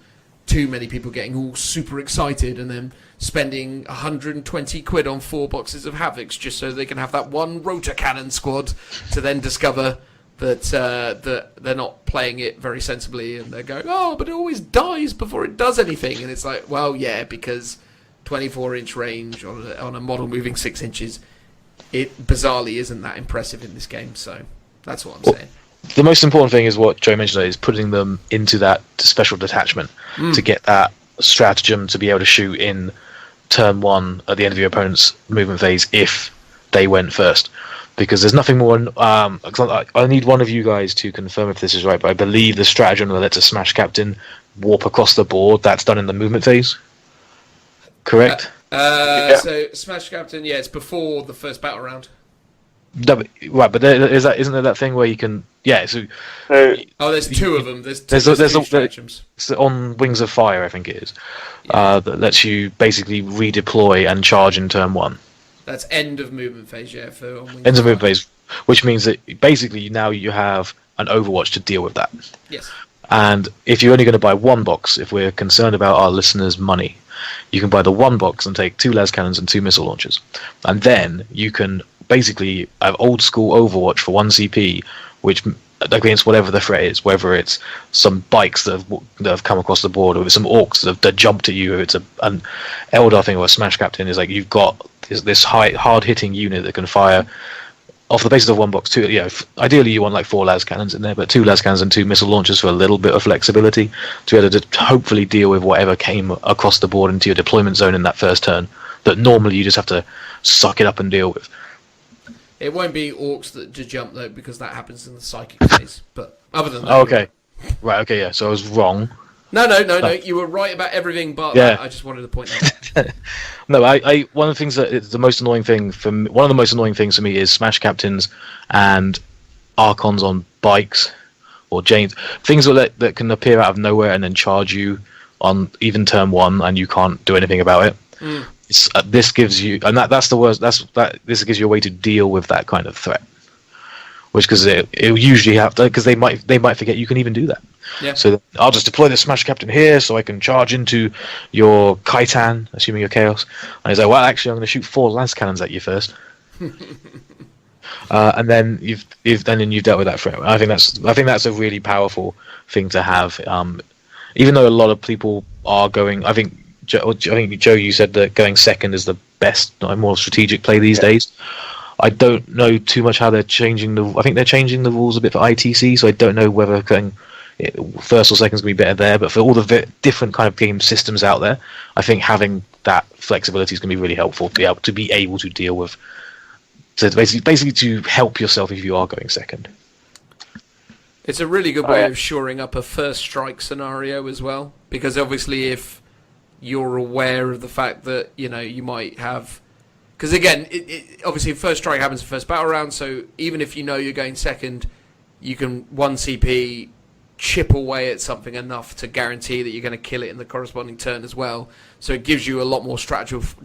too many people getting all super excited and then spending 120 quid on 4 boxes of Havocs just so they can have that one rotor cannon squad, to then discover that they're not playing it very sensibly, and they're going, oh, but it always dies before it does anything. And it's like, well, yeah, because 24-inch range on a model moving 6 inches, it bizarrely isn't that impressive in this game. So that's what I'm saying. The most important thing is what Joe mentioned, is putting them into that special detachment to get that stratagem to be able to shoot in turn 1 at the end of your opponent's movement phase if they went first. Because there's nothing more. I need one of you guys to confirm if this is right, but I believe the stratagem that lets a Smash Captain warp across the board, that's done in the movement phase. Correct? So Smash Captain, yeah, it's before the first battle round. No, right, but isn't there that thing where you can? Yeah. So. There's 2 of them. There's two stratagems. It's on Wings of Fire, I think it is. Yeah. That lets you basically redeploy and charge in turn 1. That's end of movement phase, yeah. End of movement phase, which means that basically now you have an Overwatch to deal with that. Yes. And if you're only going to buy 1 box, if we're concerned about our listeners' money, you can buy the 1 box and take 2 las cannons and 2 missile launchers. And then you can basically have old school Overwatch for 1 CP, which against whatever the threat is, whether it's some bikes that have come across the board, or if it's some orcs that jumped at you, or it's an Eldar thing or a Smash Captain, is like you've got this hard-hitting unit that can fire off the basis of 1 box. 2, ideally you want like 4 las cannons in there, but 2 las cannons and 2 missile launchers for a little bit of flexibility to be able to hopefully deal with whatever came across the board into your deployment zone in that first turn that normally you just have to suck it up and deal with. It won't be orcs that jump though, because that happens in the psychic phase. But other than that, okay, right, okay, yeah. So I was wrong. No. You were right about everything, but that. I just wanted to point that out. No, I one of the things that the most annoying thing for me, one of the most annoying things for me is Smash Captains and Archons on bikes or Janes, things that can appear out of nowhere and then charge you on even turn 1, and you can't do anything about it. This gives you, and that's the worst. This gives you a way to deal with that kind of threat, which because it usually have to, because they might forget you can even do that. Yeah. So I'll just deploy the Smash Captain here, so I can charge into your Kaitan, assuming you're Chaos. And he's like, well, actually, I'm going to shoot 4 lance cannons at you first. And then you've dealt with that threat. I think that's a really powerful thing to have. Even though a lot of people are going, I think Joe, you said that going second is the best, more strategic play these days. I don't know too much how they're changing I think they're changing the rules a bit for ITC, so I don't know whether going first or second's going to be better there. But for all the different kind of game systems out there, I think having that flexibility is going to be really helpful to be able to deal with. So basically to help yourself if you are going second. It's a really good way of shoring up a first strike scenario as well, because obviously if you're aware of the fact that you might have, because again, obviously first strike happens in first battle round, so even if you're going second, you can 1 CP chip away at something enough to guarantee that you're going to kill it in the corresponding turn as well. So it gives you a lot more strategic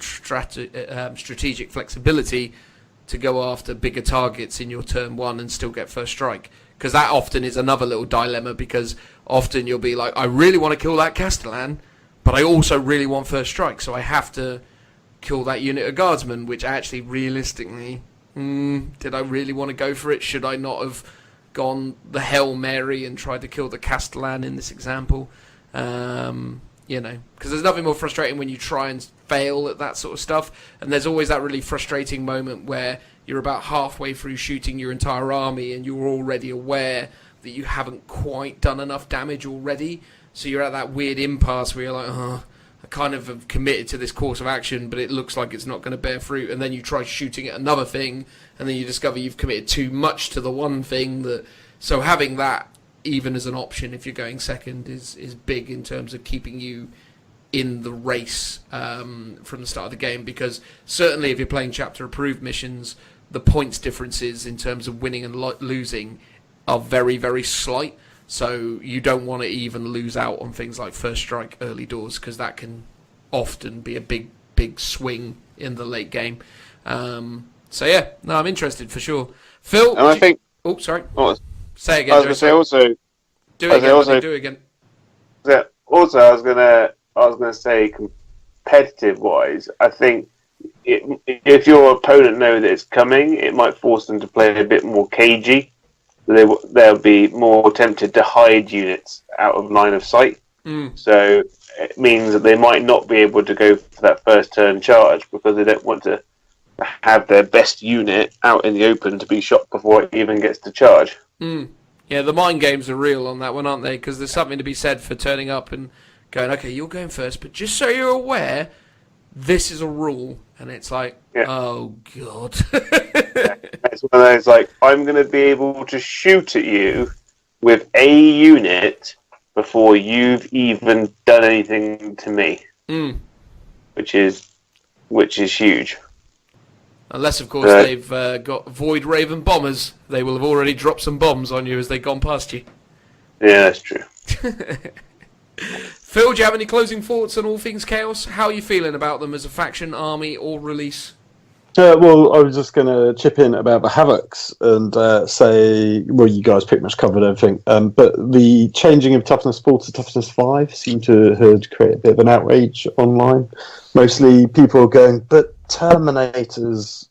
flexibility to go after bigger targets in your turn 1 and still get first strike. Because that often is another little dilemma, because often you'll be like, I really want to kill that Castellan, but I also really want first strike, so I have to kill that unit of guardsmen, which actually, realistically, did I really want to go for it? Should I not have gone the Hail Mary and tried to kill the Castellan in this example? Because there's nothing more frustrating when you try and fail at that sort of stuff, and there's always that really frustrating moment where you're about halfway through shooting your entire army and you're already aware that you haven't quite done enough damage already, so you're at that weird impasse where you're like, I kind of have committed to this course of action, but it looks like it's not going to bear fruit, and then you try shooting at another thing, and then you discover you've committed too much to the one thing. So having that even as an option if you're going second is big in terms of keeping you in the race from the start of the game, because certainly if you're playing chapter approved missions, the points differences in terms of winning and losing are very, very slight. So you don't want to even lose out on things like first strike early doors, because that can often be a big swing in the late game. I'm interested for sure. Phil, and I think. Oh, sorry. Say again. I was going to say also. Do it again. Also, I was going to say, competitive wise, I think if your opponent know that it's coming, it might force them to play a bit more cagey. They'll be more tempted to hide units out of line of sight. So it means that they might not be able to go for that first turn charge because they don't want to have their best unit out in the open to be shot before it even gets to charge. Yeah, the mind games are real on that one, aren't they? Because there's something to be said for turning up and going, okay, you're going first, but just so you're aware, this is a rule. And it's like, oh, God. It's one of those, like, I'm going to be able to shoot at you with a unit before you've even done anything to me. Which is huge. Unless, of course, they've got Void Raven bombers. They will have already dropped some bombs on you as they've gone past you. Yeah, that's true. Phil, do you have any closing thoughts on all things Chaos? How are you feeling about them as a faction, army, or release? Well, I was just going to chip in about the Havocs and say, well, you guys pretty much covered everything, but the changing of toughness 4 to toughness 5 seemed to have created a bit of an outrage online. Mostly people are going, but Terminators,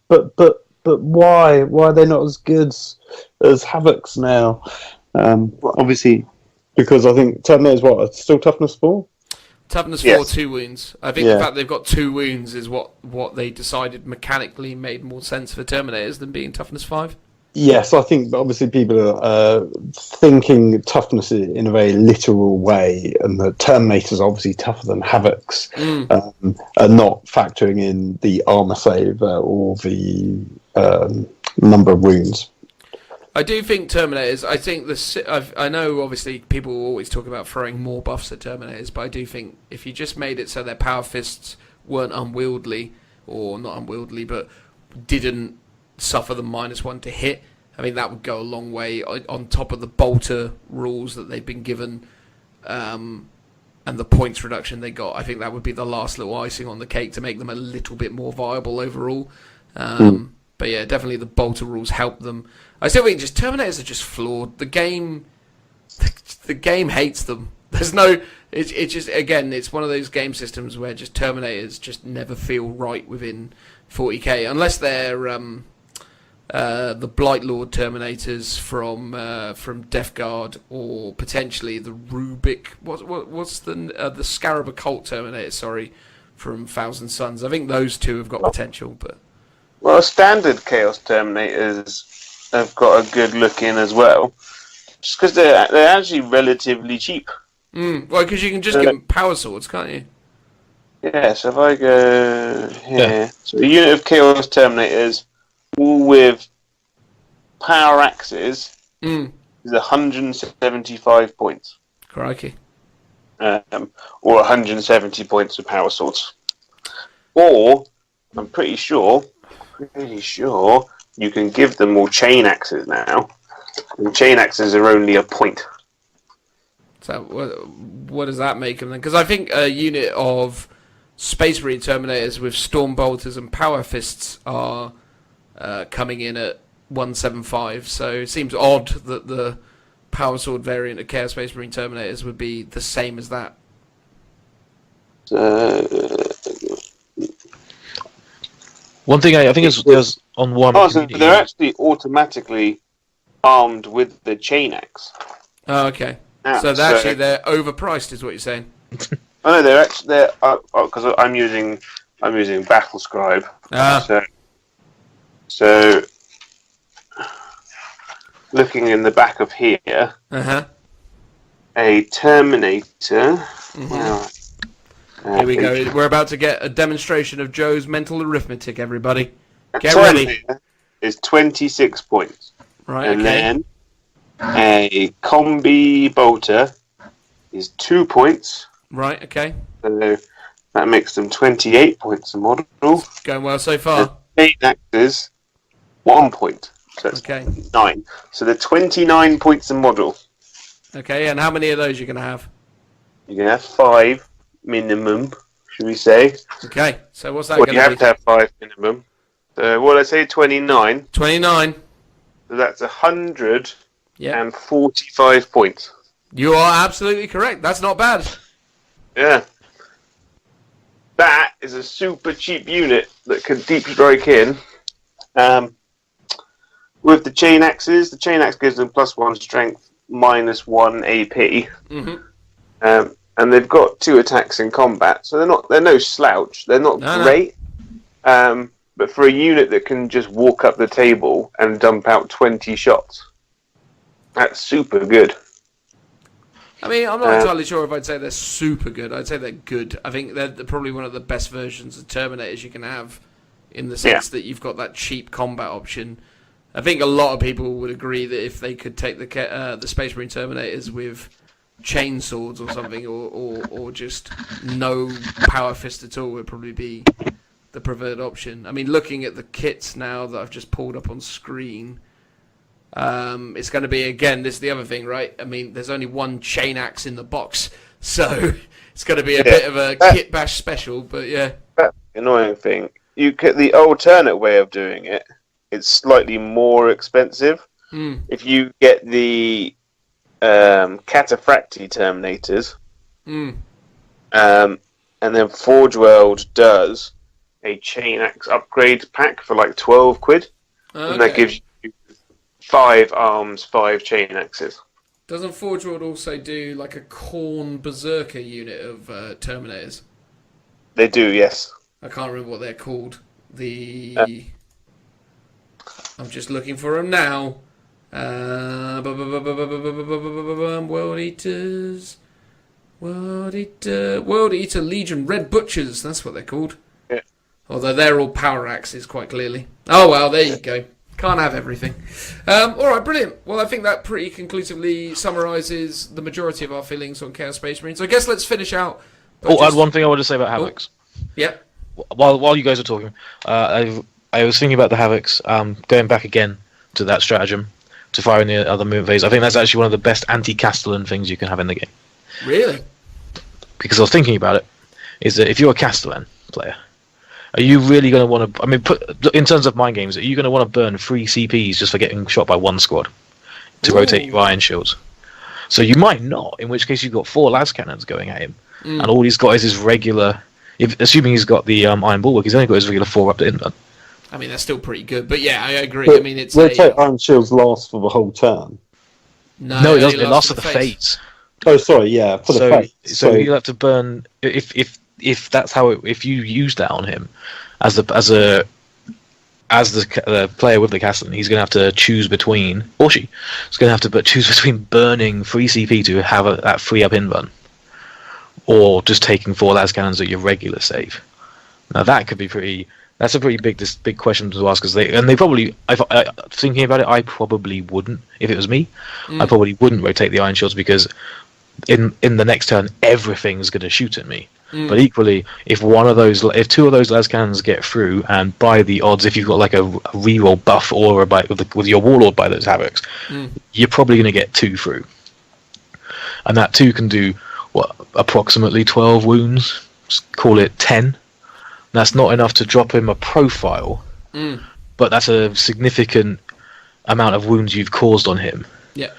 but why? Why are they not as good as Havocs now? Obviously, because I think Terminators, still toughness 4? Toughness 4, 2 wounds. I think the fact they've got 2 wounds is what they decided mechanically made more sense for Terminators than being toughness 5. Yes, I think obviously people are thinking toughness in a very literal way, and the Terminators are obviously tougher than Havocs, are not factoring in the armor save or the number of wounds. I do think Terminators, I know obviously people always talk about throwing more buffs at Terminators, but I do think if you just made it so their power fists weren't unwieldy, or not unwieldy, but didn't suffer the -1 to hit, I think that would go a long way on top of the bolter rules that they've been given, and the points reduction they got. I think that would be the last little icing on the cake to make them a little bit more viable overall. But yeah, definitely the bolter rules help them. I still think just Terminators are just flawed. The game hates them. There's no. It's just, again, it's one of those game systems where just Terminators just never feel right within 40k, unless they're the Blightlord Terminators from Death Guard, or potentially the Rubik. What's the Scarab Occult Terminator? Sorry, from Thousand Suns. I think those two have got potential, but. Well, standard Chaos Terminators have got a good look in as well. Just because they're actually relatively cheap. Well, because you can just get power swords, can't you? Yeah, so if I go here... So a unit of Chaos Terminators, all with power axes, is 175 points. Crikey. Or 170 points of power swords. Or, I'm pretty sure you can give them all chain axes now. And chain axes are only a point. So what does that make them then? Because I think a unit of Space Marine Terminators with Storm Bolters and Power Fists are coming in at 175. So it seems odd that the Power Sword variant of Chaos Space Marine Terminators would be the same as that. One thing I think there's on Warhammer so Community. they're actually automatically armed with the chain axe. Oh, okay. Yeah, so they're overpriced, is what you're saying? Oh no, they're because I'm using Battle Scribe. So looking in the back of here, a Terminator. Here we go. We're about to get a demonstration of Joe's mental arithmetic, everybody. Get ready. Is 26 points. Right, and then a Combi Bolter is 2 points. Right, okay. So that makes them 28 points a model. Going well so far. 8 axes, 1 point. So it's 9. So they're 29 points a model. Okay, and how many of those are you going to have? You're going to have 5 minimum, should we say. Okay, so what's that going to be? You have to have 5 minimum. So what did I say, 29? 29. So that's 145 points. You are absolutely correct. That's not bad. Yeah. That is a super cheap unit that can deep strike in. With the chain axes, the chain axe gives them +1 strength, -1 AP. And they've got 2 attacks in combat, so they're no slouch. They're not great. But for a unit that can just walk up the table and dump out 20 shots, that's super good. I mean, I'm not entirely sure if I'd say they're super good. I'd say they're good. I think they're probably one of the best versions of Terminators you can have, in the sense that you've got that cheap combat option. I think a lot of people would agree that if they could take the Space Marine Terminators with chain swords or something, or just no power fist at all, would probably be the preferred option. I mean, looking at the kits now that I've just pulled up on screen, it's going to be, again, this is the other thing, right? I mean, there's only one chain axe in the box, so it's going to be a bit of a kit bash special, but yeah. That's the annoying thing. You get the alternate way of doing it. It's slightly more expensive. If you get the Cataphracti Terminators, and then Forge World does a chain axe upgrade pack for like 12 quid, and that gives you 5 arms, 5 chain axes. Doesn't Forge World also do like a Khorne Berserker unit of Terminators? They do, yes. I can't remember what they're called. I'm just looking for them now. World Eaters. World Eater Legion Red Butchers. That's what they're called. Yeah. Although they're all power axes, quite clearly. Oh, well, there you go. Can't have everything. All right, brilliant. Well, I think that pretty conclusively summarises the majority of our feelings on Chaos Space Marines. So I guess let's finish out. I had one thing I wanted to say about Havocs. Yeah. While you guys are talking, I was thinking about the Havocs, going back again to that stratagem, to fire in the other movement phase. I think that's actually one of the best anti-Castellan things you can have in the game. Really? Because I was thinking about it, is that if you're a Castellan player, are you really going to want to... I mean, in terms of mind games, are you going to want to burn 3 CPs just for getting shot by 1 squad to rotate your iron shields? So you might not, in which case you've got 4 las cannons going at him, and all he's got is his regular... assuming he's got the iron bulwark, he's only got his regular 4 up to inland. I mean, that's still pretty good, but yeah, I agree. But I mean, it's rotate iron shields last for the whole turn. No, it doesn't. It lasts for the phase. Oh, sorry, yeah, for the phase. So you have to burn if that's how if you use that on him as a as the player with the Castellan, he's going to have to choose between, or she, is going to have to choose between burning 3 CP to have that free up in run, or just taking 4 las cannons at your regular save. Now that could be pretty. That's a pretty big question to ask, because they probably. Thinking about it, I probably wouldn't if it was me. I probably wouldn't rotate the Iron Shields, because in the next turn everything's going to shoot at me. But equally, if 2 of those las cannons get through, and by the odds, if you've got like a reroll buff aura with your Warlord by those Havocs, you're probably going to get 2 through, and that 2 can do approximately 12 wounds. Just call it 10. That's not enough to drop him a profile, but that's a significant amount of wounds you've caused on him. Yeah.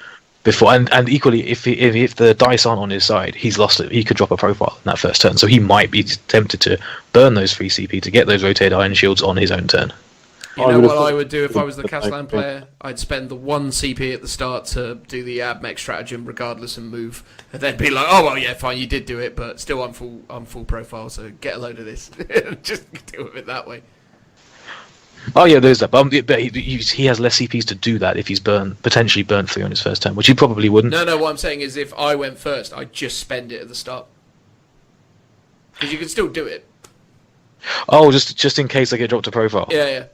Before and equally, if the dice aren't on his side, he's lost it. He could drop a profile in that first turn, so he might be tempted to burn those 3 CP to get those rotated Iron Shields on his own turn. You know what I would do if I was the Castellan player? I'd spend the 1 CP at the start to do the AbMech stratagem regardless and move, and then be like, oh well, yeah, fine, you did do it, but still I'm full profile, so get a load of this. Just deal with it that way. Oh yeah, there's that. But he has less CPs to do that if he's potentially burnt 3 on his first turn, which he probably wouldn't. No. What I'm saying is, if I went first, I'd just spend it at the start, because you can still do it. Oh, just in case I get dropped a profile. Yeah.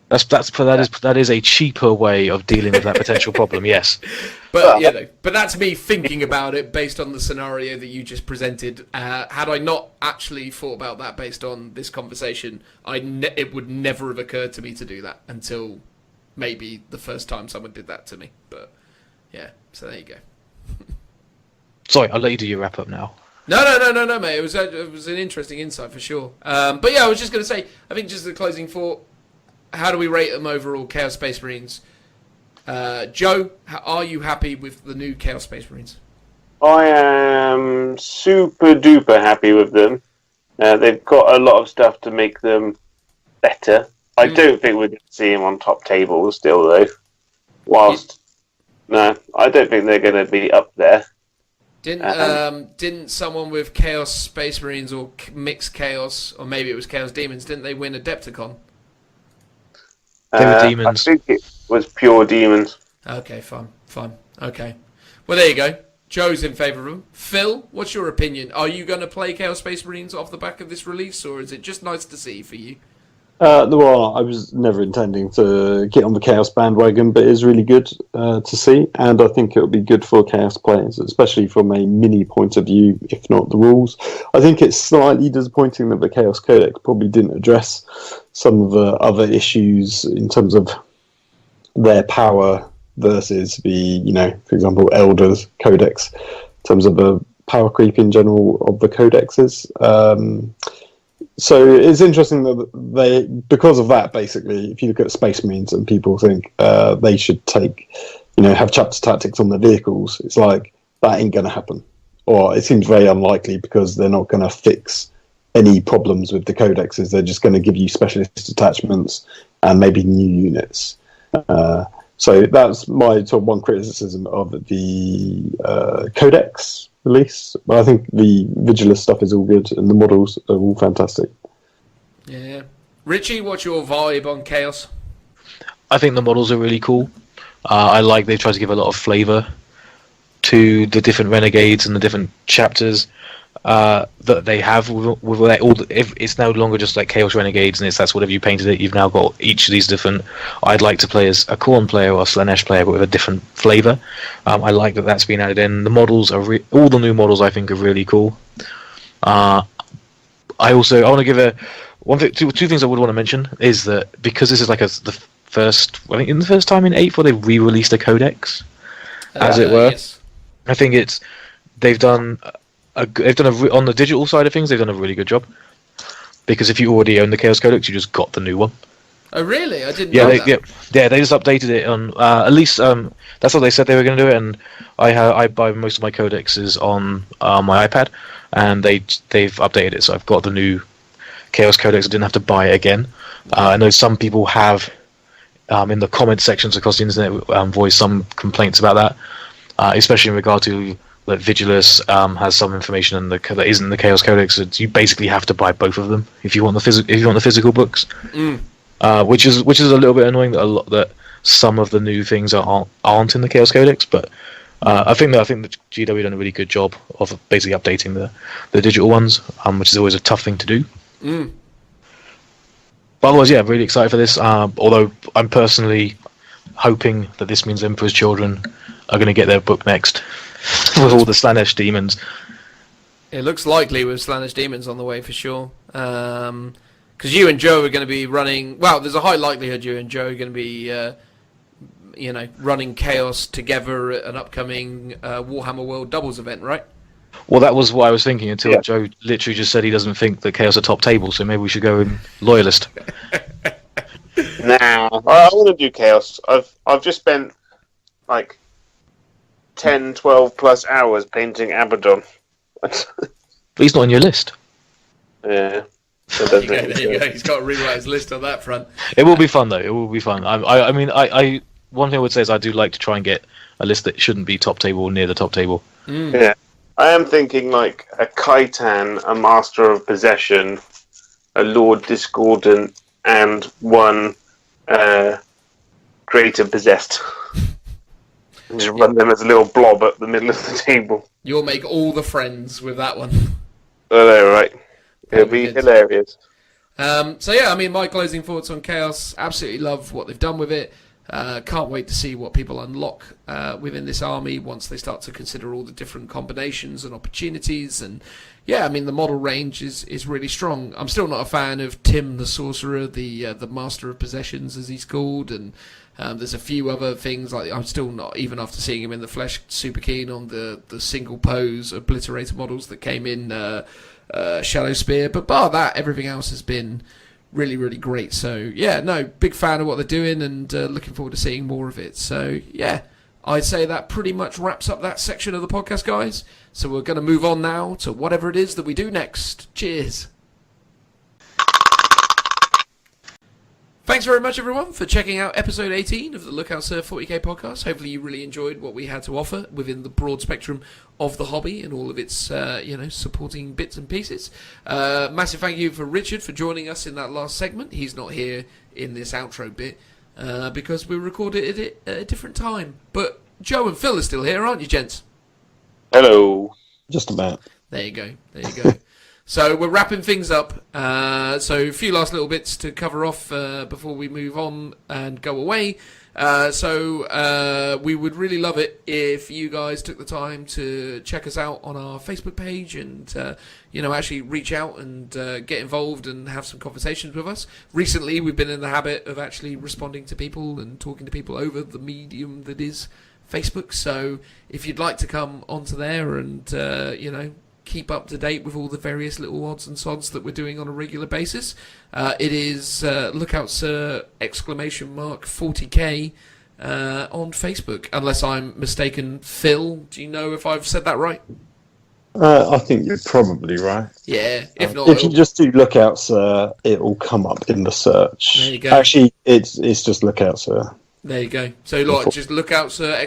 That is a cheaper way of dealing with that potential problem. Yes, but but that's me thinking about it based on the scenario that you just presented. Had I not actually thought about that based on this conversation, it would never have occurred to me to do that until maybe the first time someone did that to me. But yeah, so there you go. Sorry, I'll let you do your wrap up now. No, mate. It was an interesting insight for sure. But yeah, I was just going to say, I think just the closing thought. How do we rate them overall, Chaos Space Marines? Joe, are you happy with the new Chaos Space Marines? I am super duper happy with them. They've got a lot of stuff to make them better. I don't think we're going to see them on top tables still, though. No, I don't think they're going to be up there. Didn't someone with Chaos Space Marines or Mixed Chaos, or maybe it was Chaos Demons, didn't they win Adepticon? They were demons. I think it was pure demons. Okay, fine. Okay. Well, there you go. Joe's in favour of them. Phil, what's your opinion? Are you going to play Chaos Space Marines off the back of this release, or is it just nice to see for you? Well, I was never intending to get on the Chaos bandwagon, but it is really good to see, and I think it'll be good for Chaos players, especially from a mini point of view, if not the rules. I think it's slightly disappointing that the Chaos Codex probably didn't address some of the other issues in terms of their power versus the, for example, Elders Codex, in terms of the power creep in general of the codexes. So it's interesting that because of that, basically, if you look at Space Marines and people think they should have chapter tactics on their vehicles, it's like, that ain't going to happen. Or it seems very unlikely because they're not going to fix any problems with the codexes. They're just going to give you specialist attachments and maybe new units. So that's my sort of one criticism of the codex release. But I think the Vigilus stuff is all good and the models are all fantastic. Yeah. Richie, what's your vibe on Chaos? I think the models are really cool. I like they try to give a lot of flavour to the different renegades and the different chapters that they have. If it's no longer just like Chaos Renegades and that's whatever you painted it. You've now got each of these different. I'd like to play as a Khorne player or a Slaannesh player, but with a different flavour. I like that that's been added in. The models are all the new models. I think are really cool. I want to give two things I would want to mention is that because this is like the first time in 8 where they re-released a codex, as it were. Yes. I think they've done on the digital side of things. They've done a really good job because if you already own the Chaos Codex, you just got the new one. Oh really? I didn't know that. Yeah. They just updated it on at least that's what they said they were going to do it. And I buy most of my codexes on my iPad, and they've updated it, so I've got the new Chaos Codex. I didn't have to buy it again. I know some people have in the comment sections across the internet voiced some complaints about that, especially in regard to that Vigilus has some information in that isn't in the Chaos Codex. So you basically have to buy both of them if you want the physical books, which is a little bit annoying that some of the new things aren't in the Chaos Codex. But I think the GW done a really good job of basically updating the digital ones, which is always a tough thing to do. But otherwise, yeah, really excited for this. Although I'm personally hoping that this means Emperor's Children are going to get their book next with all the Slaannesh demons. It looks likely with Slaannesh demons on the way for sure. Because you and Joe are going to be running. Well, there's a high likelihood you and Joe are going to be, running Chaos together at an upcoming Warhammer World Doubles event, right? Well, that was what I was thinking until Yeah. Joe literally just said he doesn't think that Chaos are top table, so maybe we should go in Loyalist. Nah, I want to do Chaos. I've just spent like 10, 12 plus hours painting Abaddon. But he's not on your list. Yeah. There you go. He's got to rewrite his list on that front. It will be fun, though. It will be fun. I mean, one thing I would say is I do like to try and get a list that shouldn't be top table or near the top table. Yeah. I am thinking like a Kaitan, a Master of Possession, a Lord Discordant, and one Greater Possessed. And just run them as a little blob at the middle of the table. You'll make all the friends with that one. Oh, no, right. It'll Probably be good. hilarious. So yeah, I mean, my closing thoughts on Chaos. Absolutely love what they've done with it. Can't wait to see what people unlock within this army once they start to consider all the different combinations and opportunities. And yeah, I mean, the model range is really strong. I'm still not a fan of Tim the Sorcerer, the Master of Possessions as he's called, and there's a few other things like I'm still not, even after seeing him in the flesh, super keen on the single pose obliterator models that came in Shadow Spear. But bar that, everything else has been really, really great. So yeah, no, big fan of what they're doing, and looking forward to seeing more of it. So yeah, I'd say that pretty much wraps up that section of the podcast, guys. So we're going to move on now to whatever it is that we do next. Cheers. Thanks very much, everyone, for checking out episode 18 of the Lookout Sir 40k podcast. Hopefully you really enjoyed what we had to offer within the broad spectrum of the hobby and all of its, supporting bits and pieces. Massive thank you for Richard for joining us in that last segment. He's not here in this outro bit because we recorded it at a different time. But Joe and Phil are still here, aren't you, gents? Hello. Just about. There you go. So we're wrapping things up. So a few last little bits to cover off before we move on and go away. So we would really love it if you guys took the time to check us out on our Facebook page and actually reach out and get involved and have some conversations with us. Recently, we've been in the habit of actually responding to people and talking to people over the medium that is Facebook. So if you'd like to come onto there and keep up to date with all the various little odds and sods that we're doing on a regular basis, it is Lookout Sir !40k on Facebook, unless I'm mistaken. Phil, do you know if I've said that right? I think you're probably right. Yeah, if not, If you just do Lookout Sir, it will come up in the search. There you go. Actually, it's just Lookout Sir. there you go. So like, just Lookout Sir ! Or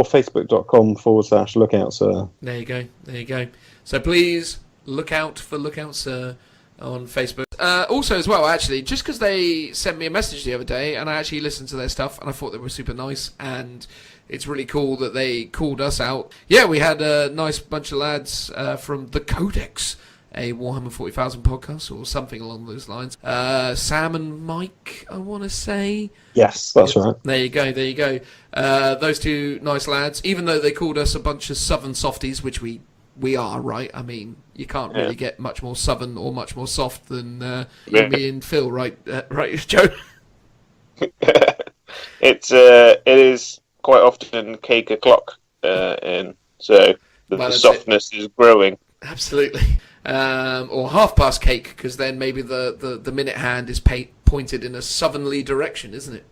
facebook.com/Lookout Sir. There you go. So please look out for Lookout Sir on Facebook. Also as well, actually, just because they sent me a message the other day and I actually listened to their stuff and I thought they were super nice, and it's really cool that they called us out. Yeah, we had a nice bunch of lads from the Codex, a Warhammer 40,000 podcast or something along those lines. Sam and Mike, I want to say. Yes, that's right. There you go. Those two nice lads, even though they called us a bunch of southern softies, which we are, right? I mean, you can't really get much more southern or much more soft than me and Phil, right? Right, Joe? It is quite often cake o'clock, and so the softness is growing. Absolutely. Or half past cake, because then maybe the minute hand is pointed in a southerly direction, isn't it?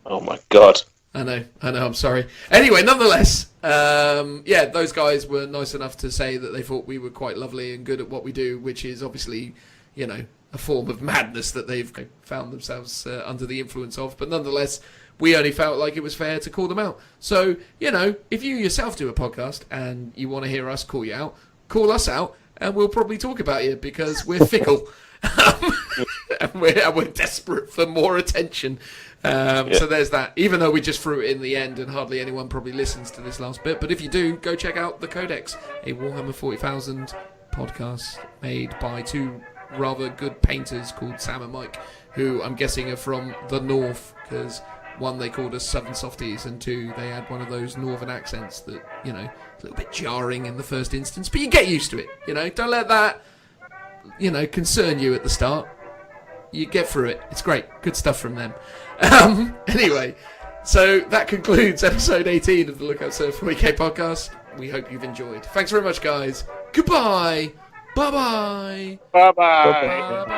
Oh my god. I know, I'm sorry. Anyway, nonetheless, those guys were nice enough to say that they thought we were quite lovely and good at what we do, which is obviously, a form of madness that they've found themselves under the influence of. But nonetheless, we only felt like it was fair to call them out. So, you know, if you yourself do a podcast and you want to hear us call you out, call us out, and we'll probably talk about you because we're fickle. And we're desperate for more attention. So there's that. Even though we just threw it in the end and hardly anyone probably listens to this last bit. But if you do, go check out The Codex, a Warhammer 40,000 podcast made by two rather good painters called Sam and Mike, who I'm guessing are from the north, because one, they called us Southern Softies, and two, they had one of those northern accents that, you know, a little bit jarring in the first instance, but you get used to it, you know. Don't let that, you know, concern you at the start. You get through it. It's great. Good stuff from them. Anyway, so that concludes episode 18 of the Lookout Surf 40k podcast. We hope you've enjoyed. Thanks very much, guys. Goodbye. Bye-bye. Bye-bye. Bye-bye.